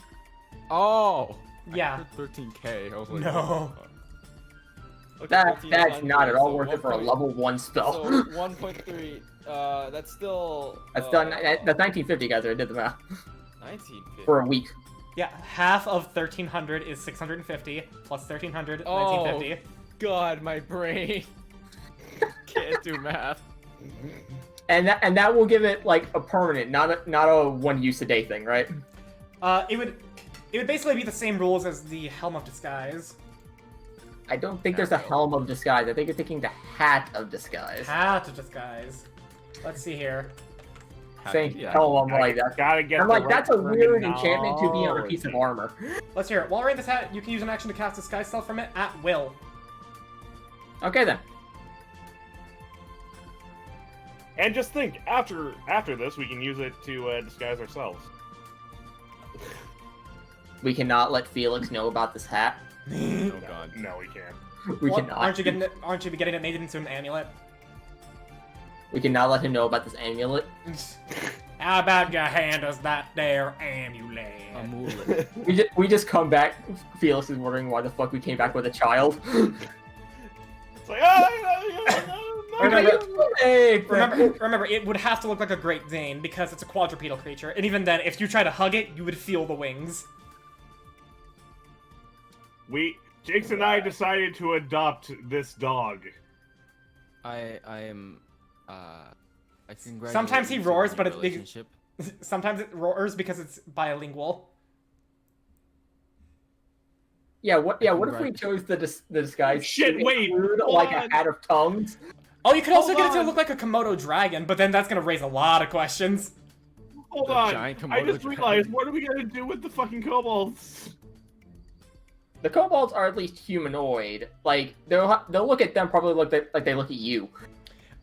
Speaker 1: Oh!
Speaker 3: Yeah.
Speaker 1: I heard 13K. I was like,
Speaker 3: No.
Speaker 1: okay,
Speaker 2: That's
Speaker 1: 1300,
Speaker 2: not at all
Speaker 1: so
Speaker 2: worth it for a
Speaker 1: 1.
Speaker 2: level 1 spell.
Speaker 1: So 1.3. That's still.
Speaker 2: That's done. That's 1950, guys. I did the math
Speaker 1: 1950.
Speaker 2: for a week.
Speaker 3: Yeah, half of 1300 is 650 plus 1300,
Speaker 1: Oh.
Speaker 3: 1950.
Speaker 1: God, my brain can't do math.
Speaker 2: And that will give it like a permanent, not a one use a day thing, right?
Speaker 3: It would basically be the same rules as the Helm of Disguise.
Speaker 2: I don't think there's a helm of disguise. I think you're thinking the hat of disguise.
Speaker 3: Hat of Disguise. Let's see here.
Speaker 2: Saying
Speaker 1: Yeah.
Speaker 2: helm, I'm like that.
Speaker 5: Gotta get.
Speaker 2: I'm
Speaker 5: the
Speaker 2: like,
Speaker 5: right
Speaker 2: that's a weird enchantment to be on a
Speaker 5: terminology.
Speaker 2: piece of armor.
Speaker 3: Let's hear it. While wearing this hat, you can use an action to cast Disguise Self from it at will.
Speaker 2: Okay then.
Speaker 5: And just think, after this, we can use it to disguise ourselves.
Speaker 2: We cannot let Felix know about this hat.
Speaker 1: Oh God.
Speaker 5: No, we can't.
Speaker 2: We
Speaker 3: What?
Speaker 2: cannot.
Speaker 3: Aren't you getting it made into an amulet?
Speaker 2: We cannot let him know about this amulet.
Speaker 3: How about you hand us that there amulet?
Speaker 1: Amulet.
Speaker 2: We just come back. Felix is wondering why the fuck we came back with a child.
Speaker 5: It's like, no.
Speaker 3: Remember, it would have to look like a Great Dane because it's a quadrupedal creature, and even then, if you try to hug it, you would feel the wings.
Speaker 5: Jinx and I decided to adopt this dog.
Speaker 1: I am. I congratulate
Speaker 3: Sometimes he
Speaker 1: you
Speaker 3: roars,
Speaker 1: on
Speaker 3: but
Speaker 1: your
Speaker 3: it's
Speaker 1: relationship.
Speaker 3: Sometimes it roars because it's bilingual.
Speaker 2: Yeah, what if we chose the disguise?
Speaker 5: Shit,
Speaker 2: to
Speaker 5: wait,
Speaker 2: include,
Speaker 5: hold
Speaker 2: like
Speaker 5: on.
Speaker 2: a hat of tongues?
Speaker 3: Oh, you could also
Speaker 5: Hold
Speaker 3: get it to
Speaker 5: on.
Speaker 3: look like a Komodo dragon, but then that's gonna raise a lot of questions.
Speaker 5: Hold
Speaker 1: The
Speaker 5: on.
Speaker 1: giant
Speaker 5: I
Speaker 1: Komodo
Speaker 5: just
Speaker 1: dragon.
Speaker 5: realized, what are we gonna do with the fucking kobolds?
Speaker 2: The kobolds are at least humanoid. Like they'll look at them probably like they look at you.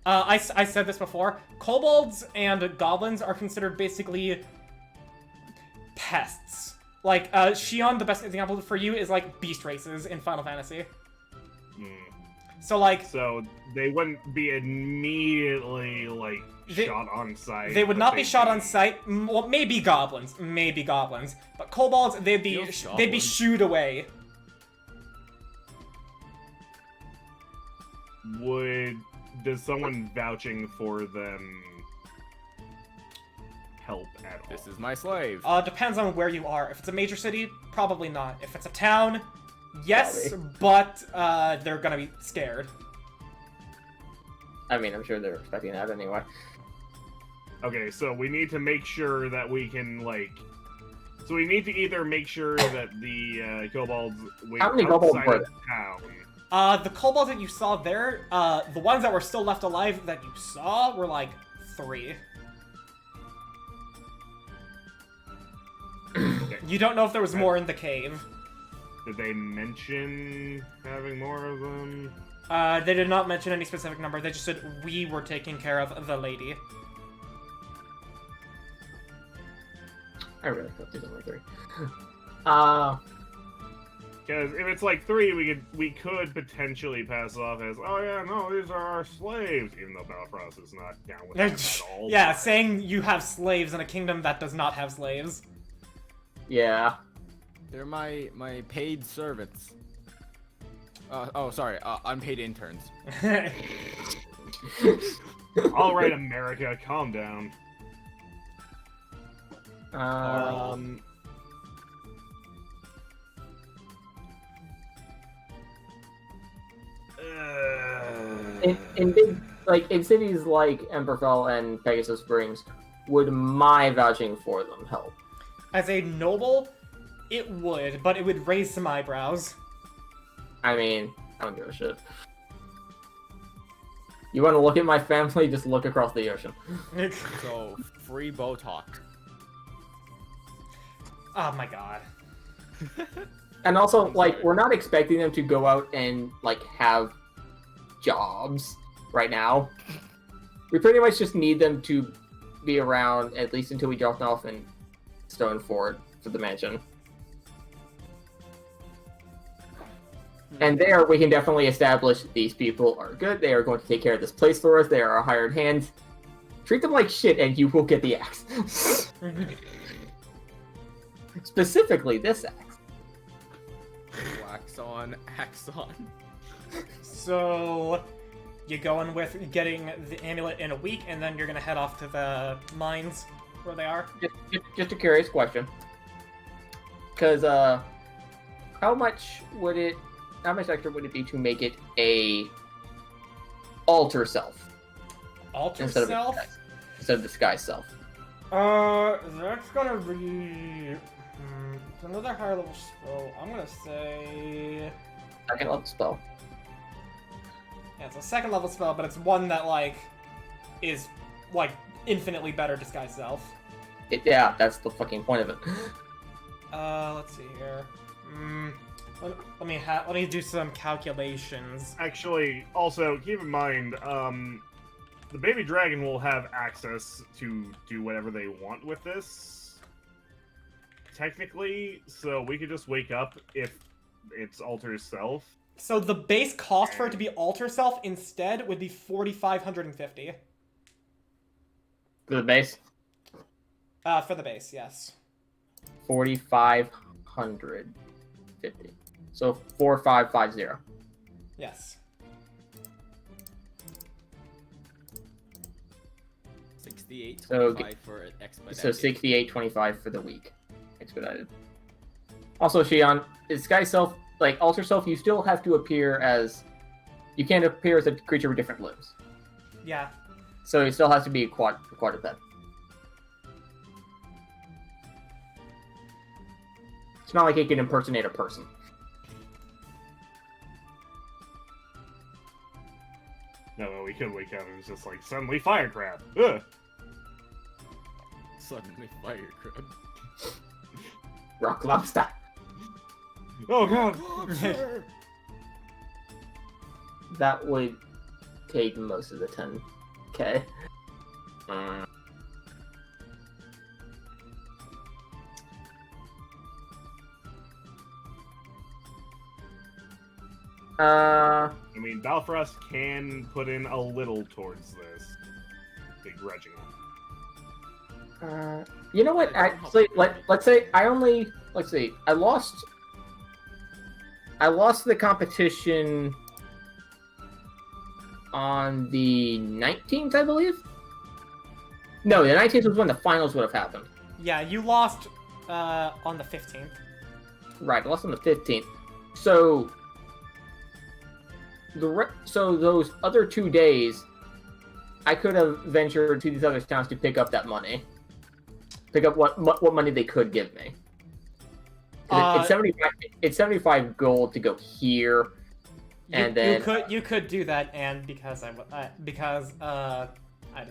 Speaker 3: I said this before. Kobolds and goblins are considered basically pests. Like, Shion, the best example for you is like beast races in Final Fantasy. So like,
Speaker 5: So they wouldn't be immediately like
Speaker 3: They-
Speaker 5: shot on sight.
Speaker 3: they would
Speaker 5: but
Speaker 3: not be
Speaker 5: they'd
Speaker 3: shot on sight. Well, maybe goblins, but kobolds, they'd be
Speaker 1: Feels
Speaker 3: they'd be
Speaker 1: goblin.
Speaker 3: shooed away.
Speaker 5: Does someone vouching for them help at all?
Speaker 1: This is my slave.
Speaker 3: Depends on where you are. If it's a major city, probably not. If it's a town, yes,
Speaker 2: Probably.
Speaker 3: but they're gonna be scared.
Speaker 2: I mean, I'm sure they're expecting that anyway.
Speaker 5: Okay, so we need to make sure that we can like. So we need to either make sure that the kobolds wait
Speaker 2: How many kobolds
Speaker 5: outside
Speaker 2: were
Speaker 5: of town.
Speaker 3: The kobolds that you saw there, the ones that were still left alive that you saw were like 3.
Speaker 5: Okay.
Speaker 3: You don't know if there was more in the cave.
Speaker 5: Did they mention having more of them?
Speaker 3: They did not mention any specific number. They just said we were taking care of the lady.
Speaker 2: I really hope there's only 3.
Speaker 4: Because if it's like 3, we could potentially pass off as, oh yeah, no, these are our slaves, even though Balfrost is not down with that at all.
Speaker 3: Yeah, saying you have slaves in a kingdom that does not have slaves.
Speaker 2: Yeah.
Speaker 1: They're my paid servants. Oh, sorry, unpaid interns.
Speaker 4: All right, America, calm down.
Speaker 2: In big, like in cities like Emberfell and Pegasus Springs, would my vouching for them help?
Speaker 3: As a noble, it would, but it would raise some eyebrows.
Speaker 2: I mean, I don't give a shit. You want to look at my family? Just look across the ocean.
Speaker 1: So free Botox.
Speaker 3: Oh my god.
Speaker 2: And also,
Speaker 1: I'm
Speaker 2: like,
Speaker 1: sorry.
Speaker 2: we're not expecting them to go out and like have jobs right now. We pretty much just need them to be around at least until we drop them off in Stone Fort for the mansion. And there, we can definitely establish these people are good. They are going to take care of this place for us. They are our hired hands. Treat them like shit, and you will get the axe. Specifically, this axe.
Speaker 1: Wax on, axe on.
Speaker 3: So, you going with getting the amulet in a week, and then you're gonna head off to the mines where they are?
Speaker 2: Just a curious question. Because, how much extra would it be to make it a alter self
Speaker 3: Alter
Speaker 2: instead of
Speaker 3: self?
Speaker 2: instead of disguise self?
Speaker 3: That's gonna be... it's another higher level spell. I'm gonna say...
Speaker 2: Second level spell.
Speaker 3: Yeah, it's a second level spell, but it's one that, like, is, like, infinitely better disguise self.
Speaker 2: Yeah, that's the fucking point of it.
Speaker 3: Let's see here. Let me do some calculations.
Speaker 4: Actually, also, keep in mind, the baby dragon will have access to do whatever they want with this. Technically, so we could just wake up if it's alters self.
Speaker 3: So the base cost for it to be alter self instead would be 4,550.
Speaker 2: For the base,
Speaker 3: For the base, yes.
Speaker 2: 4,550. So 4,550.
Speaker 3: Yes.
Speaker 1: 68.25 for expedited.
Speaker 2: So 68.25 for the week, expedited. Also, Shion, disguise self, like alter self, you still have to appear as. You can't appear as a creature with different limbs.
Speaker 3: Yeah.
Speaker 2: So it still has to be a quadruped. It's not like it can impersonate a person.
Speaker 4: No, we could wake up and it's just like, suddenly fire crab. Ugh.
Speaker 1: Suddenly fire crab.
Speaker 2: Rock lobster.
Speaker 4: Oh god!
Speaker 2: That would take most of the 10k.
Speaker 4: I mean, Balfrost can put in a little towards this. Begrudgingly.
Speaker 2: You know what? Actually, let's say I lost the competition on the 19th, I believe. No, the 19th was when the finals would have happened.
Speaker 3: Yeah, you lost on the 15th.
Speaker 2: Right, I lost on the 15th. So those other 2 days, I could have ventured to these other towns to pick up that money. Pick up what money they could give me. It's 75. It's 75 gold to go here, and then
Speaker 3: you could do that, and because I did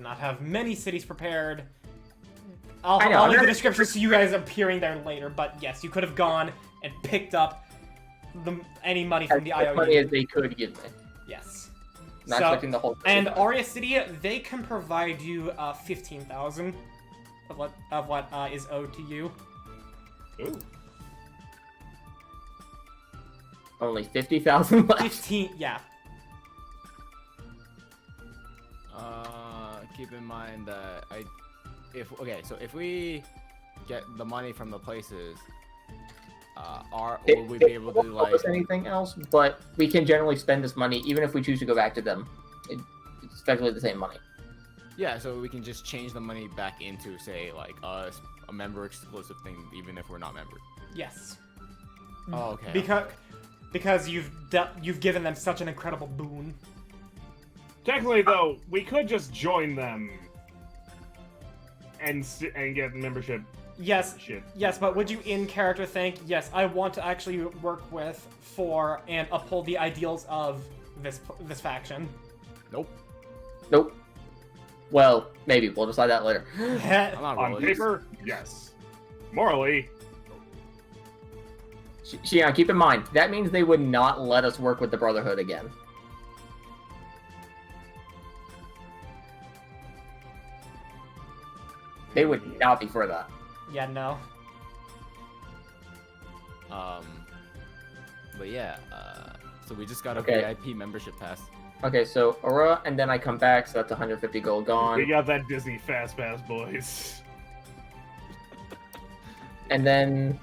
Speaker 3: not have many cities prepared, I'll leave the description so you guys appearing there later. But yes, you could have gone and picked up any money from the
Speaker 2: as
Speaker 3: IOU.
Speaker 2: money as they could give me.
Speaker 3: Yes.
Speaker 2: Not expecting the whole.
Speaker 3: And Aria City, they can provide you 15,000 of what is owed to you.
Speaker 4: Ooh.
Speaker 2: only 50,000 left.
Speaker 3: 15, yeah.
Speaker 1: Keep in mind that if we get the money from the places, will we be able to
Speaker 2: won't help
Speaker 1: like?
Speaker 2: us anything else, but we can generally spend this money even if we choose to go back to them. It's effectively the same money.
Speaker 1: Yeah, so we can just change the money back into, say, like a member exclusive thing, even if we're not members.
Speaker 3: Yes.
Speaker 1: Oh, okay.
Speaker 3: Because you've given them such an incredible boon.
Speaker 4: Technically, though, we could just join them and get membership.
Speaker 3: Yes.
Speaker 4: Shit.
Speaker 3: Yes, but would you in character think, yes, I want to actually work with, for, and uphold the ideals of this faction?
Speaker 1: Nope.
Speaker 2: Nope. Well, maybe. We'll decide that later.
Speaker 1: I'm not
Speaker 4: On
Speaker 1: religious.
Speaker 4: paper, yes. Morally,
Speaker 2: Shion, keep in mind, that means they would not let us work with the Brotherhood again. They would not be for that.
Speaker 3: Yeah, no.
Speaker 1: But yeah, so we just got a
Speaker 2: Okay.
Speaker 1: VIP membership pass.
Speaker 2: Okay, so Aurora, and then I come back, so that's 150 gold
Speaker 4: we
Speaker 2: gone.
Speaker 4: got that Disney Fast Pass, boys.
Speaker 2: And then...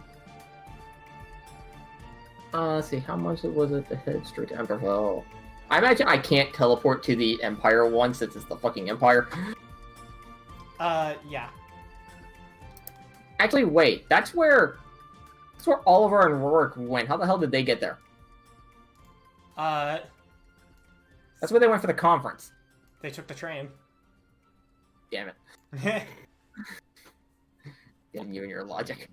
Speaker 2: let's see, how much was it to head straight to Emberville? I imagine I can't teleport to the Empire one, since it's the fucking Empire.
Speaker 3: Yeah.
Speaker 2: Actually, wait, that's where Oliver and Rourke went. How the hell did they get there? That's where they went for the conference.
Speaker 3: They took the train.
Speaker 2: Damn it. Damn you and your logic.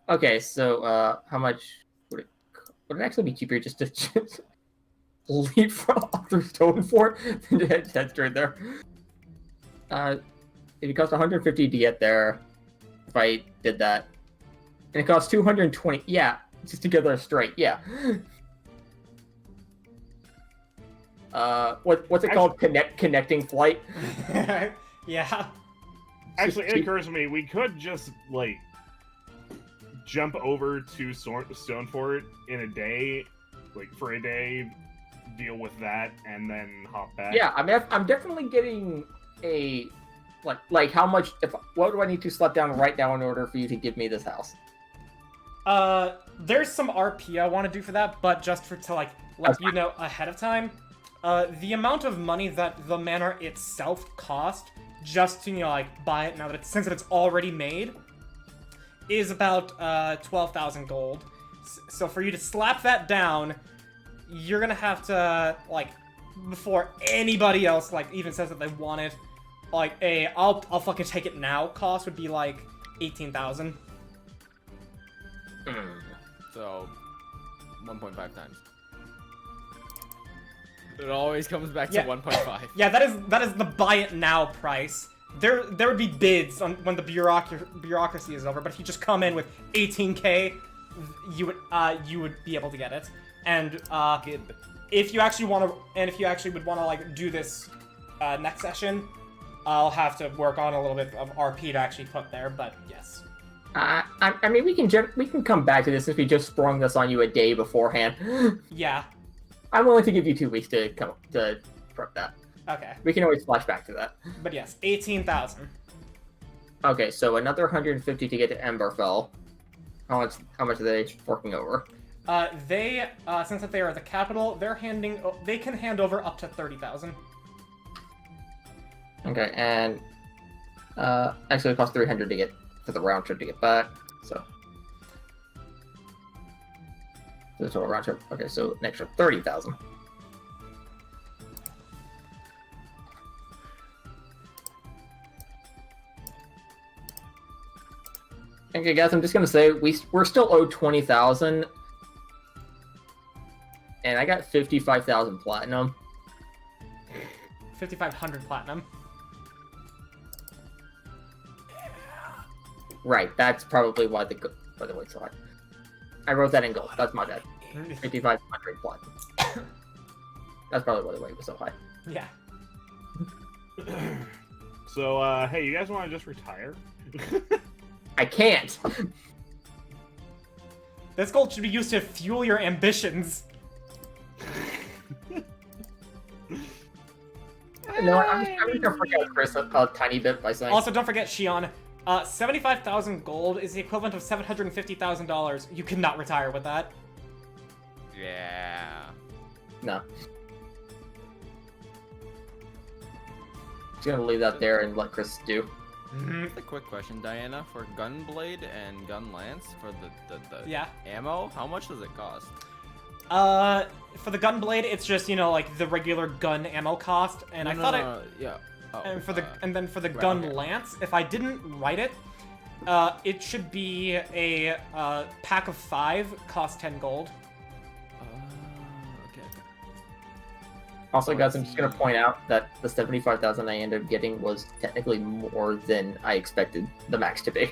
Speaker 2: Okay, so, how much would it actually be cheaper just to leap through Stonefort than to head straight there? It cost 150 to get there if I did that. And it costs 220, yeah, just to get there straight, yeah. What's it called? Connecting flight?
Speaker 3: Yeah.
Speaker 4: Actually, it occurs to me, we could just, like, jump over to Stonefort in a day, like, for a day, deal with that, and then hop back.
Speaker 2: Yeah, I'm definitely getting a... Like how much... What do I need to slap down right now in order for you to give me this house?
Speaker 3: There's some RP I want to do for that, but just to like let you know ahead of time, the amount of money that the manor itself cost just to like buy it now that since it's already made is about 12,000 gold. So for you to slap that down, you're gonna have to like before anybody else like even says that they want it, like I'll fucking take it now cost would be like 18,000.
Speaker 1: So 1.5 times. It always comes back to 1.5.
Speaker 3: Yeah, that is the buy it now price. There would be bids on when the bureaucracy is over, but if you just come in with 18k, you would be able to get it. And if you actually would want to like do this next session, I'll have to work on a little bit of RP to actually put there. But yes.
Speaker 2: I mean, we can come back to this if we just sprung this on you a day beforehand.
Speaker 3: Yeah.
Speaker 2: I'm willing to give you 2 weeks to prep that.
Speaker 3: Okay.
Speaker 2: We can always flash back to that.
Speaker 3: But yes, 18,000.
Speaker 2: Okay, so another 150 to get to Emberfell. How much are they forking over?
Speaker 3: They since that they are the capital, they can hand over up to 30,000.
Speaker 2: Okay, and actually it costs 300 to get for the round trip to get back. So the total round trip. Okay, so an extra 30,000. Okay, guys, I'm just gonna say we're still owed 20,000, and I got 55,000 platinum.
Speaker 3: 5,500 platinum.
Speaker 2: Right, that's probably why the weight's so high. I wrote that in gold. That's my bad. 5,500 platinum. That's probably why the weight was so high.
Speaker 3: Yeah.
Speaker 5: So, hey, you guys want to just retire?
Speaker 2: I can't.
Speaker 3: This gold should be used to fuel your ambitions.
Speaker 2: No, I'm just gonna forget Chris a tiny bit by saying.
Speaker 3: Also, don't forget, Shion, 75,000 gold is the equivalent of $750,000. You cannot retire with that.
Speaker 1: Yeah.
Speaker 2: No. Just gonna leave that there and let Chris do.
Speaker 1: Just a quick question, Diana. For Gunblade and Gun Lance, for the
Speaker 3: Yeah.
Speaker 1: ammo, how much does it cost?
Speaker 3: For the Gunblade, it's just, like the regular gun ammo cost, and
Speaker 1: Yeah. Oh,
Speaker 3: and then for the
Speaker 1: right,
Speaker 3: Gun
Speaker 1: okay.
Speaker 3: Lance, if I didn't write it, it should be a pack of 5, cost 10 gold.
Speaker 1: Okay.
Speaker 2: Also, guys, I'm just gonna point out that the 75,000 I ended up getting was technically more than I expected the max to be.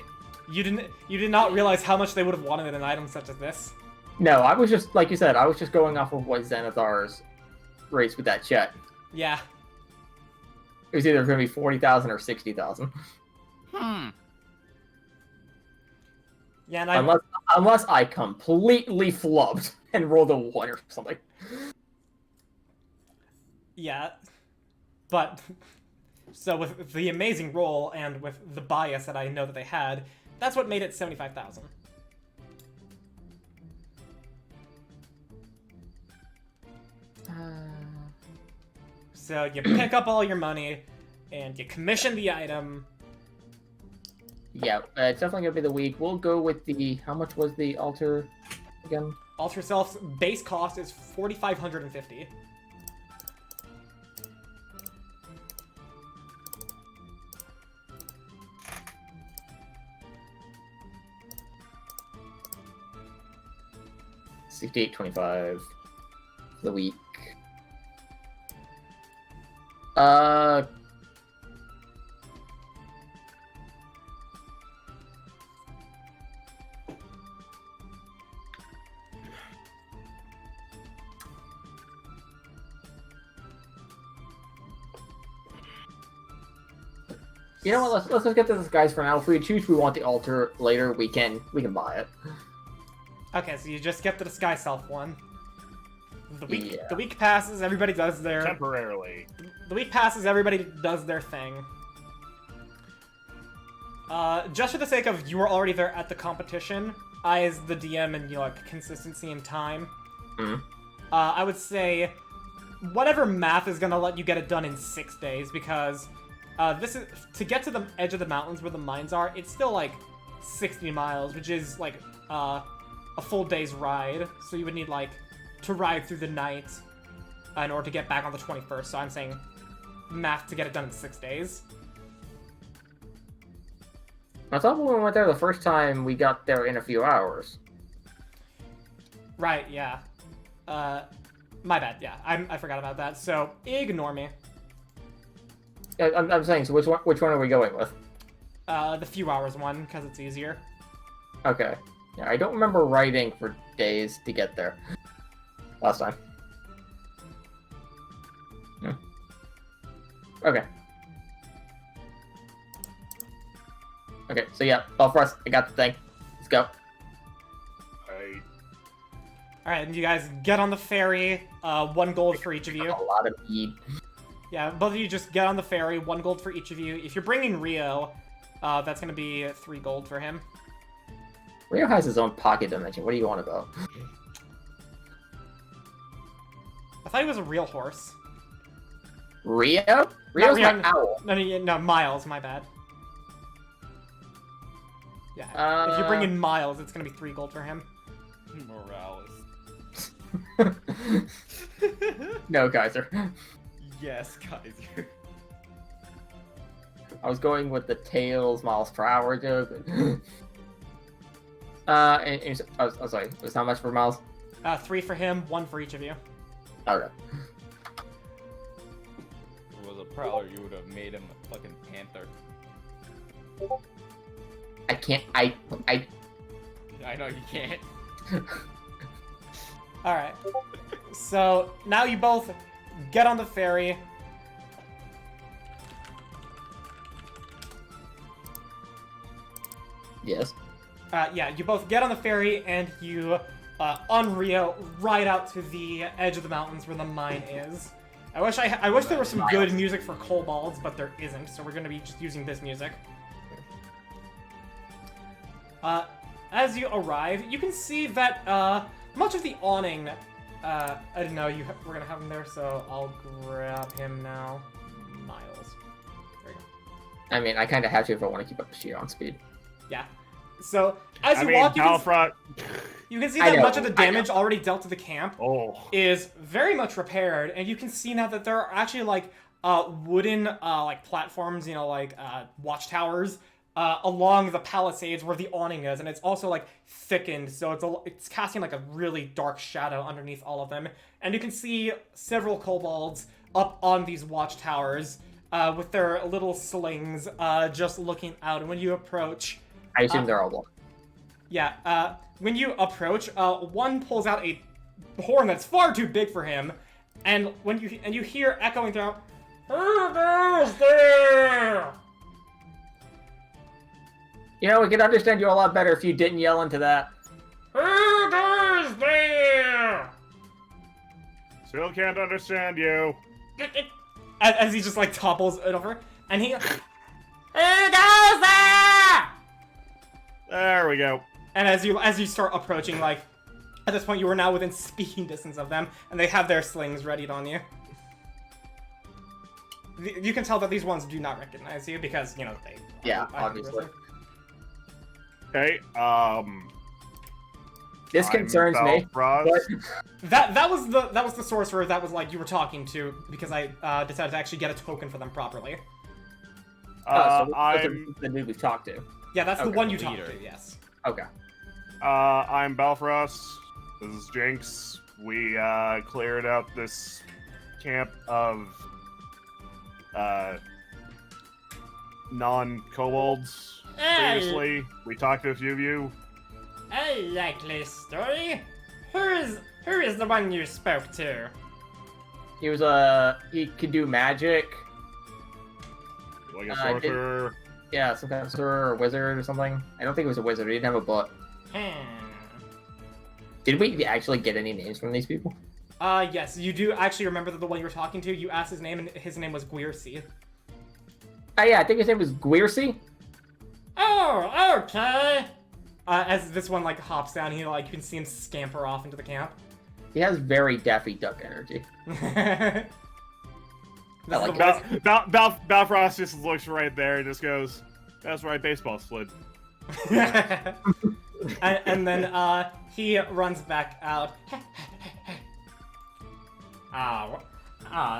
Speaker 3: You did not realize how much they would have wanted in an item such as this.
Speaker 2: No, I was just, like you said, I was just going off of what Xanathar's race with that chat.
Speaker 3: Yeah.
Speaker 2: It was either going to be 40,000 or 60,000.
Speaker 1: Hmm.
Speaker 3: Yeah, and
Speaker 2: Unless I completely flubbed and rolled a 1 or something.
Speaker 3: Yeah. But, so with the amazing roll and with the bias that I know that they had, that's what made it 75,000. So you pick up all your money, and you commission the item.
Speaker 2: Yeah, it's definitely going to be the week. We'll go with the... How much was the altar again?
Speaker 3: Alter Self's base cost is 4,550.
Speaker 2: $68.25 for the week. You know what? Let's just get to this, guys. For now, if we choose we want the altar later, we can buy it.
Speaker 3: Okay, so you just get the Sky Self one.
Speaker 2: Yeah.
Speaker 3: The week passes, everybody does their...
Speaker 4: Temporarily.
Speaker 3: The week passes, everybody does their thing. Just for the sake of you were already there at the competition, I as the DM and consistency and time, I would say whatever math is gonna let you get it done in 6 days, because this is to get to the edge of the mountains where the mines are. It's still like 60 miles, which is like a full day's ride. So you would need to ride through the night in order to get back on the 21st. So I'm saying math to get it done in 6 days.
Speaker 2: I thought when we went there the first time, we got there in a few hours.
Speaker 3: Right, yeah. My bad, yeah. I forgot about that, so ignore me.
Speaker 2: Yeah, I'm saying, so which one are we going with?
Speaker 3: The few hours one, because it's easier.
Speaker 2: Okay. Yeah, I don't remember riding for days to get there. Last time. Yeah. Okay. Okay, so yeah, all for us. I got the thing. Let's go.
Speaker 3: Alright, and you guys get on the ferry, 1 gold for each of you.
Speaker 2: A lot of mead.
Speaker 3: Yeah, both of you just get on the ferry, 1 gold for each of you. If you're bringing Rio, that's gonna be 3 gold for him.
Speaker 2: Rio has his own pocket dimension. What do you want about?
Speaker 3: I thought he was a real horse.
Speaker 2: Rio? Rio's
Speaker 3: Rio.
Speaker 2: my owl.
Speaker 3: No, Miles, my bad. Yeah, if you bring in Miles, it's gonna be 3 gold for him.
Speaker 1: Morales.
Speaker 2: No, Kaiser.
Speaker 1: Yes, Kaiser.
Speaker 2: I was going with the tails miles per hour joke. Oh, sorry. It was how much for miles?
Speaker 3: 3 for him, 1 for each of you.
Speaker 2: Okay.
Speaker 1: If it was a prowler, you would have made him a fucking panther.
Speaker 2: I can't. I.
Speaker 1: I know you can't.
Speaker 3: Alright. So, now you both get on the ferry.
Speaker 2: Yes.
Speaker 3: yeah, you both get on the ferry and you unreel right out to the edge of the mountains where the mine is. I wish there was some good music for kobolds, but there isn't, so we're gonna be just using this music. As you arrive, you can see that much of the awning. I didn't know we're gonna have him there, so I'll grab him now. Miles. There you go.
Speaker 2: I mean, I kind of have to if I want to keep up the sheet on speed.
Speaker 3: Yeah. So as you
Speaker 5: I mean,
Speaker 3: walk,
Speaker 5: Balfront.
Speaker 3: you can see
Speaker 2: I
Speaker 3: that
Speaker 2: know,
Speaker 3: much of the
Speaker 2: I know.
Speaker 3: damage already dealt to the camp
Speaker 5: Oh.
Speaker 3: is very much repaired, and you can see now that there are actually like wooden like platforms, like watchtowers along the palisades where the awning is, and it's also like thickened, so it's casting like a really dark shadow underneath all of them. And you can see several kobolds up on these watchtowers with their little slings just looking out. And when you approach,
Speaker 2: I assume they're all blocked.
Speaker 3: yeah, when you approach, one pulls out a horn that's far too big for him, and you hear echoing throughout, "Who goes there?"
Speaker 2: We could understand you a lot better if you didn't yell into that.
Speaker 3: Who goes there?
Speaker 5: Still can't understand you.
Speaker 3: As he just like topples it over, and he, "Who goes there?"
Speaker 5: There we go.
Speaker 3: And as you start approaching, like at this point you are now within speaking distance of them, and they have their slings readied on you. You can tell that these ones do not recognize you because they.
Speaker 2: Yeah,
Speaker 3: are
Speaker 2: obviously.
Speaker 5: Okay,
Speaker 2: This concerns me.
Speaker 5: Balfrost.
Speaker 2: But
Speaker 3: That was the sorcerer that was like you were talking to, because I decided to actually get a token for them properly.
Speaker 2: so
Speaker 5: I'm
Speaker 2: the dude we've talked to.
Speaker 3: Yeah, that's the
Speaker 2: Okay,
Speaker 3: one you talked
Speaker 1: leader.
Speaker 3: to. Yes.
Speaker 2: Okay.
Speaker 5: I'm Balfrost. This is Jinx. We cleared out this camp of non-kobolds previously. We talked to a few of you.
Speaker 3: I like this story. Who is the one you spoke to?
Speaker 2: He was he could do magic.
Speaker 5: Like a
Speaker 2: I did-
Speaker 5: sorcerer.
Speaker 2: Yeah, some kind of sorcerer or wizard or something. I don't think it was a wizard. He didn't have a book. Did we actually get any names from these people?
Speaker 3: Yes, you do actually remember the one you were talking to. You asked his name, and his name was Guircy.
Speaker 2: Yeah, I think his name was Guircy.
Speaker 3: Oh, okay. As this one like hops down, you can see him scamper off into the camp.
Speaker 2: He has very Daffy Duck energy.
Speaker 3: This
Speaker 2: I
Speaker 3: is
Speaker 2: like
Speaker 3: the
Speaker 2: it.
Speaker 3: voice-
Speaker 5: Balfrost just looks right there and just goes, "That's right, baseball slid."
Speaker 3: and then he runs back out.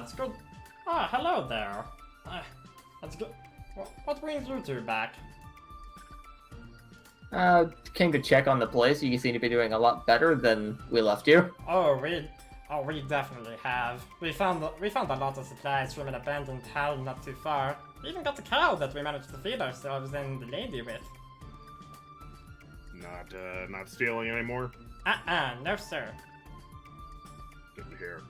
Speaker 3: It's good. Hello there. That's good. What brings you two back?
Speaker 2: Came to check on the place. You seem to be doing a lot better than we left you.
Speaker 3: We definitely have. We found a lot of supplies from an abandoned town not too far. We even got a cow that we managed to feed ourselves and the lady with.
Speaker 5: Not stealing anymore.
Speaker 3: No sir.
Speaker 5: Good to hear.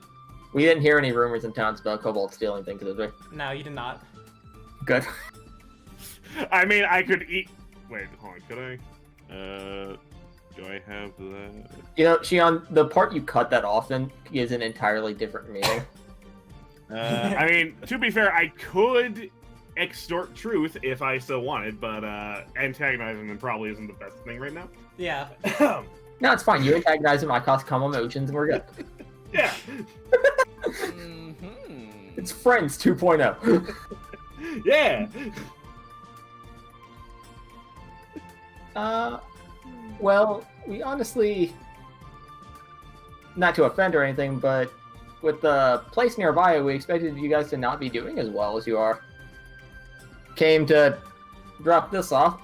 Speaker 2: We didn't hear any rumors in town about kobold stealing things, did we?
Speaker 3: No, you did not.
Speaker 2: Good.
Speaker 5: I mean, I could eat. Wait, hold on. Could I? Do I have that?
Speaker 2: Shion, the part you cut that often gives an entirely different meaning.
Speaker 5: I mean, to be fair, I could extort truth if I still wanted, but antagonizing them probably isn't the best thing right now.
Speaker 3: Yeah.
Speaker 2: No, it's fine. You antagonize him, I cause calm emotions, and we're good.
Speaker 5: Yeah.
Speaker 1: Mm-hmm.
Speaker 2: It's Friends 2.0.
Speaker 5: Yeah.
Speaker 2: Well, we honestly, not to offend or anything, but with the place nearby, we expected you guys to not be doing as well as you are. Came to drop this off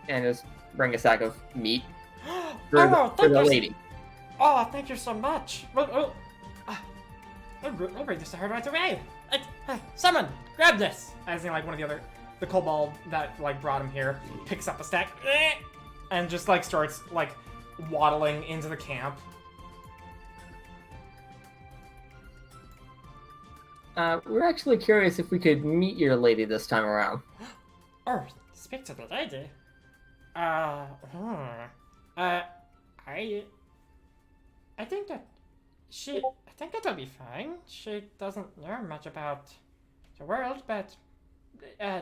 Speaker 2: and just bring a sack of meat for the lady.
Speaker 3: Oh, thank you so much. I'll bring this to her right away. Someone, grab this. As in, one of the kobold that brought him here picks up a stack and just starts waddling into the camp.
Speaker 2: We're actually curious if we could meet your lady this time around.
Speaker 3: Oh, speak to the lady. Hmm. Uh, I think that I think that'll be fine. She doesn't know much about the world, but, uh,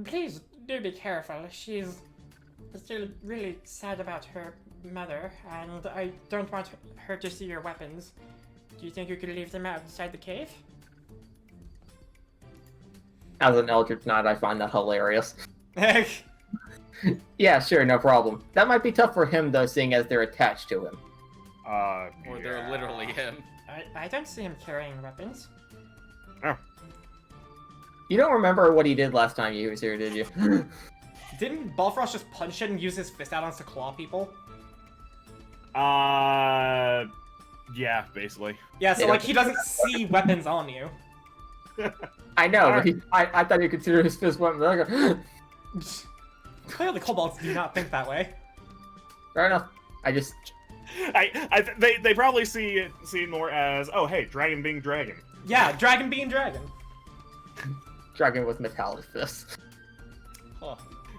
Speaker 3: please do be careful. She's still really sad about her mother, and I don't want her to see your weapons. Do you think you could leave them outside the cave?
Speaker 2: As an Eldritch Knight, I find that hilarious. Yeah, sure, no problem. That might be tough for him, though, seeing as they're attached to him.
Speaker 1: Or they're literally him.
Speaker 3: I don't see him carrying weapons.
Speaker 2: You don't remember what he did last time he was here, did you?
Speaker 3: Didn't Balfrost just punch it and use his fist out to claw people?
Speaker 5: Yeah, basically.
Speaker 3: Yeah, so
Speaker 2: Yeah.
Speaker 3: like he doesn't see weapons on you.
Speaker 2: I know, but I thought you consider his fist weapon. I go,
Speaker 3: Clearly kobolds do not think that way.
Speaker 2: fair enough. I just...
Speaker 5: They probably see it more as, oh hey, dragon being dragon.
Speaker 3: Yeah, dragon being dragon.
Speaker 2: Dragon with metallic fists.
Speaker 1: Huh.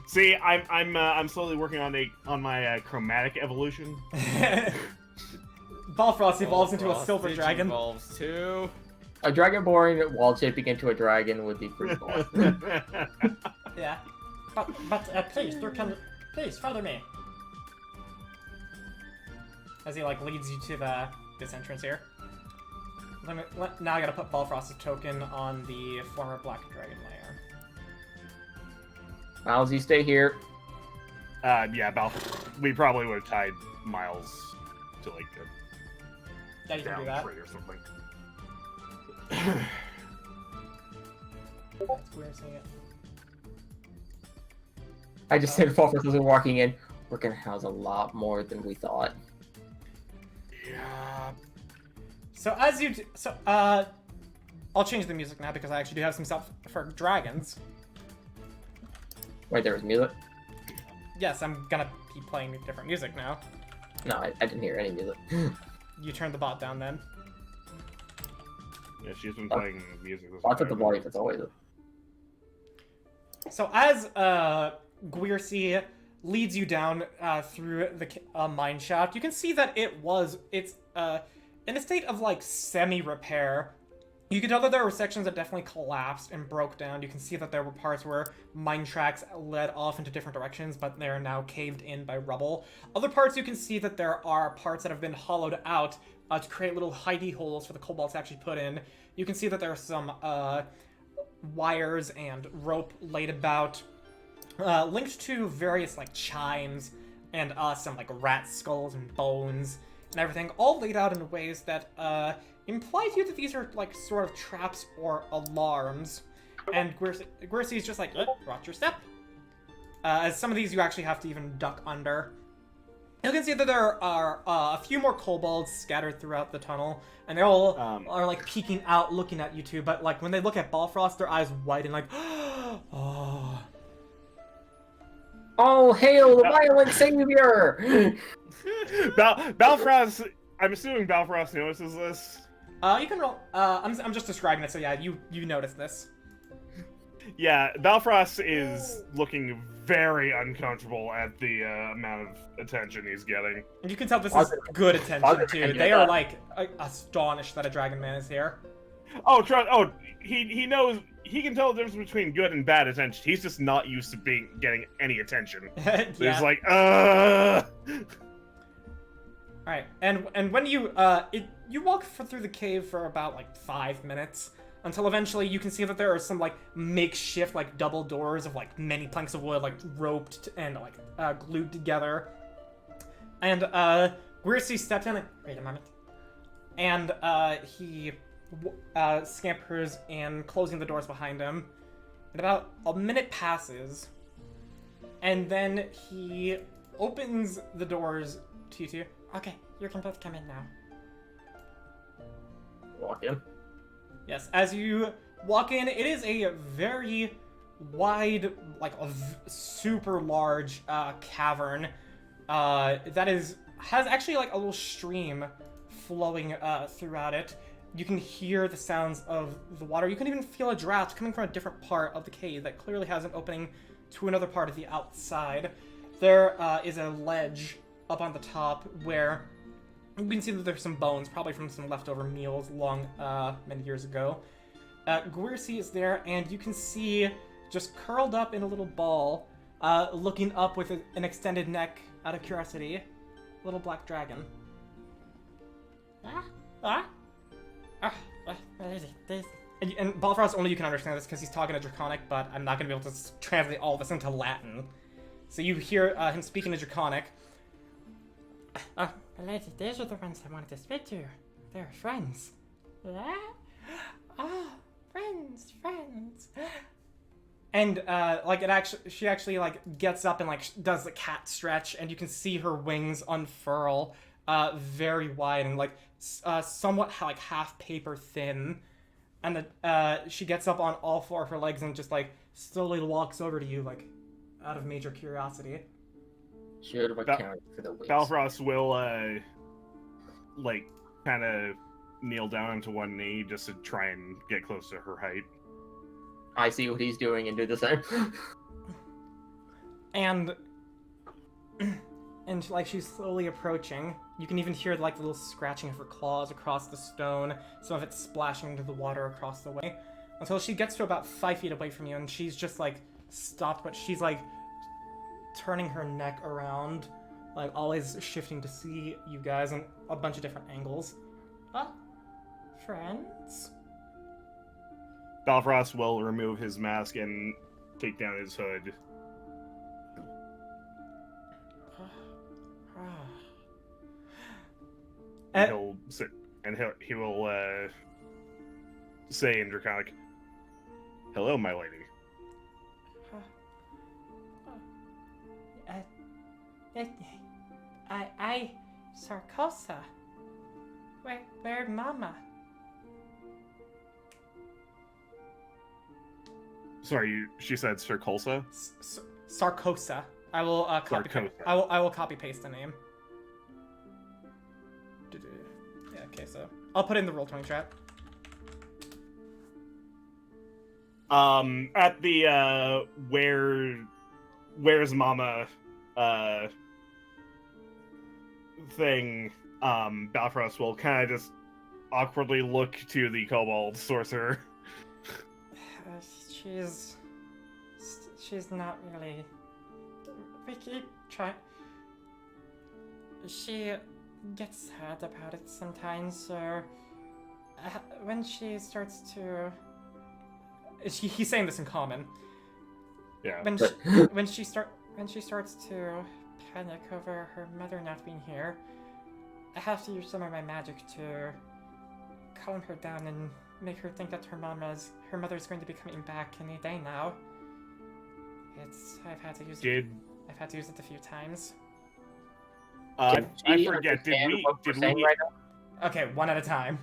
Speaker 5: See, I'm slowly working on my chromatic evolution.
Speaker 3: Balfrost evolves into a
Speaker 1: Balfrost
Speaker 3: silver dragon.
Speaker 1: Evolves too.
Speaker 2: A dragonborn wall shaping into a dragon would be pretty cool.
Speaker 3: Yeah. But please, please follow me. As he like leads you to this entrance here. Now I gotta put Balfrost's token on the former Black Dragon lair.
Speaker 2: Miles, you stay here.
Speaker 5: Yeah, we probably would have tied Miles to like a
Speaker 3: Yeah, you can do
Speaker 5: down
Speaker 3: that.
Speaker 5: tree or something.
Speaker 3: That's weird seeing it.
Speaker 2: I just said Falford as we're walking in. We're gonna house a lot more than we thought.
Speaker 5: Yeah.
Speaker 3: So as you I'll change the music now because I actually do have some stuff for dragons.
Speaker 2: Wait, there was music?
Speaker 3: Yes, I'm gonna be playing different music now.
Speaker 2: No, I didn't hear any music.
Speaker 3: You turn the bot down then.
Speaker 5: Yeah, she's been playing music this
Speaker 2: Lots at the
Speaker 5: entire
Speaker 2: volume, it's always...
Speaker 3: So as Gwirsi leads you down through the mine shaft, you can see that it's in a state of like semi-repair. You can tell that there were sections that definitely collapsed and broke down. You can see that there were parts where mine tracks led off into different directions, but they are now caved in by rubble. Other parts, you can see that there are parts that have been hollowed out to create little hidey holes for the kobolds to actually put in. You can see that there are some wires and rope laid about, linked to various like chimes and some like rat skulls and bones and everything, all laid out in ways that imply to you that these are like sort of traps or alarms. And Gwirsi is just like, watch your step. As some of these you actually have to even duck under. You can see that there are a few more kobolds scattered throughout the tunnel, and they all are like peeking out, looking at you two. But like when they look at Balfrost, their eyes widen, like, oh.
Speaker 2: Oh, hail the violent savior!
Speaker 5: Balfrost. I'm assuming Balfrost notices this.
Speaker 3: You can roll. I'm just describing it, so yeah, you notice this.
Speaker 5: Yeah, Balfrost is looking very uncomfortable at the amount of attention he's getting.
Speaker 3: And you can tell this is good attention too. They are like astonished that a dragon man is here.
Speaker 5: Oh, he knows. He can tell the difference between good and bad attention. He's just not used to getting any attention.
Speaker 3: Yeah.
Speaker 5: He's like,
Speaker 3: Alright, and when you you walk through the cave for about like 5 minutes until eventually you can see that there are some like makeshift like double doors of like many planks of wood like roped and like glued together. And Gwirsi steps in and wait a moment. And he scampers in, closing the doors behind him. And about a minute passes, and then he opens the doors to you two. Okay, you can both come in now.
Speaker 2: Walk in.
Speaker 3: Yes, as you walk in, it is a very wide, like a super large cavern that has actually like a little stream flowing throughout it. You can hear the sounds of the water. You can even feel a draft coming from a different part of the cave that clearly has an opening to another part of the outside. there is a ledge up on the top where you can see that there's some bones, probably from some leftover meals many years ago. Guercy is there, and you can see, just curled up in a little ball, looking up with an extended neck, out of curiosity, little black dragon. And Balfrost, only you can understand this because he's talking to Draconic, but I'm not going to be able to translate all this into Latin. So you hear him speaking to Draconic.
Speaker 6: Lady, these are the ones I wanted to speak to. They're friends. Oh, friends.
Speaker 3: And she actually like gets up and like does the cat stretch, and you can see her wings unfurl, very wide and like somewhat like half paper thin. And she gets up on all four of her legs and just like slowly walks over to you, like out of major curiosity.
Speaker 2: Should we count for the wings?
Speaker 5: Balfrost will like kind of kneel down onto one knee just to try and get close to her height.
Speaker 2: I see what he's doing and do the same.
Speaker 3: And like she's slowly approaching. You can even hear like the little scratching of her claws across the stone, some of it splashing into the water across the way, until she gets to about 5 feet away from you, and she's just like stopped, but she's like turning her neck around, like always shifting to see you guys in a bunch of different angles.
Speaker 6: Friends?
Speaker 5: Balfrost will remove his mask and take down his hood. He'll sit, and he will say in Draconic, "Hello, my lady."
Speaker 6: I Sarkosa. Where Mama?
Speaker 5: Sorry, she said Sarkolsa?
Speaker 3: Sarkosa. I will copy.
Speaker 5: Sarkosa.
Speaker 3: I will copy paste the name. Yeah. Okay. So I'll put it in the Roll20 chat.
Speaker 5: At the where's Mama thing, Balfrost will kind of just awkwardly look to the kobold sorcerer.
Speaker 6: She's not really. We keep trying. She gets sad about it sometimes, or when she starts to.
Speaker 3: He's saying this in common.
Speaker 5: Yeah.
Speaker 6: When she starts to panic over her mother not being here, I have to use some of my magic to calm her down and make her think that her mother's going to be coming back any day now. I've had to use it a few times.
Speaker 5: I forget. Did we?
Speaker 2: Right now?
Speaker 3: Okay, one at a time.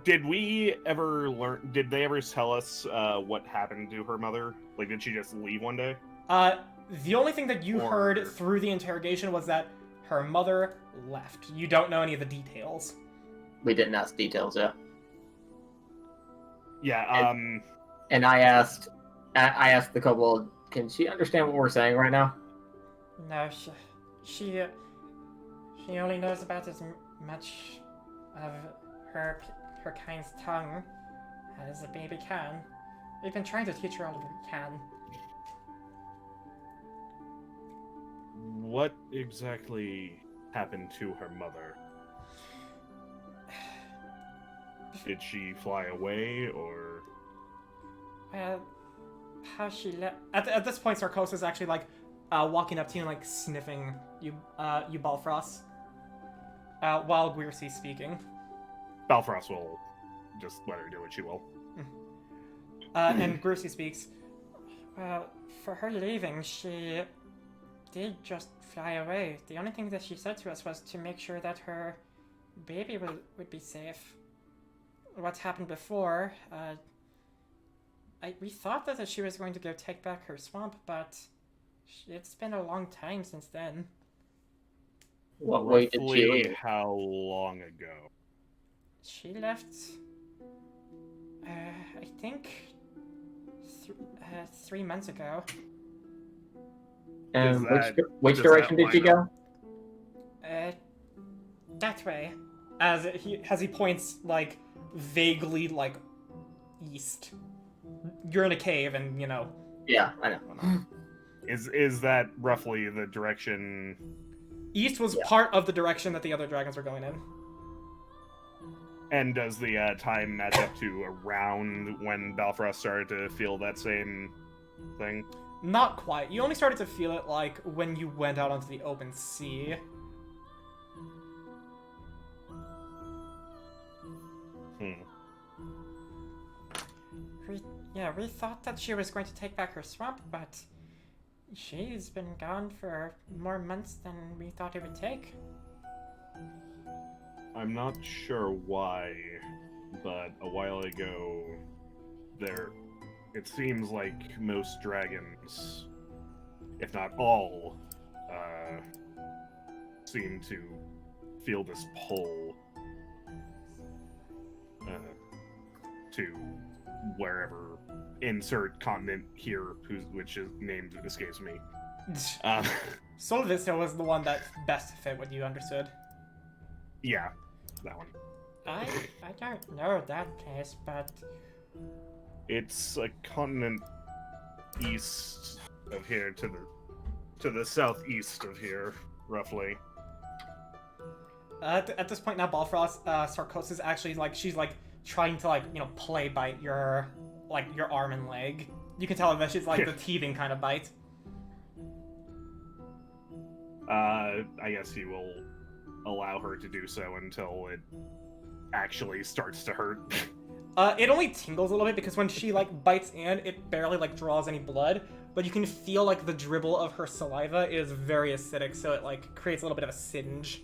Speaker 5: Did we ever learn? Did they ever tell us what happened to her mother? Like, did she just leave one day?
Speaker 3: The only thing that you heard through the interrogation was that her mother left. You don't know any of the details.
Speaker 2: We didn't ask details, yeah.
Speaker 5: Yeah.
Speaker 2: And I asked the kobold, can she understand what we're saying right now?
Speaker 6: No, she only knows about as much of her kind's tongue as a baby can. We've been trying to teach her all that we can.
Speaker 5: What exactly happened to her mother? Did she fly away, or?
Speaker 6: Well, how she left.
Speaker 3: At this point, Sarkosa is actually like walking up to you and like sniffing you Balfrost, while Guercy's speaking.
Speaker 5: Balfrost will just let her do what she will.
Speaker 3: And Guercy speaks.
Speaker 6: Well, for her leaving, she did just fly away. The only thing that she said to us was to make sure that her baby would be safe. What happened before, we thought that she was going to go take back her swamp, but it's been a long time since then.
Speaker 2: What way did she
Speaker 5: Roughly
Speaker 2: leave?
Speaker 5: how long ago?
Speaker 6: She left, I think, 3 months ago.
Speaker 2: And
Speaker 4: Does
Speaker 2: which
Speaker 4: that
Speaker 2: direction did you
Speaker 4: line
Speaker 2: go?
Speaker 4: up?
Speaker 6: That way.
Speaker 3: As he points like vaguely like east. You're in a cave, and
Speaker 2: Yeah, I know.
Speaker 4: Is that roughly the direction?
Speaker 3: east was
Speaker 2: Yeah.
Speaker 3: part of the direction that the other dragons were going in.
Speaker 4: And does the time match up to around when Balfrost started to feel that same thing?
Speaker 3: Not quite. You only started to feel it like when you went out onto the open sea.
Speaker 6: We thought that she was going to take back her swamp, but she's been gone for more months than we thought it would take.
Speaker 5: I'm not sure why, but a while ago, it seems like most dragons, if not all, seem to feel this pull to wherever, insert continent here, which is named escapes me.
Speaker 3: Solvista was the one that best fit what you understood.
Speaker 4: Yeah, that one.
Speaker 6: I don't know that place, but
Speaker 4: It's a continent east of here to the southeast of here, roughly.
Speaker 3: At this point now, Balfrost, Sarkos is actually she's trying to play bite your arm and leg. You can tell that she's the teething kind of bite.
Speaker 4: I guess he will allow her to do so until it actually starts to hurt.
Speaker 3: It only tingles a little bit because when she bites in, it barely draws any blood, but you can feel the dribble of her saliva is very acidic, so it creates a little bit of a singe.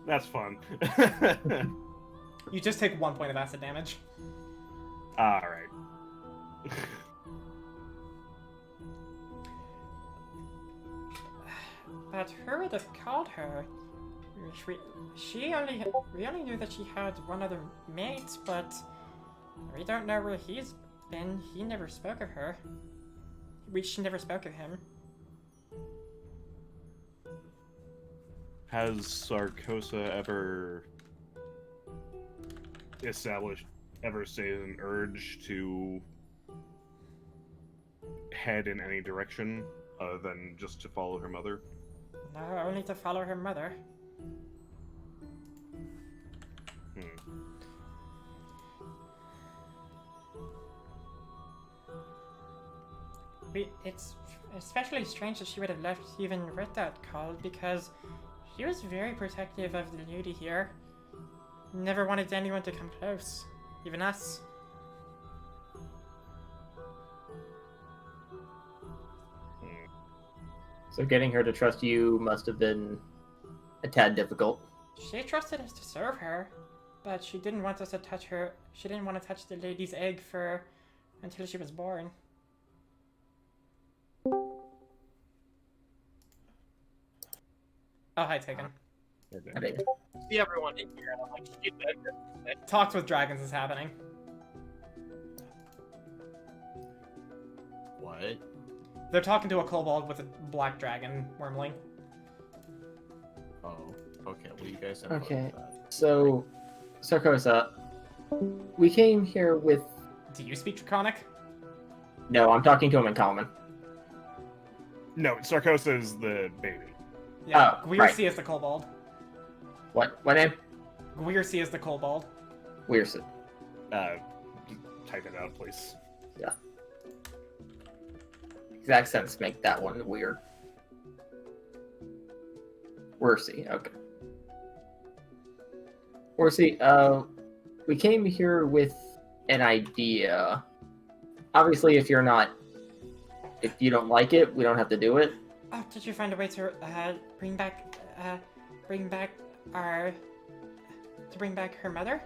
Speaker 4: That's fun.
Speaker 3: You just take 1 point of acid damage.
Speaker 4: Alright.
Speaker 6: But who would have called her? We only knew that she had one other mate, but we don't know where he's been. He never spoke of her. She never spoke of him.
Speaker 5: Has Sarkosa ever
Speaker 4: stated an urge to head in any direction other than just to follow her mother?
Speaker 6: No, only to follow her mother. It's especially strange that she would have left even with that call, because she was very protective of the lady here. Never wanted anyone to come close, even us.
Speaker 2: So getting her to trust you must have been a tad difficult.
Speaker 6: She trusted us to serve her, but she didn't want us to touch her. She didn't want to touch the lady's egg until she was born.
Speaker 3: Oh, hi, Taken.
Speaker 2: I think.
Speaker 7: See everyone in here, and I'm like, shit, that-
Speaker 3: Talks with Dragons is happening.
Speaker 1: What?
Speaker 3: They're talking to a kobold with a black dragon wormling.
Speaker 1: Oh, okay. What do you guys have?
Speaker 2: Okay, so Sarkosa, we came here with.
Speaker 3: Do you speak Draconic?
Speaker 2: No, I'm talking to him in common.
Speaker 4: No, Sarkosa is the baby.
Speaker 3: Yeah,
Speaker 2: Oh,
Speaker 3: Gwirsi is the kobold.
Speaker 2: What name?
Speaker 3: Gwirsi is the kobold.
Speaker 2: Weird.
Speaker 4: Type it out, please.
Speaker 2: Exact sense make that one weird. Wersy, okay. Wersy, we came here with an idea. Obviously, if you don't like it, we don't have to do it.
Speaker 6: Oh, did you find a way to bring back her mother?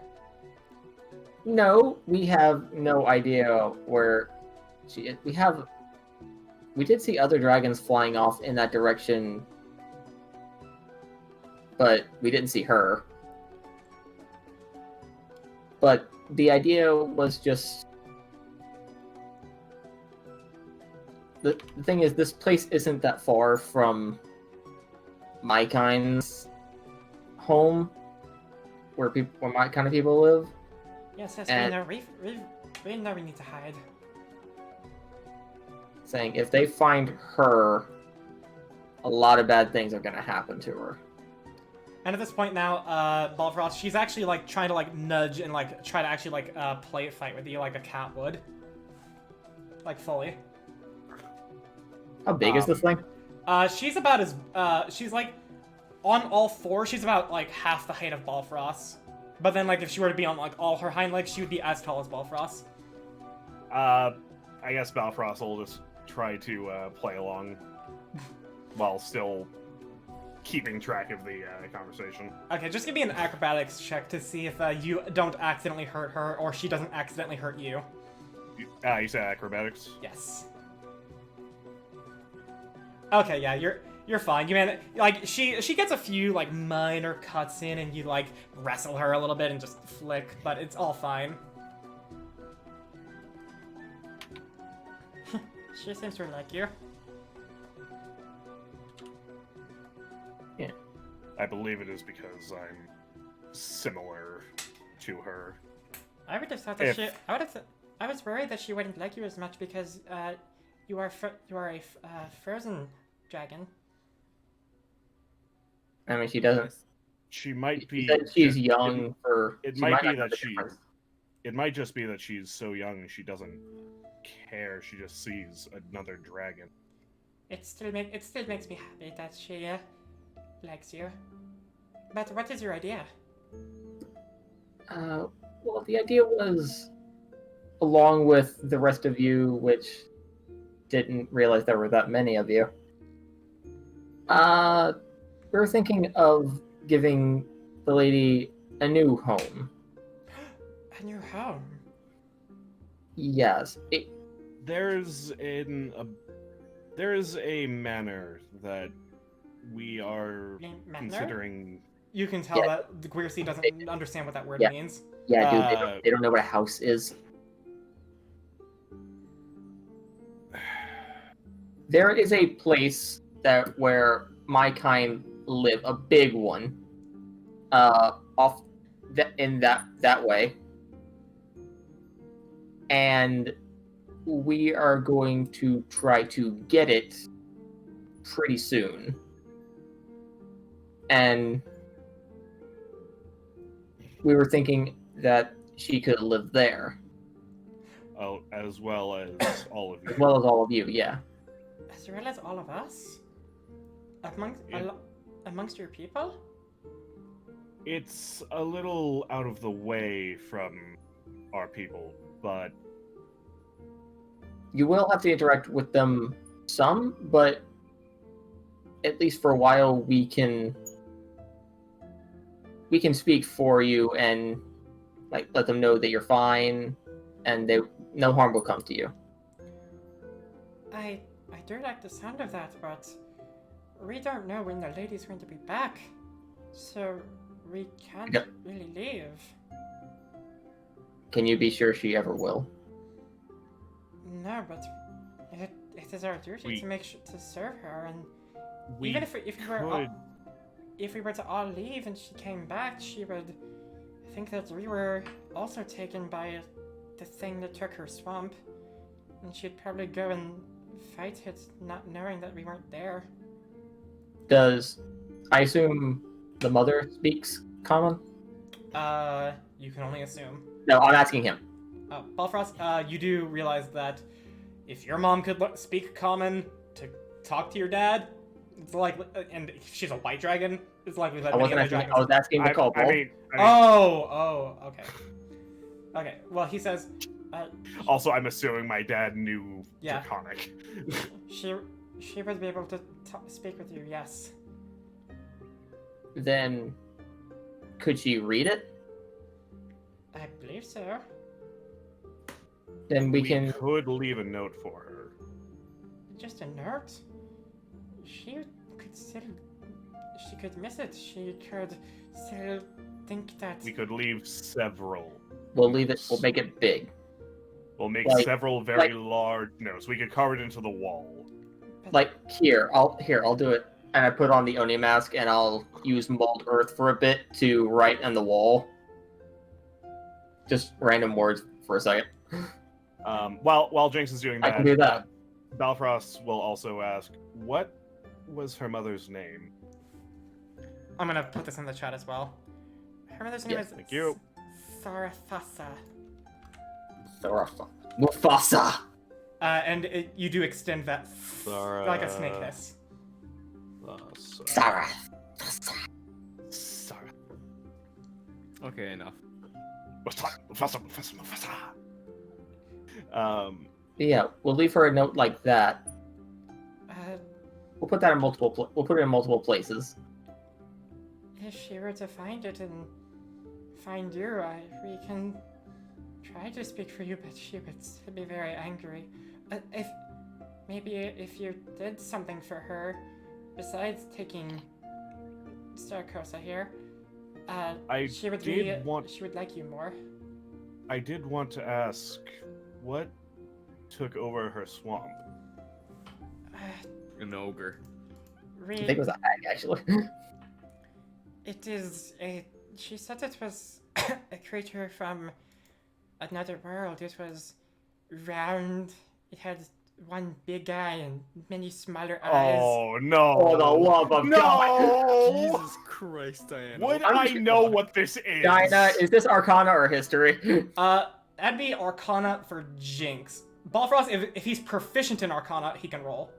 Speaker 2: No, we have no idea where she is. We did see other dragons flying off in that direction, but we didn't see her. But the idea was just the thing is, this place isn't that far from my kind's home, where my kind of people live.
Speaker 6: Yes, yes,
Speaker 2: And-
Speaker 6: we know. We know we need to hide.
Speaker 2: Saying if they find her, a lot of bad things are gonna happen to her.
Speaker 3: And at this point now, Balfrost, she's actually like trying to like nudge and like try to actually like play a fight with you like a cat would. Like fully.
Speaker 2: How big is this thing?
Speaker 3: She's about as she's like on all four, she's about like half the height of Balfrost. But then like if she were to be on like all her hind legs, she would be as tall as Balfrost.
Speaker 5: I guess Balfrost will just try to play along while still keeping track of the conversation.
Speaker 3: Okay, just give me an acrobatics check to see if you don't accidentally hurt her or she doesn't accidentally hurt you.
Speaker 5: You said acrobatics?
Speaker 3: Yes. Okay, yeah, you're fine. You man, like she gets a few like minor cuts in, and you like wrestle her a little bit and just flick, but it's all fine.
Speaker 6: She seems to like you.
Speaker 5: I believe it is because I'm similar to her.
Speaker 6: I would have thought that
Speaker 5: If-
Speaker 6: she. I was worried that she wouldn't like you as much because you are a frozen dragon.
Speaker 2: I mean, she doesn't.
Speaker 5: She might
Speaker 2: She
Speaker 5: be.
Speaker 2: said she's
Speaker 5: it-
Speaker 2: young for.
Speaker 5: It
Speaker 2: she
Speaker 5: might be
Speaker 2: not know
Speaker 5: that
Speaker 2: the
Speaker 5: she.
Speaker 2: difference.
Speaker 5: It might just be that she's so young she doesn't care. She just sees another dragon.
Speaker 6: It still makes me happy that she likes you. But what is your idea?
Speaker 2: Well, the idea was, along with the rest of you, which didn't realize there were that many of you. We were thinking of giving the lady a new home.
Speaker 6: A new home.
Speaker 2: Yes,
Speaker 5: There's a manor that we are
Speaker 6: Manor?
Speaker 5: considering.
Speaker 3: You can tell
Speaker 2: Yeah.
Speaker 3: that the Queer Sea doesn't understand what that word
Speaker 2: Yeah.
Speaker 3: means.
Speaker 2: yeah, dude.
Speaker 5: Uh,
Speaker 2: They don't know what a house is. There is a place where my kind live, a big one, off in that way, and we are going to try to get it pretty soon, and we were thinking that she could live there,
Speaker 5: Oh, as well as all of you.
Speaker 2: as well as all of you. Yeah.
Speaker 6: As well as all of us?
Speaker 5: Yeah.
Speaker 6: Amongst your people?
Speaker 5: It's a little out of the way from our people, but
Speaker 2: You will have to interact with them some, but at least for a while we can speak for you and like let them know that you're fine and no harm will come to you.
Speaker 6: I do like the sound of that, but we don't know when the lady's going to be back. So we can't
Speaker 2: Yep.
Speaker 6: really leave.
Speaker 2: Can you be sure she ever will?
Speaker 6: No, but it is our duty
Speaker 5: We-
Speaker 6: to make sure to serve her, and
Speaker 5: we
Speaker 6: even if we were
Speaker 5: could.
Speaker 6: to all leave and she came back, she would think that we were also taken by the thing that took her swamp, and she'd probably go and fight it, not knowing that we weren't there.
Speaker 2: I assume the mother speaks common?
Speaker 3: You can only assume.
Speaker 2: No, I'm asking him.
Speaker 3: Balfrost, you do realize that if your mom could speak common to talk to your dad, it's likely, and she's a white dragon, it's likely that
Speaker 2: I wasn't
Speaker 3: many other
Speaker 2: asking.
Speaker 3: dragons.
Speaker 2: I was asking the
Speaker 5: I
Speaker 2: kobold.
Speaker 5: mean,
Speaker 3: Oh, okay. Okay, well, he says,
Speaker 5: also, I'm assuming my dad knew
Speaker 3: Yeah.
Speaker 5: Draconic.
Speaker 6: She would be able to speak with you, yes.
Speaker 2: Then could she read it?
Speaker 6: I believe so.
Speaker 2: Then we can.
Speaker 5: could leave a note for her.
Speaker 6: Just a note. She could miss it. She could still think that.
Speaker 5: We could leave several.
Speaker 2: We'll leave it. We'll make it big.
Speaker 5: We'll make
Speaker 2: Like-
Speaker 5: several very large notes. We could carve it into the wall.
Speaker 2: Like I'll do it, and I put on the Oni mask, and I'll use mold earth for a bit to write on the wall. Just random words for a second.
Speaker 5: While Jinx is doing
Speaker 2: I
Speaker 5: that,
Speaker 2: can do that.
Speaker 5: Balfrost will also ask, what was her mother's name?
Speaker 3: I'm gonna put this in the chat as well.
Speaker 6: Her mother's name
Speaker 2: Yes,
Speaker 6: is
Speaker 5: thank you.
Speaker 6: Sarathasa.
Speaker 2: Mufasa.
Speaker 3: You do extend that like a snake hiss.
Speaker 2: Sarah.
Speaker 5: Sorry.
Speaker 1: Okay, enough.
Speaker 5: Mufasa.
Speaker 2: Yeah, we'll leave her a note like that.
Speaker 6: Uh,
Speaker 2: We'll put that in multiple. We'll put it in multiple places.
Speaker 6: if she were to find it and find you, we can try to speak for you, but she would be very angry. If you did something for her, besides taking Sarkosa here, she would like you more.
Speaker 5: I did want to ask, what took over her swamp?
Speaker 1: An ogre.
Speaker 2: I think it was a hag, actually.
Speaker 6: It is a. She said it was a creature from another world. It was round. It had one big eye and many smaller eyes.
Speaker 5: Oh no!
Speaker 2: For the love of God.
Speaker 5: No!
Speaker 1: Jesus Christ, Diana.
Speaker 5: Would
Speaker 2: I'm
Speaker 5: I
Speaker 2: just-
Speaker 5: know what this is?
Speaker 2: Dinah, is this Arcana or History?
Speaker 3: That'd be Arcana for Jinx. Balfrost, if he's proficient in Arcana, he can roll.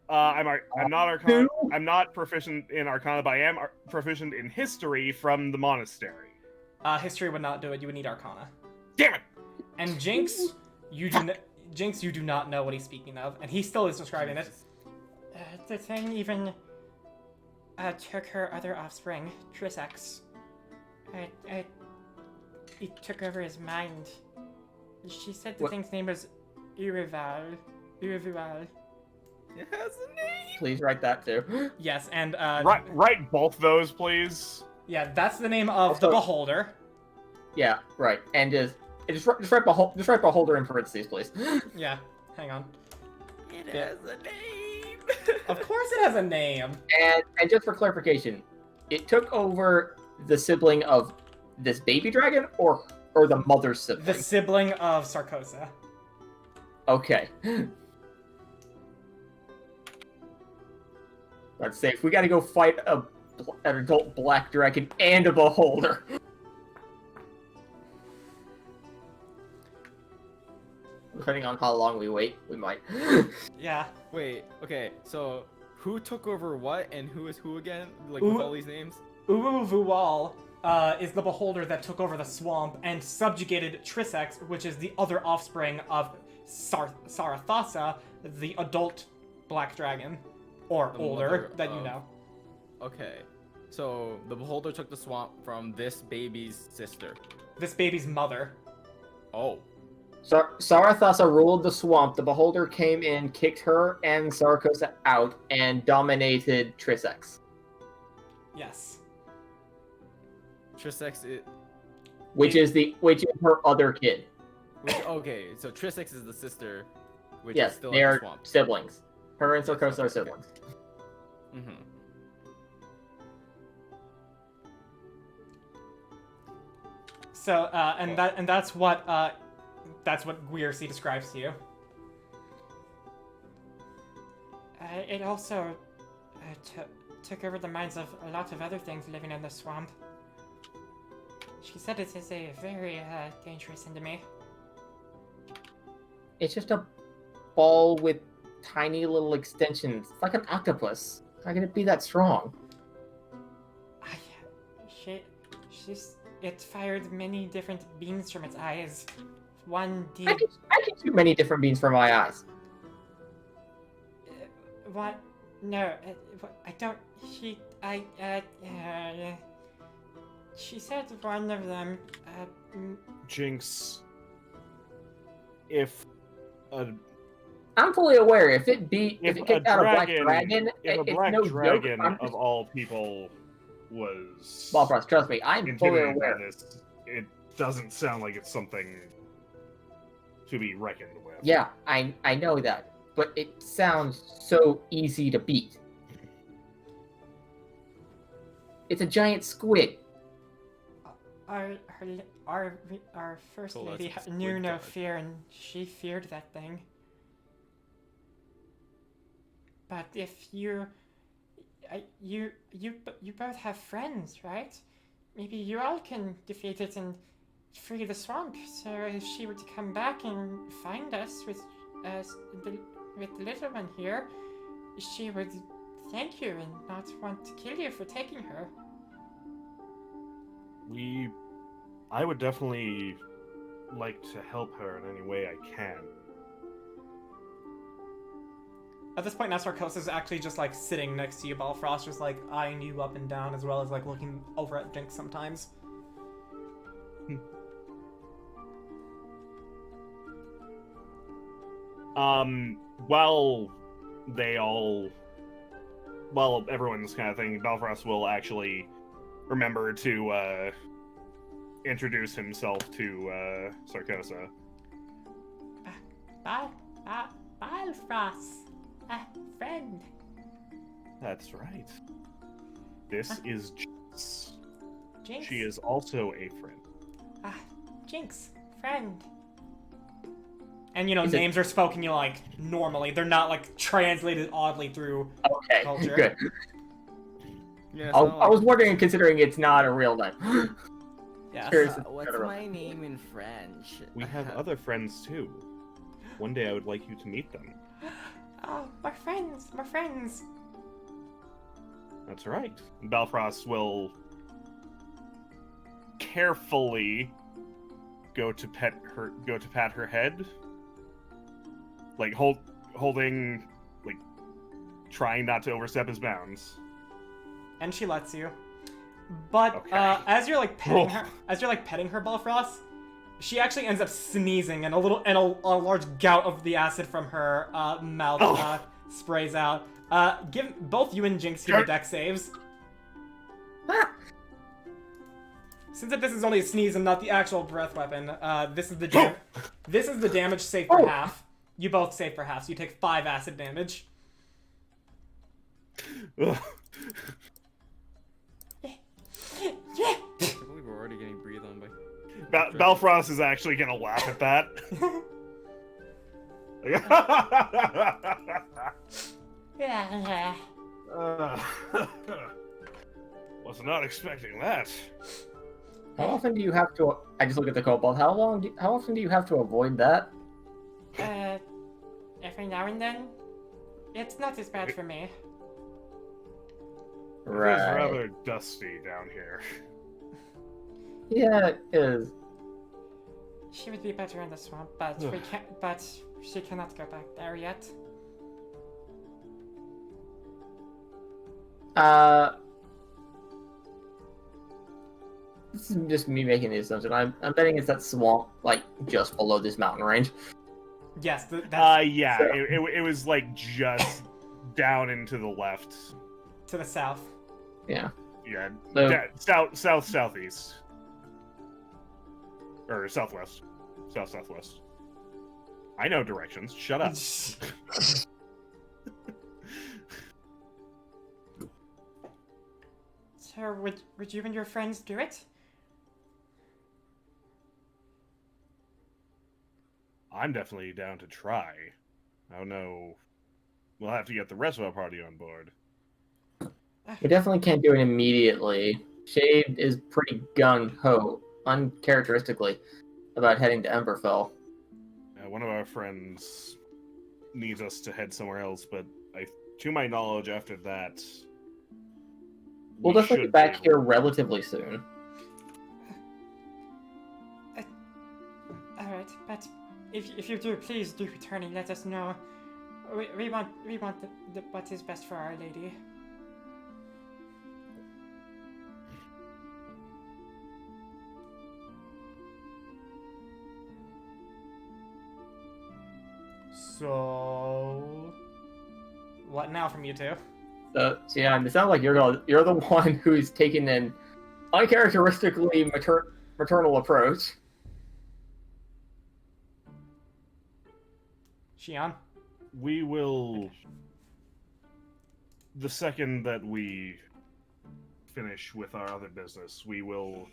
Speaker 5: I'm not Arcana. I'm not proficient in Arcana, but I am proficient in history from the monastery.
Speaker 3: History would not do it. You would need Arcana.
Speaker 5: Damn it!
Speaker 3: And Jinx, you do not know what he's speaking of, and he still is describing it.
Speaker 6: The thing even took her other offspring, Trisex. It took over his mind. She said the
Speaker 2: What?
Speaker 6: thing's name was Urival. Urival.
Speaker 1: It has a name.
Speaker 2: Please write that too.
Speaker 3: Yes, and
Speaker 5: Write both those, please.
Speaker 3: yeah, that's the name of the
Speaker 2: Also-
Speaker 3: Beholder.
Speaker 2: Yeah, right. And just write Beholder in parentheses, please.
Speaker 3: Yeah, hang on.
Speaker 1: It
Speaker 3: Yeah.
Speaker 1: has a name.
Speaker 3: Of course it has a name.
Speaker 2: And just for clarification, it took over the sibling of this baby dragon or the mother's sibling.
Speaker 3: The sibling of Sarkosa.
Speaker 2: Okay. Let's say if we gotta go fight an adult black dragon and a beholder. Depending on how long we wait, we might.
Speaker 3: Yeah.
Speaker 1: Wait, okay, so who took over what and who is who again? Like
Speaker 3: Ooh.
Speaker 1: with all these names?
Speaker 3: Uruvual is the Beholder that took over the swamp and subjugated Trisex, which is the other offspring of Sarathasa, the adult black dragon. Or
Speaker 1: The
Speaker 3: older,
Speaker 1: mother
Speaker 3: that you
Speaker 1: of-
Speaker 3: know.
Speaker 1: Okay. So the beholder took the swamp from this baby's sister.
Speaker 3: This baby's mother.
Speaker 1: Oh.
Speaker 2: Sarathasa ruled the swamp. The beholder came in, kicked her and Sarkosa out, and dominated Trisex.
Speaker 3: Yes.
Speaker 1: Trisex is
Speaker 2: Which is her other kid.
Speaker 1: okay, so Trisex is the sister, which is
Speaker 2: Yes,
Speaker 1: still
Speaker 2: they
Speaker 1: in the
Speaker 2: are
Speaker 1: swamp.
Speaker 2: siblings. Her and Sarkosa are
Speaker 1: Okay.
Speaker 2: siblings.
Speaker 1: Mm-hmm.
Speaker 3: So, that's what Guerci describes to you.
Speaker 6: It also took over the minds of a lot of other things living in the swamp. She said it is a very dangerous enemy.
Speaker 2: It's just a ball with tiny little extensions. It's like an octopus. How can it be that strong?
Speaker 6: It fired many different beams from its eyes. One
Speaker 2: I
Speaker 6: deep.
Speaker 2: can shoot many different beams from my eyes.
Speaker 6: What? No, I don't. She said one of them.
Speaker 5: Jinx, if a
Speaker 2: I'm fully aware if it
Speaker 5: if a
Speaker 2: kicked out a black
Speaker 5: dragon,
Speaker 2: dragon,
Speaker 5: if a
Speaker 2: it's
Speaker 5: black
Speaker 2: no
Speaker 5: dragon
Speaker 2: joke. I'm
Speaker 5: of
Speaker 2: just,
Speaker 5: all people was
Speaker 2: Ballfrost, trust me, I'm fully
Speaker 5: intimidated by
Speaker 2: aware.
Speaker 5: this, it doesn't sound like it's something to be reckoned with.
Speaker 2: Yeah, I know that, but it sounds so easy to beat. It's a giant squid.
Speaker 6: Our first
Speaker 1: Cool,
Speaker 6: lady
Speaker 1: that's a
Speaker 6: knew
Speaker 1: squid
Speaker 6: no
Speaker 1: god.
Speaker 6: fear, and she feared that thing. But if you both have friends, right? Maybe you all can defeat it and free the swamp. So if she were to come back and find us with the little one here, she would thank you and not want to kill you for taking her.
Speaker 5: I would definitely like to help her in any way I can.
Speaker 3: At this point now, Sarkosis is actually just like sitting next to you, Balfrost, just like eyeing you up and down, as well as like looking over at Jinx sometimes.
Speaker 5: While everyone's kind of thing, Balfrost will actually remember to introduce himself to Sarkosa.
Speaker 6: Balfrost, a friend.
Speaker 5: That's right. This is Jinx.
Speaker 6: Jinx.
Speaker 5: She is also a friend.
Speaker 6: Jinx, friend.
Speaker 3: And, you know,
Speaker 2: Is it-
Speaker 3: names are spoken, you know, like, normally. They're not, like, translated oddly through
Speaker 2: Okay,
Speaker 3: culture.
Speaker 2: good.
Speaker 1: Yeah,
Speaker 2: I was wondering, considering it's not a real name.
Speaker 3: Yes.
Speaker 2: Curious if it's
Speaker 1: what's
Speaker 2: not a real
Speaker 1: my
Speaker 2: name.
Speaker 1: name in French?
Speaker 5: We have other friends too. One day I would like you to meet them.
Speaker 6: Oh, we're friends. We're friends.
Speaker 5: That's right. Balfrost will carefully go to pat her head, like holding, like trying not to overstep his bounds.
Speaker 3: And she lets you. But
Speaker 5: Okay.
Speaker 3: as you're like petting her, Balfrost, she actually ends up sneezing, and a large gout of the acid from her mouth
Speaker 5: Oh.
Speaker 3: sprays out. Give both you and Jinx give me dex saves. Since this is only a sneeze and not the actual breath weapon, this is the damage save for half. You both save for half, so you take 5 acid damage.
Speaker 5: Ugh.
Speaker 1: I believe we're already getting breathed on by.
Speaker 5: Balfrost is actually gonna laugh at that.
Speaker 6: Yeah.
Speaker 5: Was not expecting that.
Speaker 2: How often do you have to? I just look at the kobold. How often do you have to avoid that?
Speaker 6: Every now and then. It's not as bad for me.
Speaker 5: It is
Speaker 2: Right.
Speaker 5: rather dusty down here.
Speaker 2: Yeah, it is.
Speaker 6: She would be better in the swamp, but we can't. But she cannot go back there yet.
Speaker 2: This is just me making the assumption. I'm betting it's that swamp, like just below this mountain range.
Speaker 3: Yes, that's
Speaker 5: Yeah, it was like just down into the left.
Speaker 3: to the south.
Speaker 2: Yeah.
Speaker 5: Yeah,
Speaker 2: So-
Speaker 5: southeast. Or southwest. Southwest. I know directions. Shut up.
Speaker 6: So would you and your friends do it?
Speaker 5: I'm definitely down to try. I don't know. We'll have to get the rest of our party on board.
Speaker 2: We definitely can't do it immediately. Shade is pretty gung-ho, uncharacteristically, about heading to Emberfell.
Speaker 5: One of our friends needs us to head somewhere else, but to my knowledge, after that,
Speaker 2: We'll
Speaker 5: we
Speaker 2: definitely be
Speaker 5: should
Speaker 2: back
Speaker 5: able-
Speaker 2: here relatively soon.
Speaker 6: Alright, but if you do, please do return and let us know. We want what is best for Our Lady.
Speaker 3: So, what now from you two?
Speaker 2: So yeah, it sounds like you're the one who's taking an uncharacteristically maternal approach.
Speaker 3: Xian?
Speaker 5: We will. The second that we finish with our other business, we will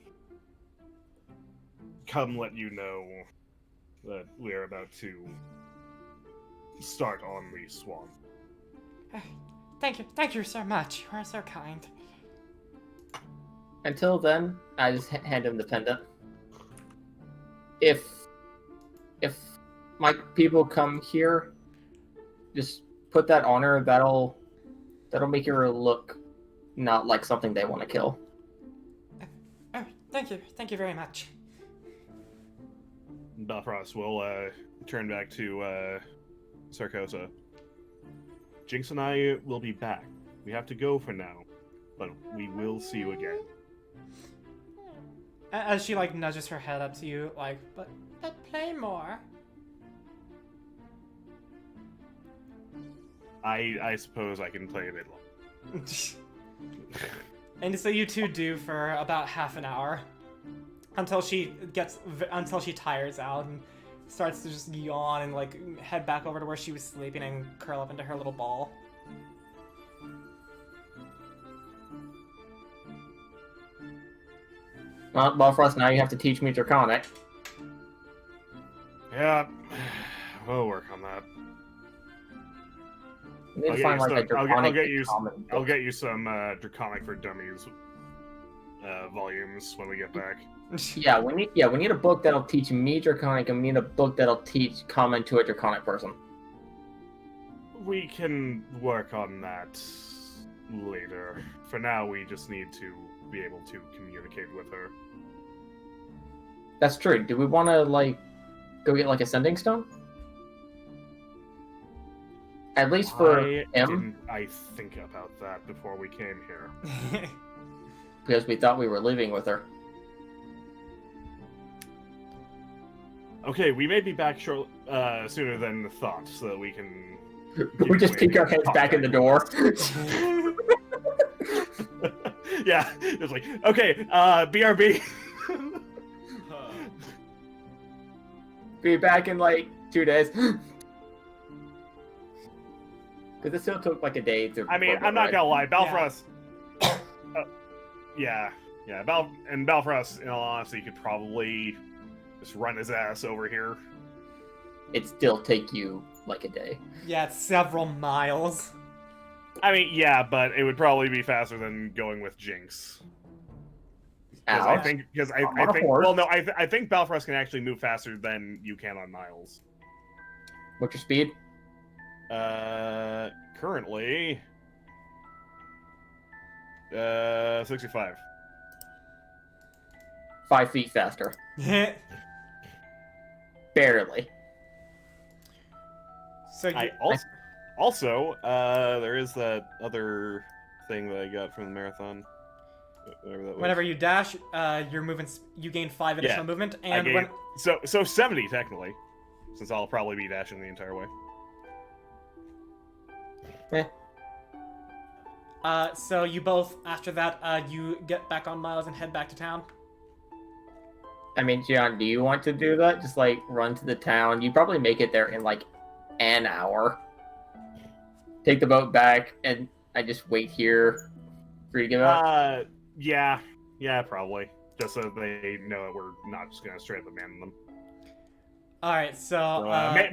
Speaker 5: come let you know that we are about to start on the swamp.
Speaker 6: Thank you so much. You are so kind.
Speaker 2: Until then, I just hand him the pendant. If my people come here, just put that on her. That'll make her look not like something they want to kill.
Speaker 6: Oh, thank you very much.
Speaker 5: Belfrost will turn back to Sarkosa. Jinx and I will be back. We have to go for now, but we will see you again.
Speaker 3: As she like nudges her head up to you, like,
Speaker 6: But play more.
Speaker 5: I suppose I can play a bit longer.
Speaker 3: and so you two do for about half an hour, until she tires out and starts to just yawn and like head back over to where she was sleeping and curl up into her little ball.
Speaker 2: Well, Balfrost, now you have to teach me Draconic.
Speaker 5: Yeah, we'll work on that.
Speaker 2: You need to find like a Draconic.
Speaker 5: I'll get you some Draconic for Dummies volumes when we get back.
Speaker 2: Yeah, we need a book that'll teach me Draconic, and we need a book that'll teach Common to a Draconic person.
Speaker 5: We can work on that later. For now, we just need to be able to communicate with her.
Speaker 2: That's true. Do we want to like go get like a Sending Stone? At least for him,
Speaker 5: I think about that before we came here.
Speaker 2: because we thought we were living with her.
Speaker 5: Okay, we may be back sooner than thought, so that we can.
Speaker 2: We just peek our heads back in the door.
Speaker 5: Yeah, it's like, okay, BRB.
Speaker 2: Be back in like 2 days. Because it still took like a day to.
Speaker 5: I mean, I'm not gonna lie, Balfrost. Yeah, Balfrost, in all honesty, could probably just run his ass over here.
Speaker 2: It'd still take you like a day.
Speaker 3: Yeah, it's several miles.
Speaker 5: I mean, yeah, but it would probably be faster than going with Jinx.
Speaker 2: Ow.
Speaker 5: I think I think Balfrost can actually move faster than you can on Miles.
Speaker 2: What's your speed?
Speaker 5: Currently, 65.
Speaker 2: 5 feet faster. Barely.
Speaker 3: So you,
Speaker 5: Also, there is that other thing that I got from the marathon. Whatever that was.
Speaker 3: whenever you dash, your movements you gain 5 additional movement, and when
Speaker 5: so 70 technically, since I'll probably be dashing the entire way.
Speaker 3: so you both after that you get back on Miles and head back to town.
Speaker 2: I mean, Gian, do you want to do that? Just like run to the town. You probably make it there in like an hour. Take the boat back, and I just wait here for you to give up.
Speaker 5: Yeah, probably. Just so they know that we're not just gonna straight up abandon them.
Speaker 3: All right, so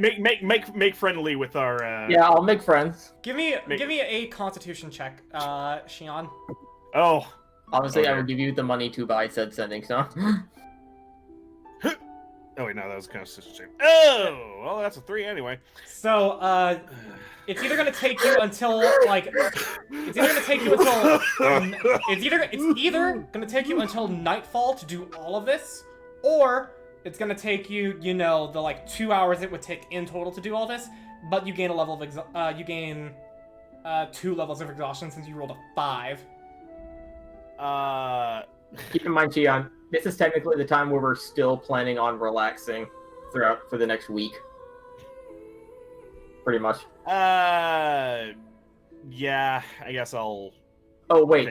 Speaker 5: make friendly with our.
Speaker 2: Yeah, I'll make friends.
Speaker 3: give me a Constitution check, Xian.
Speaker 5: Oh.
Speaker 2: Obviously, I
Speaker 5: Okay.
Speaker 2: will give you the money to buy said Sending Stone.
Speaker 5: Oh wait, no, that was kind of such a. Oh, well, that's a 3 anyway.
Speaker 3: So it's either gonna take you until like it's either gonna take you until it's either gonna take you until nightfall to do all of this, or it's gonna take you, you know, the like 2 hours it would take in total to do all this, but you gain a level of 2 levels of exhaustion since you rolled a 5.
Speaker 2: Keep in mind, Gian, this is technically the time where we're still planning on relaxing throughout for the next week. Pretty much.
Speaker 5: Yeah, I guess I'll.
Speaker 2: Oh wait,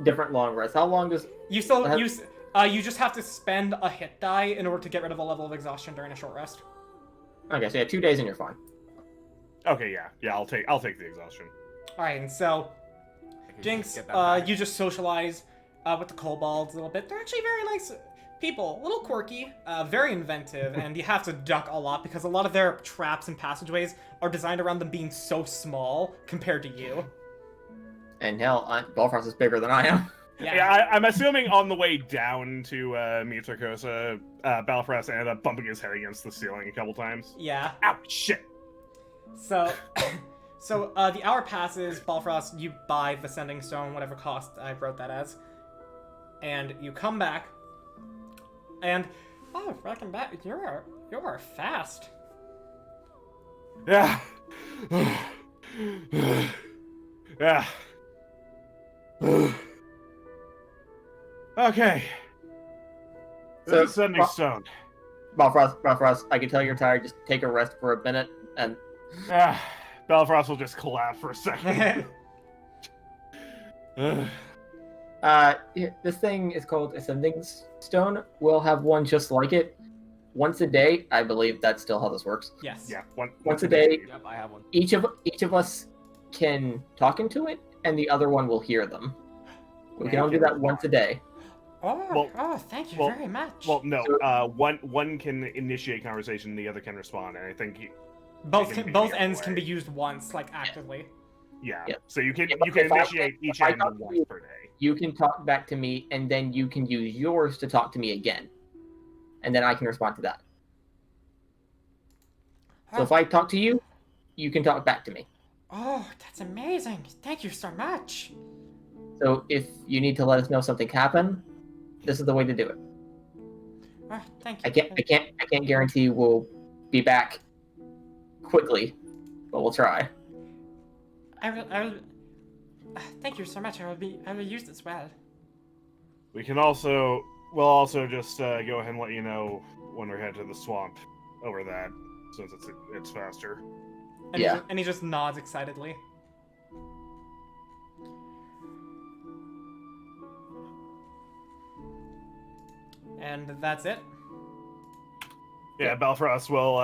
Speaker 2: different long rest. How long does?
Speaker 3: You just have to spend a hit die in order to get rid of a level of exhaustion during a short rest.
Speaker 2: Okay, so yeah, 2 days and you're fine.
Speaker 5: Okay, yeah. I'll take the exhaustion.
Speaker 3: All right, and so
Speaker 1: I could
Speaker 3: Jinx,
Speaker 1: get that back.
Speaker 3: you just socialize with the kobolds a little bit. They're actually very nice people, a little quirky, very inventive, and you have to duck a lot because a lot of their traps and passageways are designed around them being so small compared to you.
Speaker 2: And hell, Balfrost is bigger than I am.
Speaker 5: Yeah, I'm assuming on the way down to Mitrakosa, Balfrost ended up bumping his head against the ceiling a couple times.
Speaker 3: Yeah.
Speaker 5: Ow, shit!
Speaker 3: So, the hour passes. Balfrost, you buy the Sending Stone, whatever cost I wrote that as, and you come back. And welcome back. You are fast.
Speaker 5: Yeah. Yeah. Okay.
Speaker 2: So,
Speaker 5: Sending stone.
Speaker 2: Balfrost, I can tell you're tired. Just take a rest for a minute, and
Speaker 5: Belfrost will just collapse for a second.
Speaker 2: this thing is called a Sending Stone. We'll have one just like it once a day. I believe that's still how this works.
Speaker 3: Yes.
Speaker 5: Yeah,
Speaker 2: Once a day.
Speaker 1: Yep, I have one.
Speaker 2: Each of us can talk into it, and the other one will hear them. We can only do that once a day.
Speaker 3: Thank you
Speaker 5: well-
Speaker 3: very much.
Speaker 5: Well, no. One can initiate conversation, the other can respond, and I think
Speaker 3: both
Speaker 5: can be
Speaker 3: both
Speaker 5: the
Speaker 3: ends
Speaker 5: other
Speaker 3: can
Speaker 5: way.
Speaker 3: be used once, like actively.
Speaker 5: yeah.
Speaker 2: Yeah.
Speaker 5: So you can
Speaker 2: If
Speaker 5: initiate each
Speaker 2: if I
Speaker 5: end
Speaker 2: talk to
Speaker 5: once
Speaker 2: you-
Speaker 5: per day.
Speaker 2: You can talk back to me, and then you can use yours to talk to me again, and then I can respond to that. So if I talk to you, you can talk back to me.
Speaker 6: Oh, that's amazing. Thank you so much.
Speaker 2: So if you need to let us know something happened, this is the way to do it.
Speaker 6: Thank you.
Speaker 2: I can't guarantee we'll be back quickly, but we'll try.
Speaker 6: I will. Thank you so much. I will use this well.
Speaker 5: We'll also just go ahead and let you know when we're headed to the swamp over that, since it's faster.
Speaker 3: And
Speaker 2: Yeah.
Speaker 3: he just nods excitedly. And that's it.
Speaker 5: Yeah, Balfrost will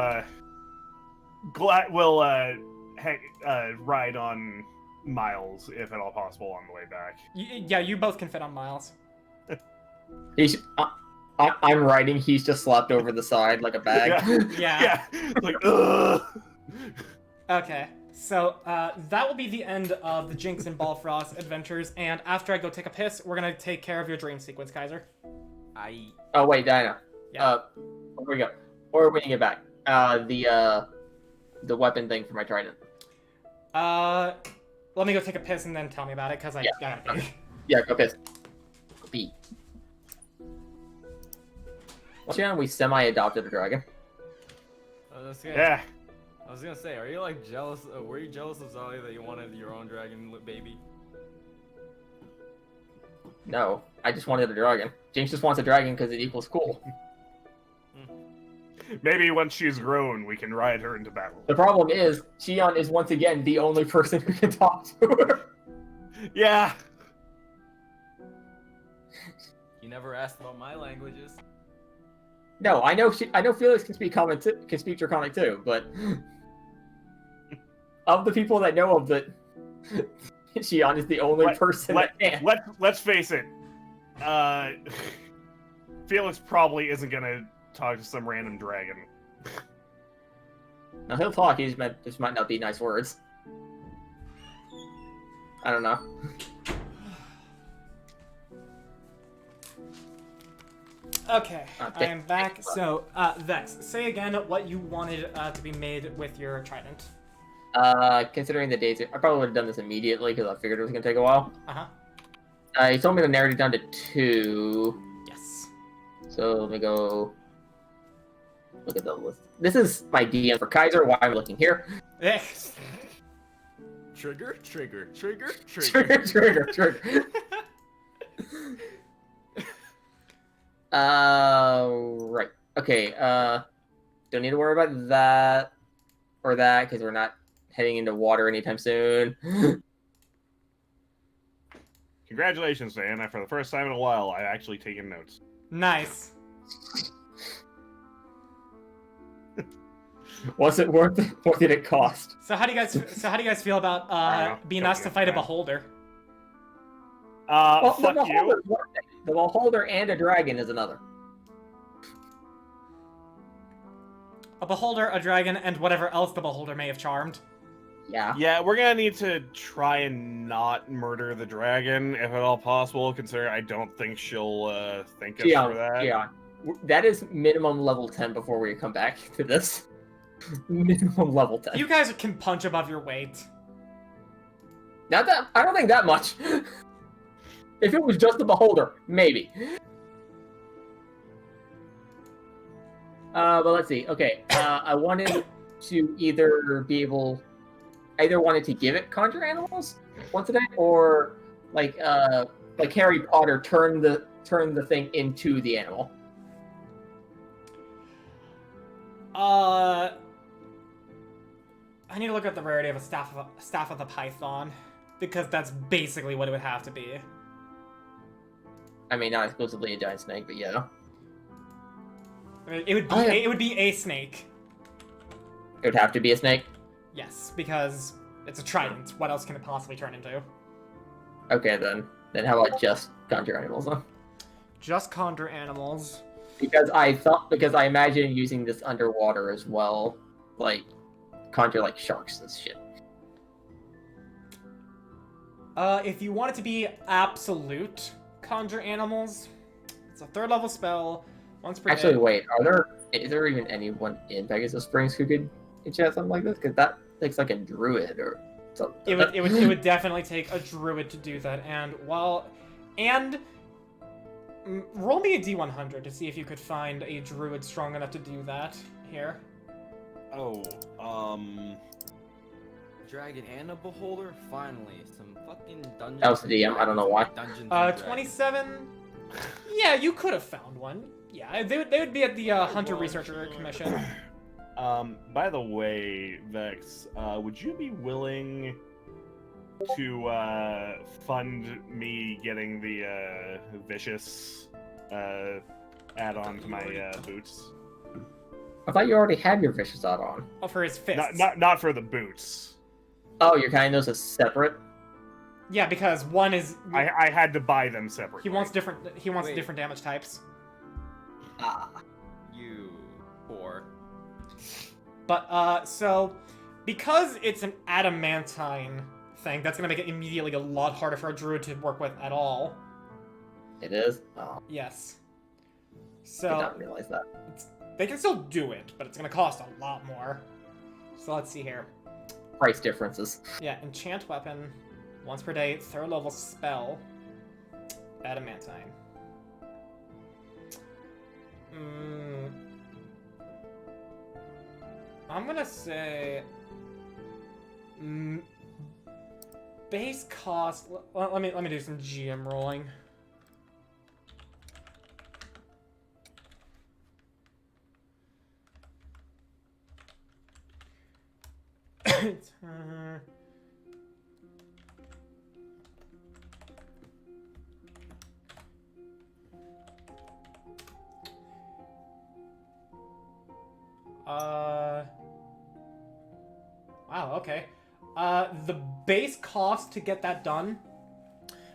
Speaker 5: ride on Miles if at all possible on the way back.
Speaker 3: Yeah, you both can fit on Miles.
Speaker 2: I'm riding. He's just slapped over the side like a bag.
Speaker 3: Yeah.
Speaker 5: Yeah. Like, ugh.
Speaker 3: Okay, so that will be the end of the Jinx and Balfrost adventures. And after I go take a piss, we're gonna take care of your dream sequence, Kaiser.
Speaker 2: Oh wait, Dinah.
Speaker 3: Yeah.
Speaker 2: Where we go? Or when you get back, the weapon thing for my trident.
Speaker 3: Let me go take a piss and then tell me about it, cause I gotta pee.
Speaker 2: Yeah, go piss. Go pee. Well, yeah, we semi-adopted a dragon.
Speaker 5: Yeah.
Speaker 1: I was gonna say, are you like jealous? Were you jealous of Zali that you wanted your own dragon baby?
Speaker 2: No, I just wanted a dragon. James just wants a dragon because it equals cool.
Speaker 5: Maybe once she's grown, we can ride her into battle.
Speaker 2: The problem is, Shion is once again the only person who can talk to her.
Speaker 5: Yeah.
Speaker 1: You never asked about my languages.
Speaker 2: No, I know Felix can speak Draconic too, but of the people that know of that, Shion is the only person that can.
Speaker 5: Let's face it. Felix probably isn't gonna talk to some random dragon.
Speaker 2: Now he'll talk. This might not be nice words. I don't know.
Speaker 3: Okay, I
Speaker 2: Okay.
Speaker 3: am back. So, Vex, say again what you wanted to be made with your trident.
Speaker 2: Considering the days, I probably would have done this immediately because I figured it was gonna take a while.
Speaker 3: Uh-huh.
Speaker 2: He told me to narrow it down to 2.
Speaker 3: Yes.
Speaker 2: So let me go look at the list. This is my DM for Kaiser. Why I'm looking here?
Speaker 3: Eh.
Speaker 1: Trigger.
Speaker 2: Trigger. Right. Okay. Don't need to worry about that or that because we're not heading into water anytime soon.
Speaker 5: Congratulations, Diana. For the first time in a while, I've actually taken notes.
Speaker 3: Nice.
Speaker 2: Was it worth it? What did it cost?
Speaker 3: So how do you guys feel about being
Speaker 5: Don't
Speaker 3: asked to
Speaker 5: get
Speaker 3: fight a
Speaker 5: that.
Speaker 3: beholder?
Speaker 2: Well, the
Speaker 5: Fuck
Speaker 2: beholder
Speaker 5: you.
Speaker 2: is one thing. The beholder and a dragon is another.
Speaker 3: A beholder, a dragon, and whatever else the beholder may have charmed.
Speaker 2: Yeah.
Speaker 5: Yeah, we're gonna need to try and not murder the dragon, if at all possible, considering I don't think she'll thank us for
Speaker 2: Gion,
Speaker 5: that.
Speaker 2: Gion. That is minimum level 10 before we come back to this. Minimum level 10.
Speaker 3: You guys can punch above your weight.
Speaker 2: Not that I don't think that much. If it was just the beholder, maybe. But let's see. Okay, I wanted to either wanted to give it conjure animals once a day, or like Harry Potter turn the thing into the animal.
Speaker 3: I need to look at the rarity of a staff of the python, because that's basically what it would have to be.
Speaker 2: I mean, not exclusively a giant snake, but yeah.
Speaker 3: I mean, it would be a snake.
Speaker 2: It would have to be a snake.
Speaker 3: Yes, because it's a trident. What else can it possibly turn into?
Speaker 2: Okay, then. Then how about just conjure animals, then?
Speaker 3: Just conjure animals.
Speaker 2: Because I imagine using this underwater as well, like conjure like sharks and shit.
Speaker 3: If you want it to be absolute conjure animals, it's a 3rd level spell. Once per
Speaker 2: Actually,
Speaker 3: day.
Speaker 2: wait, is there even anyone in Pegasus Springs who could enchant something like this? Because that takes like a druid or something.
Speaker 3: It would definitely take a druid to do that, roll me a d100 to see if you could find a druid strong enough to do that here.
Speaker 5: Oh,
Speaker 1: Dragon and a beholder? Finally, some fucking dungeons.
Speaker 2: That was the DM, I don't know why.
Speaker 1: Dungeons and Dragons.
Speaker 3: 27. Yeah, you could have found one. Yeah, they would be at the Hunter Researcher Commission.
Speaker 5: By the way, Vex, would you be willing to fund me getting the vicious add-on to my boots?
Speaker 2: I thought you already had your vicious out on.
Speaker 3: Oh, for his fists.
Speaker 5: Not for the boots.
Speaker 2: Oh, your kind of those is separate.
Speaker 3: Yeah, because one is
Speaker 5: I had to buy them separately.
Speaker 3: he wants different
Speaker 1: Wait.
Speaker 3: different damage types.
Speaker 2: Ah.
Speaker 1: You poor.
Speaker 3: But so because it's an adamantine thing, that's gonna make it immediately a lot harder for a druid to work with at all.
Speaker 2: It is? Oh,
Speaker 3: Yes.
Speaker 2: I did
Speaker 3: So
Speaker 2: not realize that.
Speaker 3: they can still do it, but it's gonna cost a lot more. So let's see here.
Speaker 2: Price differences.
Speaker 3: Yeah, enchant weapon, once per day, 3rd level spell, adamantine. I'm gonna say base cost. Let me do some GM rolling. Wow, okay. The base cost to get that done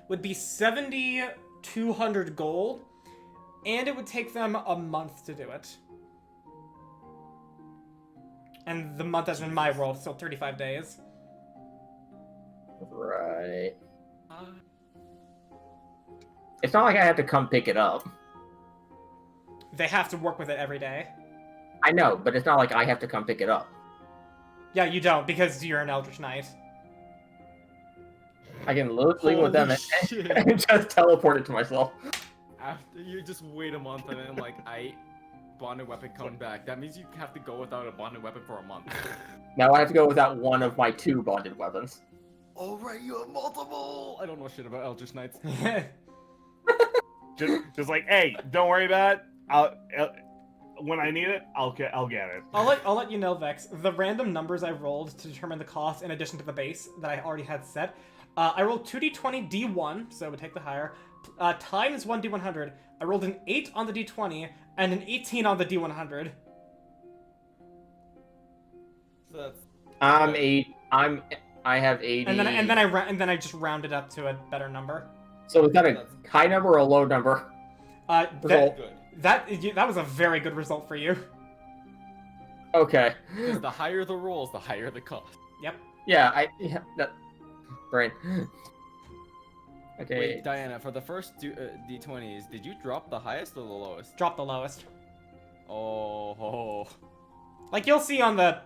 Speaker 3: would be 7,200 gold, and it would take them a month to do it. And the month as in my world, so 35 days.
Speaker 2: Right. It's not like I have to come pick it up.
Speaker 3: They have to work with it every day.
Speaker 2: I know, but it's not like I have to come pick it up.
Speaker 3: Yeah, you don't, because you're an Eldritch Knight.
Speaker 2: I can leave with them
Speaker 1: Holy
Speaker 2: and just teleport it to myself.
Speaker 1: After you just wait a month and then like bonded weapon coming back. That means you have to go without a bonded weapon for a month.
Speaker 2: Now I have to go without one of my 2 bonded weapons.
Speaker 1: Oh right, you have multiple. I don't know shit about Eldritch Knights.
Speaker 5: just like, hey, don't worry about it. When I need it, I'll get it.
Speaker 3: I'll let you know, Vex. The random numbers I rolled to determine the cost, in addition to the base that I already had set, I rolled 2d20 d1, so it would take the higher, times 1 d100. I rolled an 8 on the d20 and an 18 on the d100.
Speaker 1: So that's
Speaker 2: I'm I have 80.
Speaker 3: And then I just rounded up to a better number.
Speaker 2: So is that a high number or a low number? Result.
Speaker 3: That was a very good result for you.
Speaker 2: Okay.
Speaker 1: because the higher the rolls, the higher the cost.
Speaker 3: Yep.
Speaker 2: Yeah, that brain. Okay.
Speaker 1: Wait, Diana, for the first d20s, did you drop the highest or the lowest?
Speaker 3: Drop the lowest.
Speaker 1: Oh.
Speaker 3: Like you'll see on the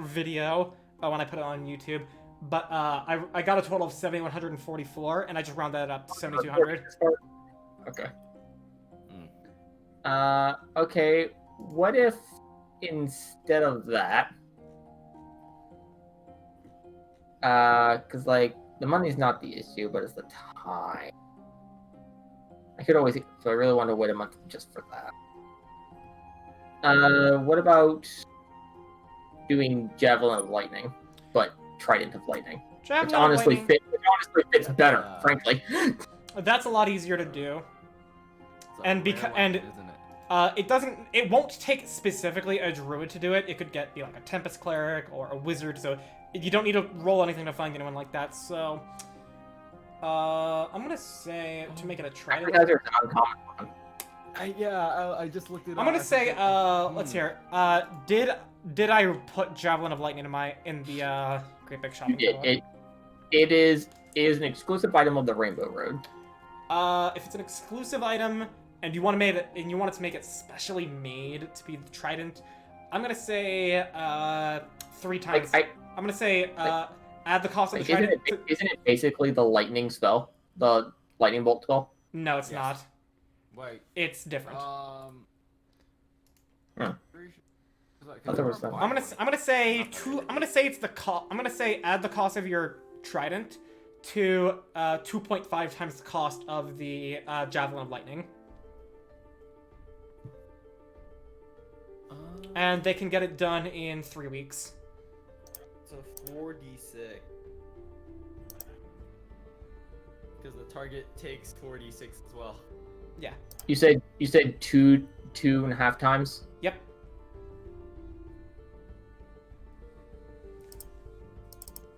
Speaker 3: video when I put it on YouTube. But I got a total of 7,144, and I just rounded that up to 7,200.
Speaker 2: Okay.
Speaker 1: Mm.
Speaker 2: Okay. What if instead of that, because like the money's not the issue, but it's the time. I could always, so I really want to wait a month just for that. What about doing Javelin of Lightning, but Trident of Lightning,
Speaker 3: Javelin
Speaker 2: which
Speaker 3: of
Speaker 2: honestly
Speaker 3: Lightning,
Speaker 2: fits better, frankly.
Speaker 3: that's a lot easier to do.
Speaker 1: It's a
Speaker 3: And
Speaker 1: rare
Speaker 3: beca-
Speaker 1: weapon,
Speaker 3: and-
Speaker 1: isn't it?
Speaker 3: It won't take specifically a druid to do it. It could be like a Tempest Cleric or a wizard, so you don't need to roll anything to find anyone like that. So, I'm gonna say to make it a trident.
Speaker 2: Because there's an uncommon one.
Speaker 1: I just looked it up.
Speaker 3: I'm gonna say, let's hear. Did I put Javelin of Lightning in the Great Big Shopping Catalog?
Speaker 2: It is an exclusive item of the Rainbow Road.
Speaker 3: If it's an exclusive item and you want it to make it specially made to be the trident, I'm gonna say 3 times. I'm gonna say add the cost of the trident.
Speaker 2: Isn't it basically the lightning spell, the lightning bolt spell?
Speaker 3: No, it's
Speaker 1: Yes.
Speaker 3: not.
Speaker 1: Wait.
Speaker 3: It's different.
Speaker 2: Hmm.
Speaker 1: Because
Speaker 2: there was some-
Speaker 3: I'm gonna say it's the cost. I'm gonna say add the cost of your trident to 2.5 times the cost of the Javelin of Lightning, and they can get it done in 3 weeks.
Speaker 1: So 4d6. Because the target takes 4d6 as well.
Speaker 3: Yeah.
Speaker 2: You said 2.5 times.
Speaker 3: Yep.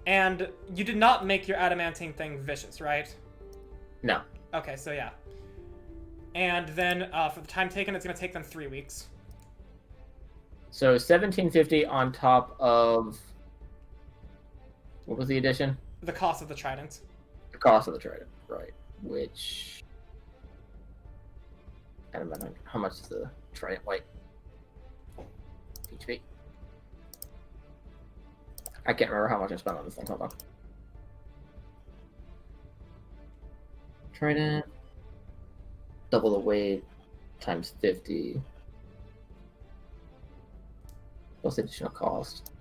Speaker 3: And you did not make your adamantine thing vicious, right?
Speaker 2: No.
Speaker 3: Okay, so yeah. And then for the time taken, it's gonna take them 3 weeks.
Speaker 2: So 1750 on top of what was the addition?
Speaker 3: The cost of the trident.
Speaker 2: The cost of the trident, right? Which I don't know how much is the trident weight? HP. I can't remember how much I spent on this thing. Hold on. Trident. Double the weight times 50. Plus additional cost.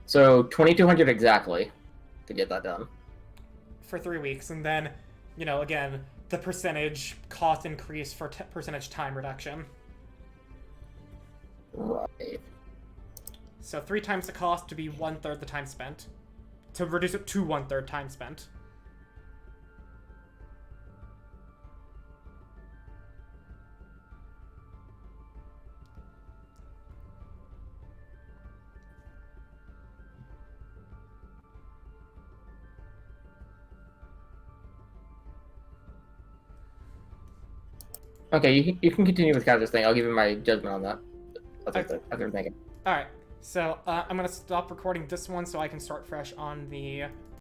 Speaker 2: So 2,200 exactly to get that done.
Speaker 3: For 3 weeks, and then, again, the percentage cost increase for percentage time reduction.
Speaker 2: Right.
Speaker 3: So 3 times the cost to be 1/3 the time spent. To reduce it to 1/3 time spent.
Speaker 2: Okay, you can continue with Kaz's thing. I'll give you my judgment on that. After thinking.
Speaker 3: Alright, so I'm going to stop recording this one so I can start fresh on the